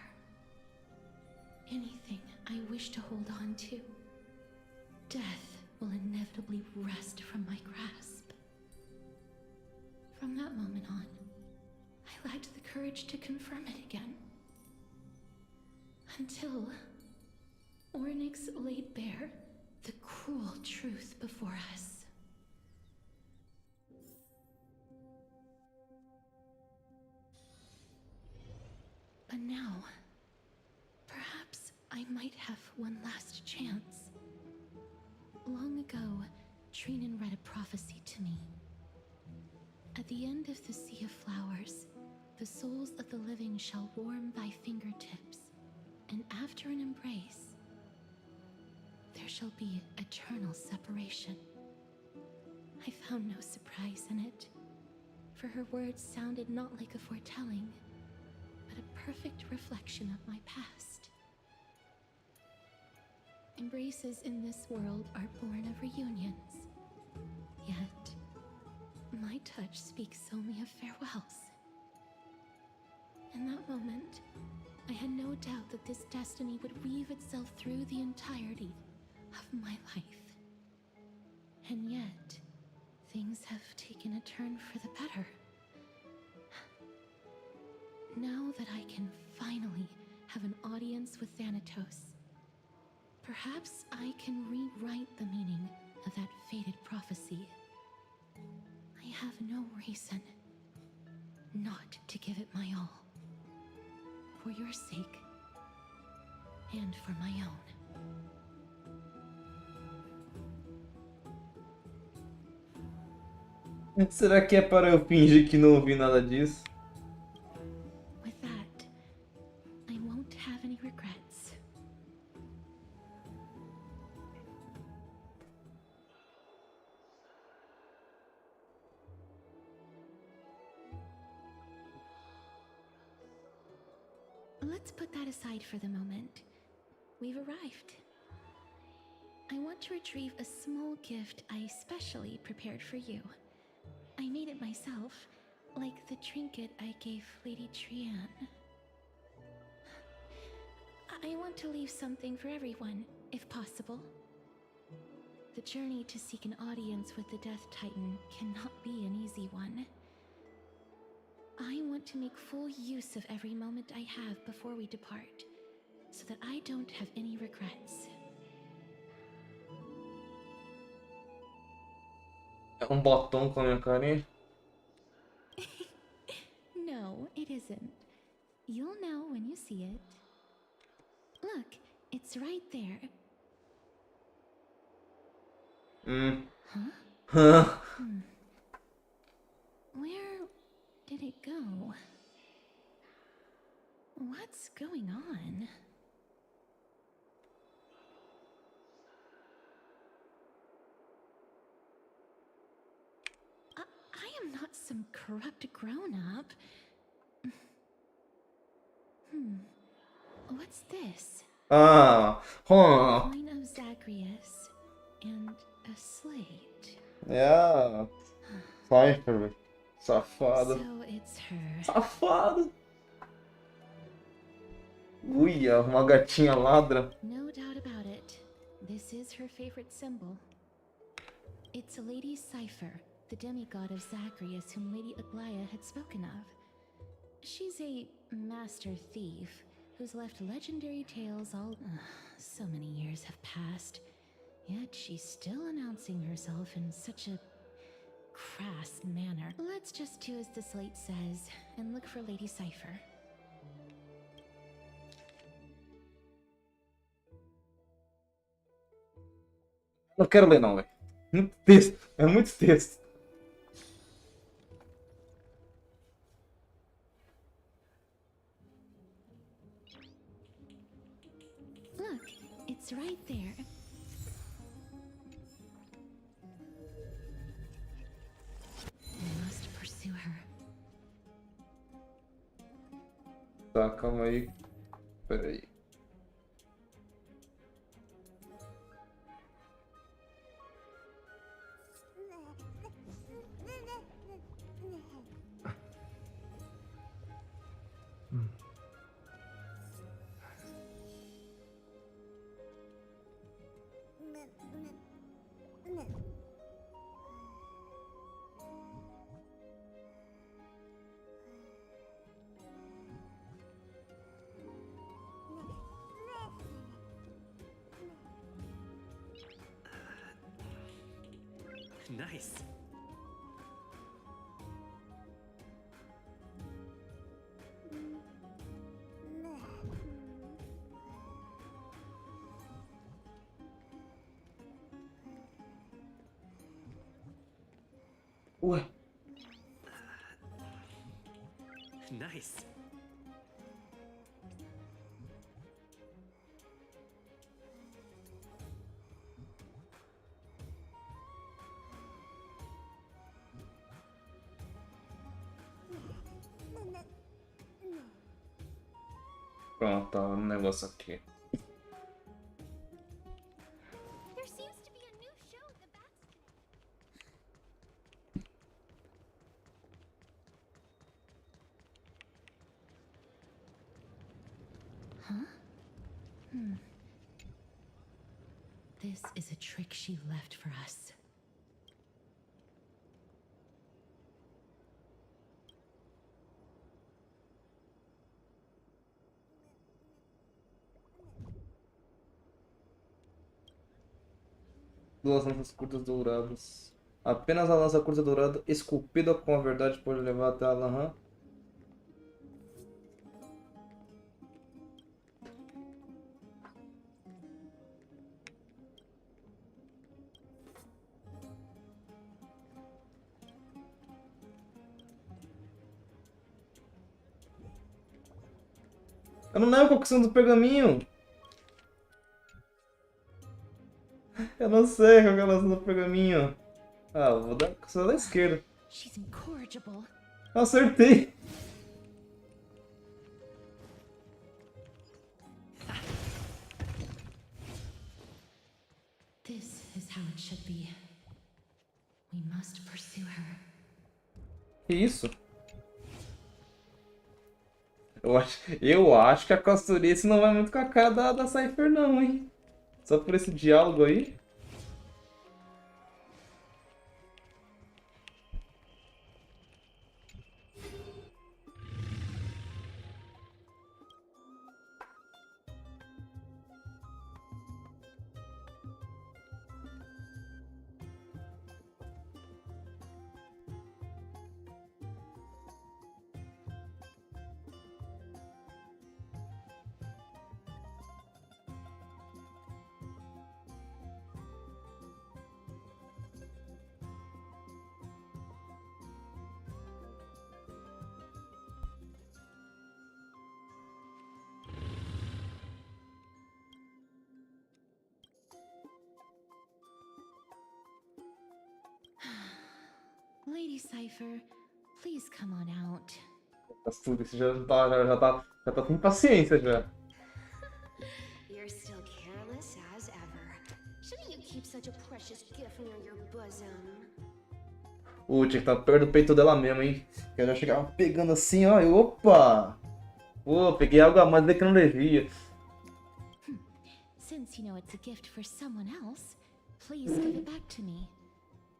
S14: Anything I wish to hold on to, death will inevitably wrest from my grasp. From that moment on, I lacked the courage to confirm it again. Until Oryx laid bare the
S8: cruel truth before us. But now, perhaps I might have one last chance. Long ago, Trinan read a prophecy to me. At the end of the Sea of Flowers, the souls of the living shall warm thy fingertips, and after an embrace, there shall be eternal separation. I found no surprise in it, for her words sounded not like a foretelling, but a perfect reflection of my past. Embraces in this world are born of reunions, yet my touch speaks only of farewells. In that moment, I had no doubt that this destiny would weave itself through the entirety of my life. And yet, things have taken a turn for the better. Now that I can finally have an audience with Thanatos, perhaps I can rewrite the meaning of that fated prophecy. I have no reason not to give it my all. For your sake, and for my own.
S1: Será que é para eu fingir que não ouvi nada disso?
S8: With that, I won't have any regrets. Let's put that aside for the moment. We've arrived. I want to retrieve a small gift I specially prepared for you. I made it myself, like the trinket I gave Lady Trian. I want to leave something for everyone, if possible. The journey to seek an audience with the Death Titan cannot be an easy one. I want to make full use of every moment I have before we depart, so that I don't have any regrets.
S1: É um botão com a minha carinha?
S8: No, it isn't. You'll know when you see it. Look, it's right there.
S1: Huh?
S8: Where did it go? What's going on? I am not some corrupt grown-up. What's this? Coin of Zagreus and a slate.
S1: Yeah. Cypher. Safada.
S8: So it's her.
S1: Safada. Uia, uma gatinha ladra.
S8: No doubt about it. This is her favorite symbol. It's a Lady Cypher, the demigod of Zagreus whom Lady Aglaia had spoken of. She's a master thief who's left legendary tales all... so many years have passed, yet she's still announcing herself in such a crass manner. Let's just do as the slate says and look for Lady Cypher.
S1: Não quero ler não, velho. Muito texto. É muito texto.
S8: Look, it's right there. I must pursue her.
S1: Tá, calma aí. Pera aí.
S12: Nice.
S1: Ué.
S12: Nice.
S1: Pronto, tá um negócio aqui.
S2: There seems to be a new show at the bats today.
S14: Huh? This is a trick she left for us.
S1: Duas lanças curtas douradas. Apenas a lança curta dourada, esculpida com a verdade, pode levar até a Lahan. Eu não lembro qual que são do pergaminho. Eu não sei qual que é a lança do pergaminho. Ah, vou dar só da esquerda.
S14: She's incorrigible.
S1: Eu acertei.
S14: This is how it should be. We must pursue her.
S1: Que isso? Eu acho que a costurice não vai muito com a cara da Cypher não, hein? Só por esse diálogo aí.
S14: Lady Cypher, please come on out.
S1: Costurice já tá com paciência já.
S19: You're still careless as ever. Shouldn't you keep such a precious gift near your bosom?
S1: Tinha que estar perto do peito dela mesmo, hein? Que eu já chegava pegando assim, ó. E opa! Pô, peguei algo a mais do que não devia.
S14: Since you know it's a gift for someone else, please give it back to me.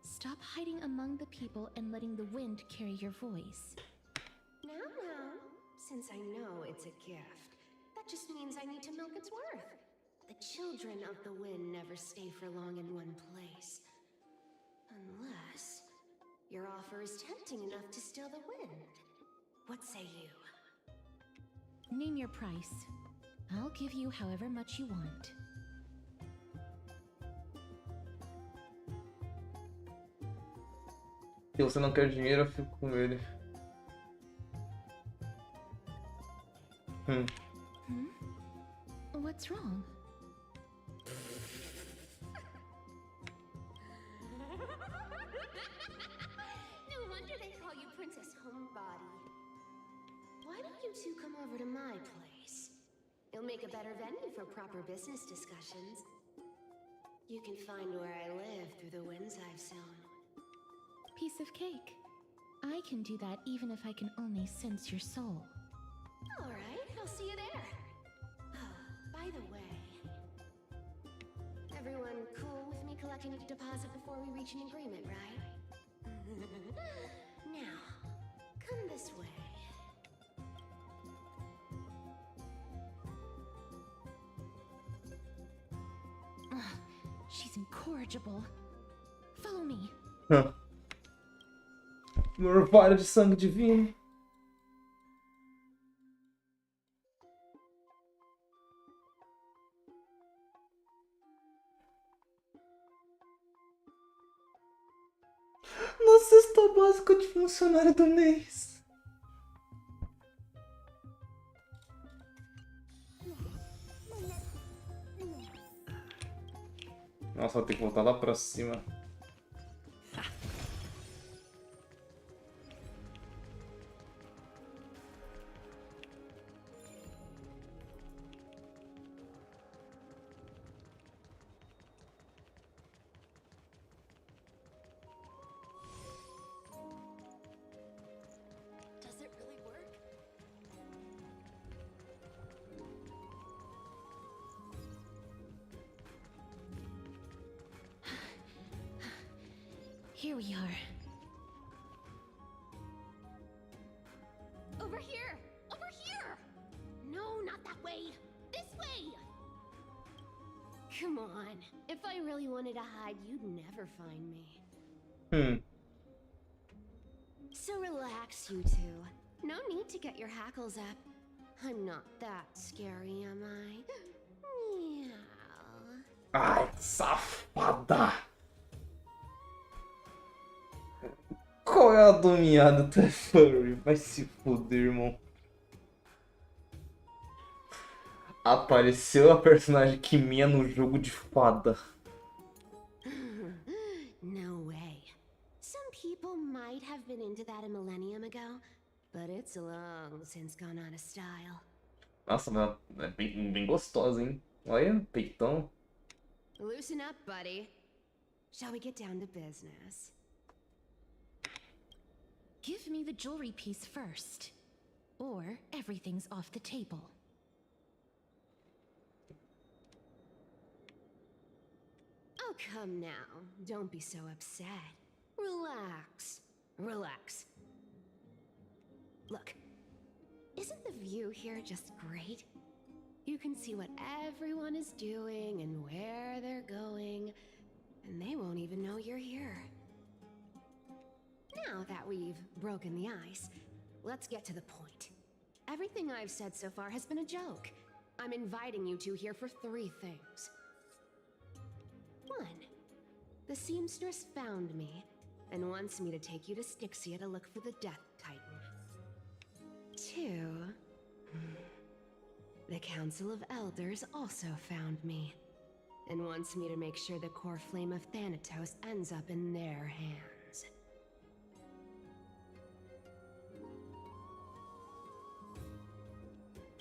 S14: Stop hiding among the people and letting the wind carry your voice.
S19: Now, since I know it's a gift, that just means I need to milk its worth. The children of the wind never stay for long in one place. Unless your offer is tempting enough to still the wind. What say you?
S14: Name your price. I'll give you however much you want.
S1: Se você não quer dinheiro, eu fico com ele.
S14: What's wrong?
S19: No wonder they call you Princess Homebody. Why don't you two come over to my place? It'll make a better venue for proper business discussions. You can find where I live through the winds I've sown.
S14: Piece of cake. I can do that even if I can only sense your soul.
S19: All right, I'll see you there. Oh, by the way, everyone cool with me collecting a deposit before we reach an agreement, right? Now, come this way.
S14: She's incorrigible. Follow me.
S1: Meu orvalho de sangue divino. Nossa, cesta básica de funcionário do mês. Nossa, vou ter que voltar lá pra cima.
S7: Does it really work?
S8: Here we are.
S2: Over here! Over here! No, not that way! This way! Come on. If I really wanted to hide, you'd never find me. So relax, you two. No need to get your hackles up. I'm not that scary, am I? Meow.
S1: Ai, safada! Qual é a do miado? Tu é furry? Vai se fuder, irmão. Apareceu a personagem que mia no jogo de fada.
S19: No way. Some people might have been into that a millennium ago, but it's long since gone out of style.
S1: Nossa, mas é bem gostosa, hein? Olha, peitão.
S19: Loosen up, buddy. Shall we get down to business?
S8: Give me the jewelry piece first, or everything's off the table.
S19: Oh, come now. Don't be so upset. Relax. Relax. Look, isn't the view here just great? You can see what everyone is doing and where they're going, and they won't even know you're here. Now that we've broken the ice, let's get to the point. Everything I've said so far has been a joke. I'm inviting you two here for 3 things. 1. The seamstress found me and wants me to take you to Styxia to look for the Death Titan. 2. The Council of Elders also found me and wants me to make sure the core flame of Thanatos ends up in their hands.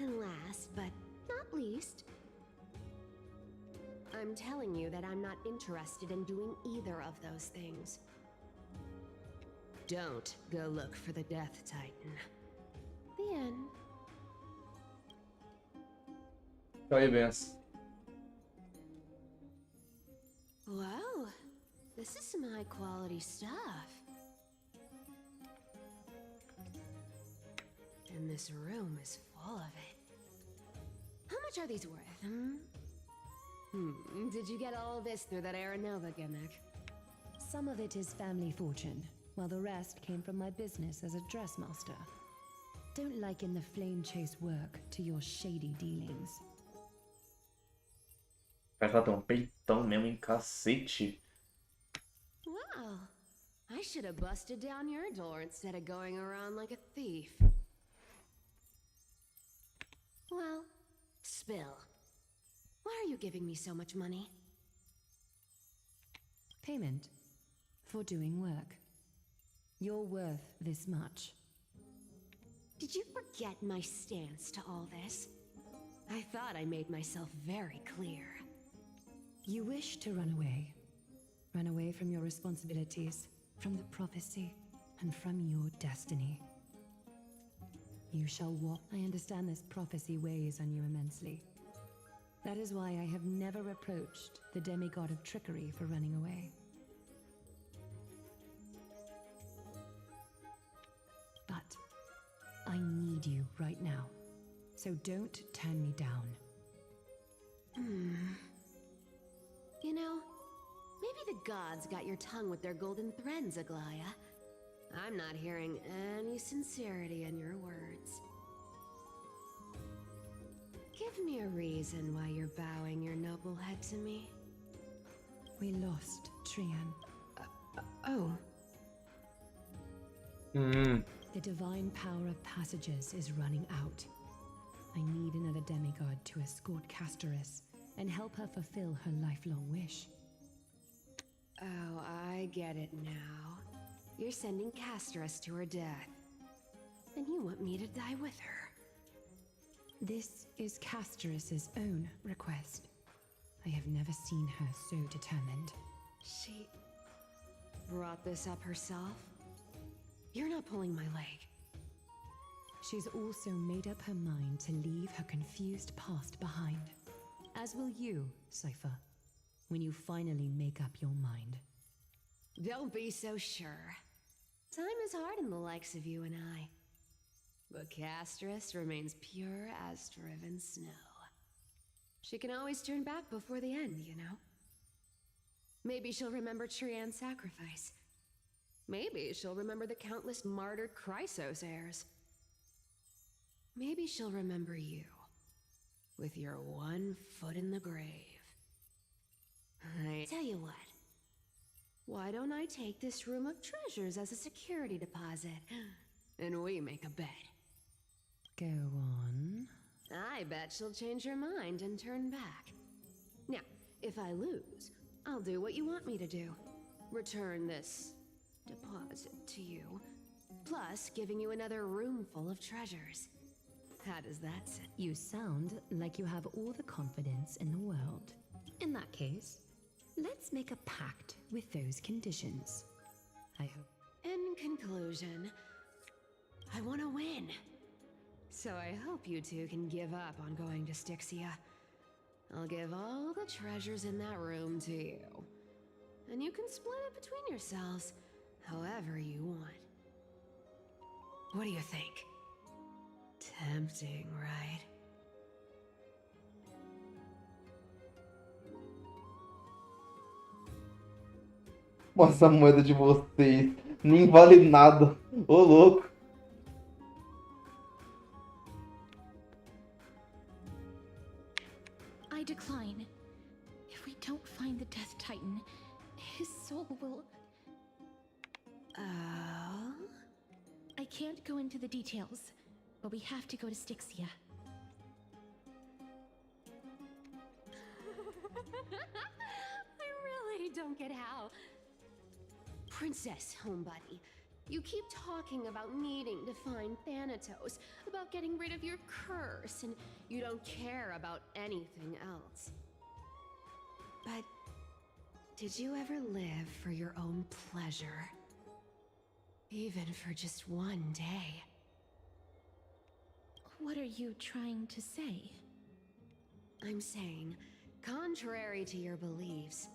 S19: And last but not least, I'm telling you that I'm not interested in doing either of those things. Don't go look for the Death Titan. The end.
S1: Tchau aí, benção.
S19: Wow, this is some high quality stuff. And this room is full of it. How much are these worth, Did you get all this through that Aranova gimmick?
S9: Some of it is family fortune, while the rest came from my business as a dressmaster. Don't liken the flame chase work to your shady dealings.
S1: Parece que ela tem um peitão mesmo em cacete.
S19: Wow, I should have busted down your door instead of going around like a thief. Well, spill. Why are you giving me so much money?
S9: Payment for doing work. You're worth this much.
S19: Did you forget my stance to all this? I thought I made myself very clear.
S9: You wish to run away. Run away from your responsibilities, from the prophecy, and from your destiny. You shall walk. I understand this prophecy weighs on you immensely. That is why I have never reproached the demigod of trickery for running away. But I need you right now, so don't turn me down.
S19: You know, Maybe the gods got your tongue with their golden threads, Aglaya. I'm not hearing any sincerity in your words. Give me a reason why you're bowing your noble head to me.
S9: We lost Trian.
S19: Oh.
S9: The divine power of passages is running out. I need another demigod to escort Castoris and help her fulfill her lifelong wish.
S19: Oh, I get it now. You're sending Castoris to her death. And you want me to die with her.
S9: This is Castoris's own request. I have never seen her so determined.
S19: She brought this up herself? You're not pulling my leg.
S9: She's also made up her mind to leave her confused past behind. As will you, Cypher, when you finally make up your mind.
S19: Don't be so sure. Time is hard in the likes of you and I. But Castoris remains pure as driven snow. She can always turn back before the end, you know? Maybe she'll remember Trian's sacrifice. Maybe she'll remember the countless martyred Chrysos heirs. Maybe she'll remember you, with your one foot in the grave. I tell you what, why don't I take this room of treasures as a security deposit, and we make a bet?
S9: Go on.
S19: I bet she'll change her mind and turn back. Now, if I lose, I'll do what you want me to do. Return this deposit to you, plus giving you another room full of treasures. How does that sound?
S9: You sound like you have all the confidence in the world. In that case, let's make a pact with those conditions. I hope.
S19: In conclusion, I want to win. So I hope you two can give up on going to Styxia. I'll give all the treasures in that room to you. And you can split it between yourselves however you want. What do you think? Tempting, right?
S1: Essa moeda de vocês nem vale nada. Ô louco.
S8: I decline. If we don't find the Death Titan, his soul will...
S19: Oh?
S8: I can't go into the details, but we have to go to Styxia.
S19: I really don't get how. Princess, homebuddy, you keep talking about needing to find Thanatos, about getting rid of your curse, and you don't care about anything else. But did you ever live for your own pleasure? Even for just one day?
S8: What are you trying to say?
S19: I'm saying, contrary to your beliefs,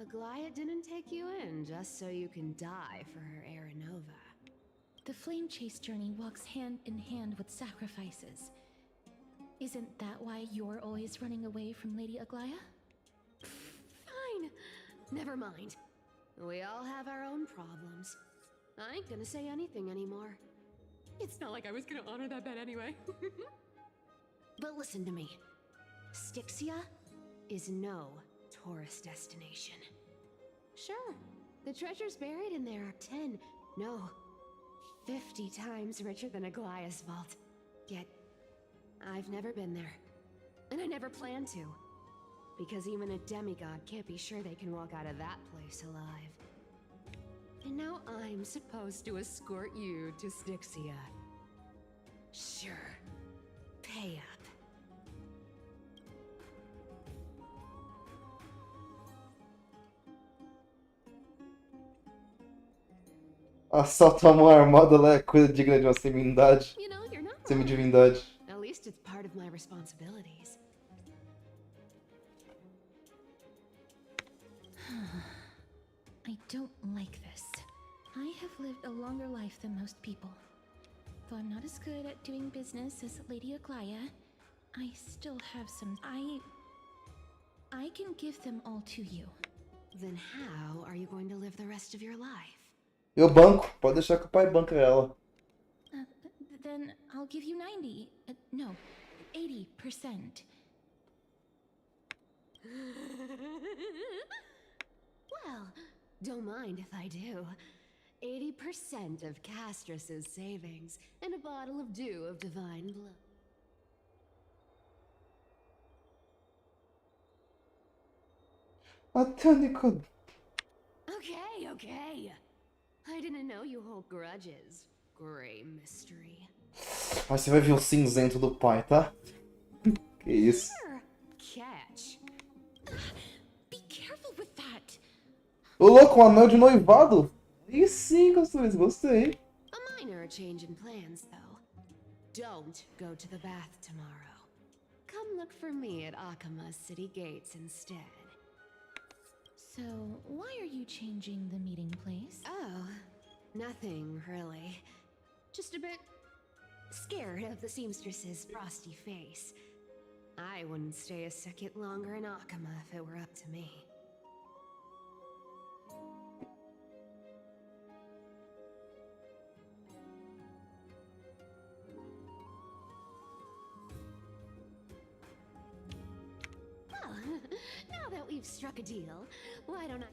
S19: Aglaya didn't take you in just so you can die for her Aranova.
S8: The flame chase journey walks hand in hand with sacrifices. Isn't that why you're always running away from Lady Aglaya?
S19: Fine. Never mind. We all have our own problems. I ain't gonna say anything anymore. It's not like I was gonna honor that bet anyway. But listen to me. Styxia is no tourist destination. Sure, the treasures buried in there are 10, no, 50 times richer than Aglaya's vault. Yet, I've never been there. And I never plan to. Because even a demigod can't be sure they can walk out of that place alive. And now I'm supposed to escort you to Styxia. Sure. Pay up.
S1: Assaltar uma armada lá é coisa digna de uma semidade.
S19: You know, you're not wrong.
S1: Semidivindade.
S19: At least it's part of my responsibilities.
S8: I don't like this. I have lived a longer life than most people. Though I'm not as good at doing business as Lady Aglaya, I still have some... I can give them all to you.
S7: Then how are you going to live the rest of your life?
S1: Eu banco. Pode deixar que o pai banca ela.
S8: Then I'll give you 90. No, 80%.
S7: Well, don't mind if I do. 80% of Castrus's savings and a bottle of dew of divine blood.
S1: Até o Nico...
S7: Okay. I didn't know you hold grudges. Gray mystery.
S1: Aí você vai ver o cinzento do pai, tá? Que isso.
S7: Catch.
S8: Be careful with that.
S1: Ô louco, um anel de noivado? E sim, gostei.
S7: A minor change in plans, though. Don't go to the bath tomorrow. Come look for me at Akama's city gates instead.
S8: So, why are you changing the meeting place?
S7: Oh, nothing really. Just a bit scared of the seamstress's frosty face. I wouldn't stay a second longer in Akama if it were up to me. Well, now that we've struck a deal, why don't I...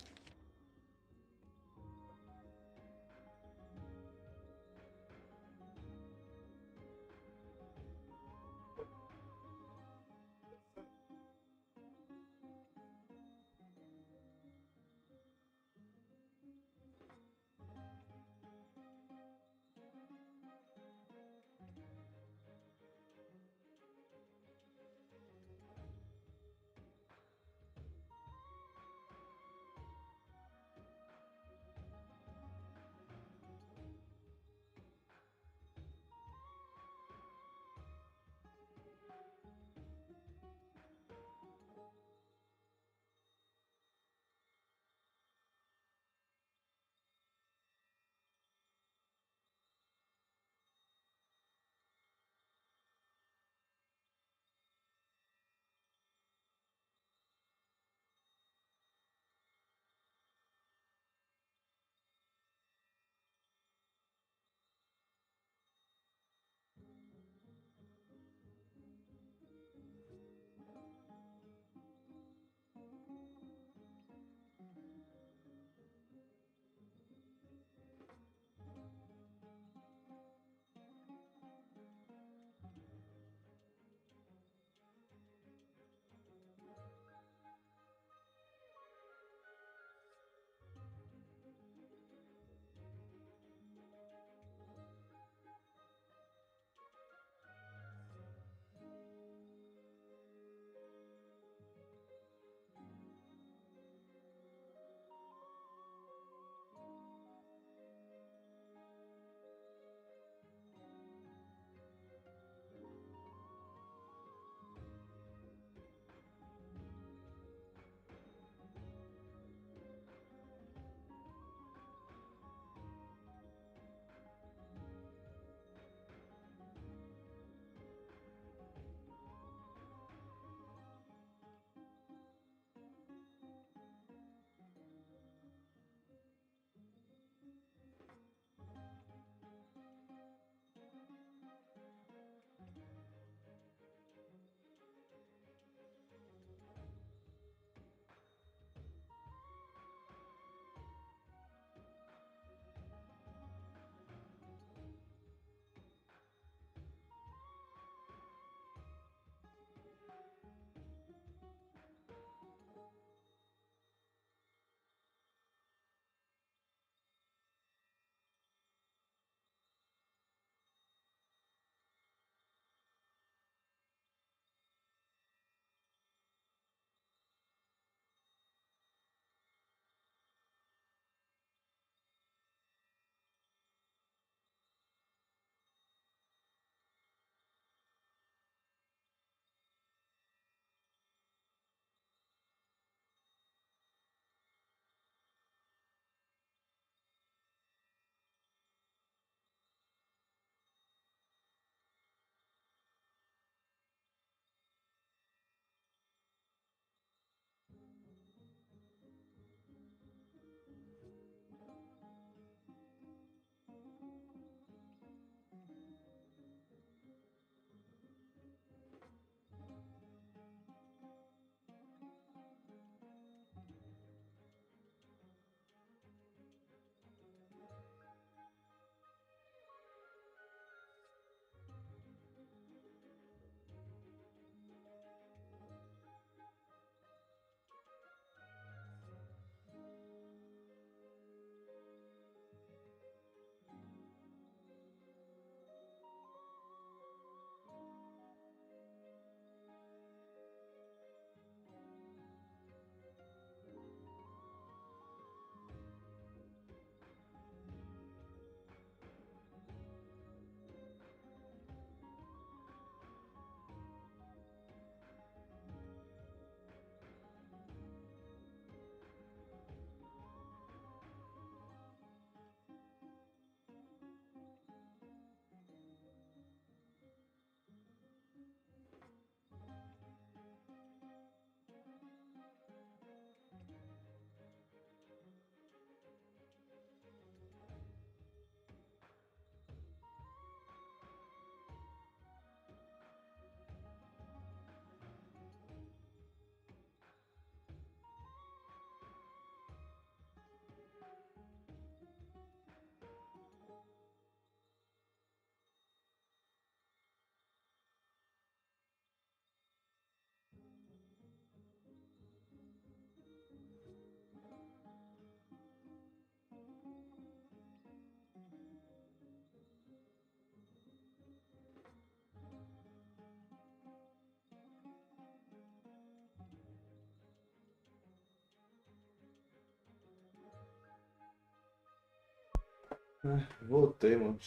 S1: Voltei, mano.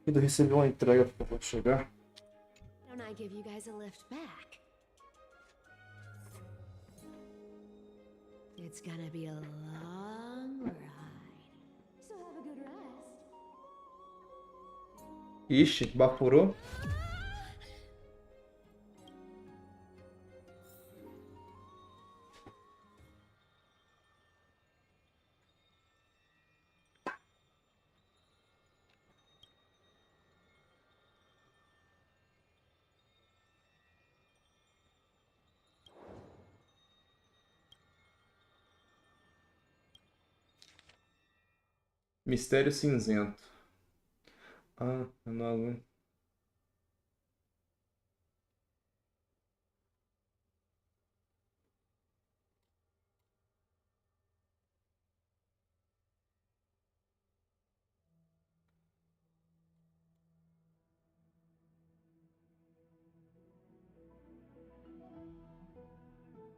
S1: Ainda recebi uma entrega pra chegar.
S19: Don't I give you guys a lift back? It's gonna be a long ride. So have a good rest.
S1: Ixi, bafurou. Mistério cinzento. Ah, eu não.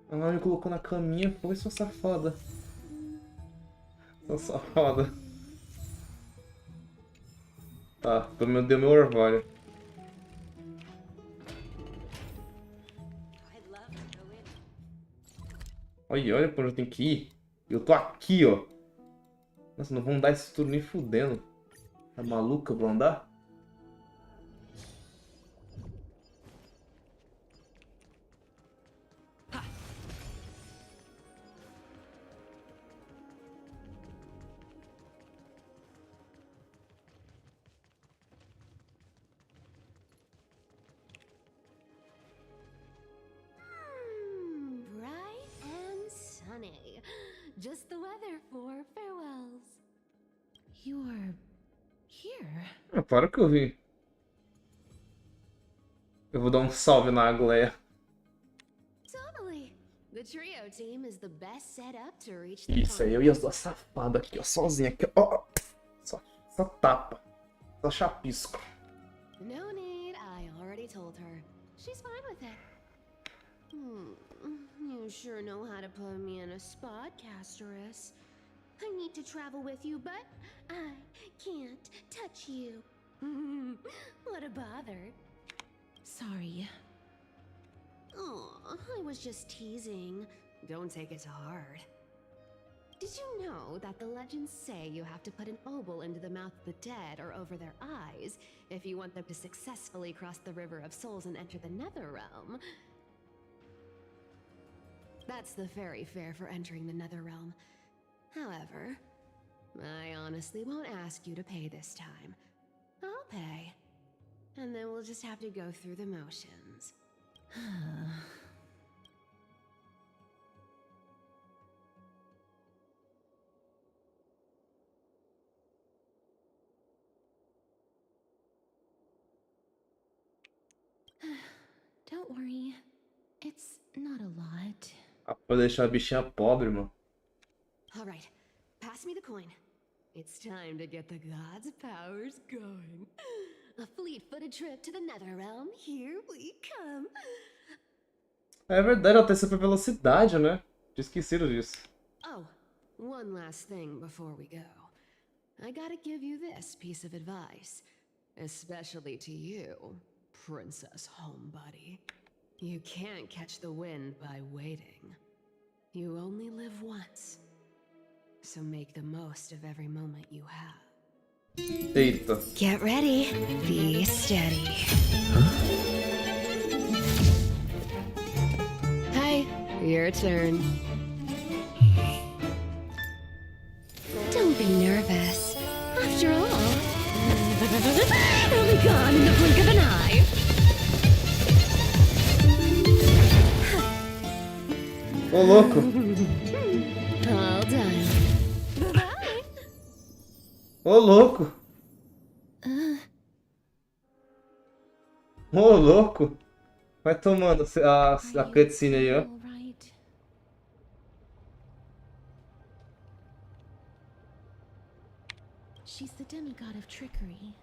S1: Ah, me colocou na caminha, foi sua safada. Sua safada. Tá, pelo menos deu meu orvalho. Olha pra onde eu tenho que ir. Eu tô aqui, ó. Nossa, não vão dar esse turno nem fudendo. Tá maluca, vão andar?
S2: Bright and sunny. Just the weather for farewells.
S8: You're here.
S1: Ah, claro que eu vi. Eu vou dar um salve na Agleia.
S19: Totally. The trio team is the best set up to reach the
S1: Isso aí, eu e as duas safadas aqui, ó. Sozinha aqui, ó. Só tapa. Só chapisco.
S19: No need, I already told her. She's fine with it. You sure know how to put me in a spot, Castorus. I need to travel with you, but I can't touch you. What a bother.
S8: Sorry.
S19: Oh, I was just teasing. Don't take it to heart. Did you know that the legends say you have to put an obol into the mouth of the dead or over their eyes if you want them to successfully cross the River of Souls and enter the Netherrealm? That's the fairy fare for entering the Netherrealm. However, I honestly won't ask you to pay this time. I'll pay. And then we'll just have to go through the motions.
S8: Don't worry. It's not a lot.
S1: Ah, pra deixar a bichinha pobre, mano.
S19: All right, pass me the coin. It's time to get the gods' powers going. A fleet-footed trip to the Netherrealm. Here we come.
S1: É verdade, ela tem super velocidade, né? Tinha esquecido disso.
S19: Oh, one last thing before we go. I gotta give you this piece of advice. Especially to you, Princess Homebody. You can't catch the wind by waiting. You only live once. So make the most of every moment you have.
S1: Eita.
S19: Get ready. Be steady. Hi, your turn. Don't be nervous. After all, it'll be gone in the blink of an eye.
S1: Ô, louco.
S19: All done. Bye-bye.
S1: Ô, louco. Ô, louco. Vai tomando a cutscene aí, ó.
S8: She's the demigod of trickery.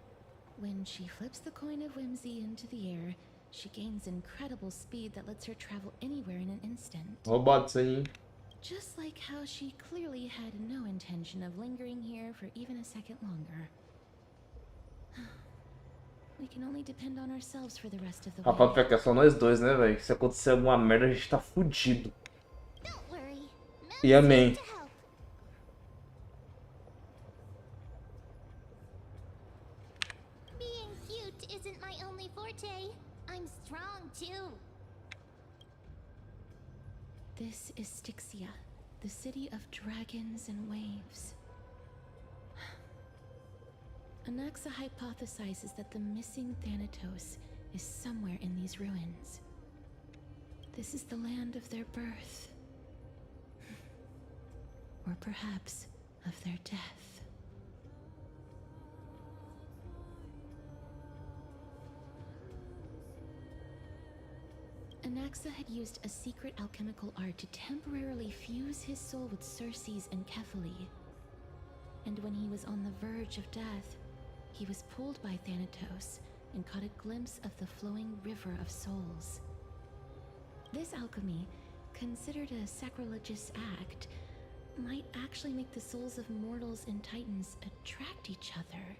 S8: When she flips the coin of whimsy into the air, she gains incredible speed that lets her travel anywhere in an instant.
S1: Roubado isso aí, hein?
S8: Just like how she clearly had no intention of lingering here for even a second longer. We can only depend on ourselves for the rest of the
S1: Rapaz,
S8: way.
S1: pior que é só nós dois, né, velho? Se acontecer alguma merda, a gente tá fudido.
S2: Don't worry.
S1: E amém.
S2: Being cute isn't my only forte. I'm strong too.
S8: This is Styxia, the city of dragons and waves. Anaxa hypothesizes that the missing Thanatos is somewhere in these ruins. This is the land of their birth. Or perhaps of their death. Anaxa had used a secret alchemical art to temporarily fuse his soul with Circe's and Kephale. And when he was on the verge of death, he was pulled by Thanatos and caught a glimpse of the flowing river of souls. This alchemy, considered a sacrilegious act, might actually make the souls of mortals and titans attract each other.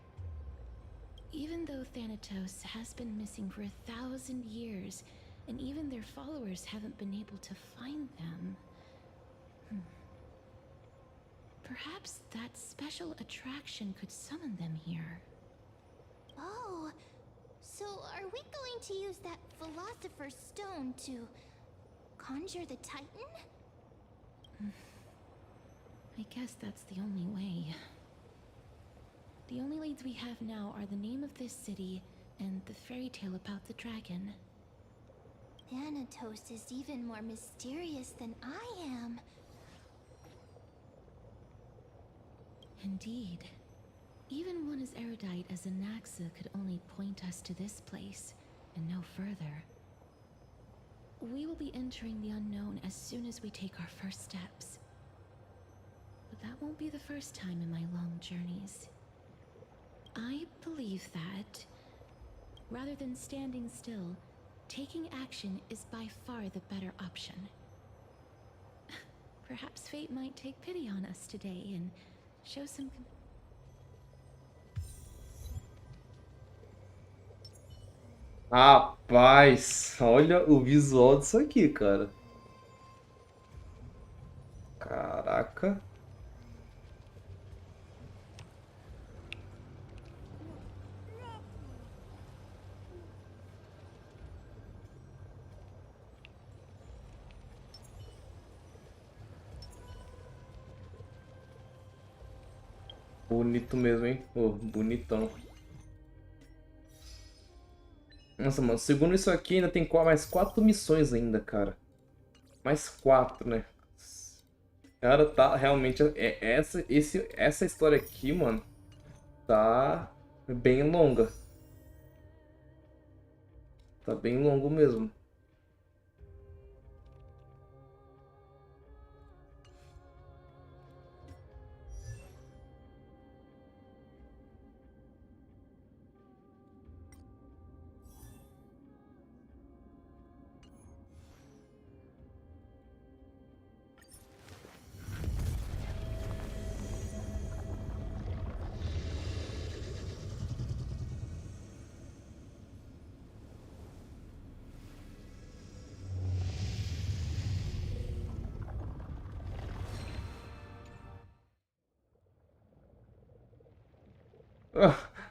S8: Even though Thanatos has been missing for 1,000 years, and even their followers haven't been able to find them. Perhaps that special attraction could summon them here.
S2: Oh, so are we going to use that Philosopher's Stone to conjure the Titan?
S8: I guess that's the only way. The only leads we have now are the name of this city and the fairy tale about the dragon.
S2: Thanatos is even more mysterious than I am.
S8: Indeed. Even one as erudite as Anaxa could only point us to this place, and no further. We will be entering the unknown as soon as we take our first steps. But that won't be the first time in my long journeys. I believe that, rather than standing still, taking action is by far the better option. Perhaps fate might take pity on us today and show some...
S1: Rapaz, olha o visual disso aqui, cara. Caraca. Bonito mesmo, hein? Ô, bonitão. Nossa, mano, segundo isso aqui, ainda tem mais 4 missões ainda, cara. Mais 4, né? Cara, tá realmente... essa história aqui, mano, tá bem longa. Tá bem longo mesmo.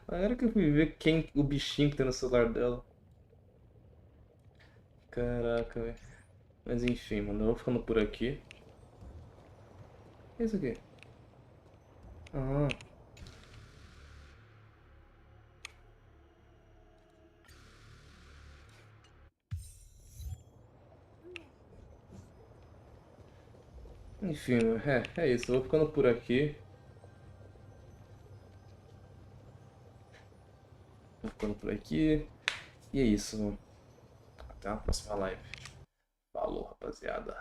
S1: Agora que eu fui ver o bichinho que tem no celular dela. Caraca, velho. Mas enfim, mano, eu vou ficando por aqui. O que é isso aqui? Ah. Enfim, é isso. Eu vou ficando por aqui. Vou ficando por aqui. E é isso, mano. Até a próxima live. Falou, rapaziada.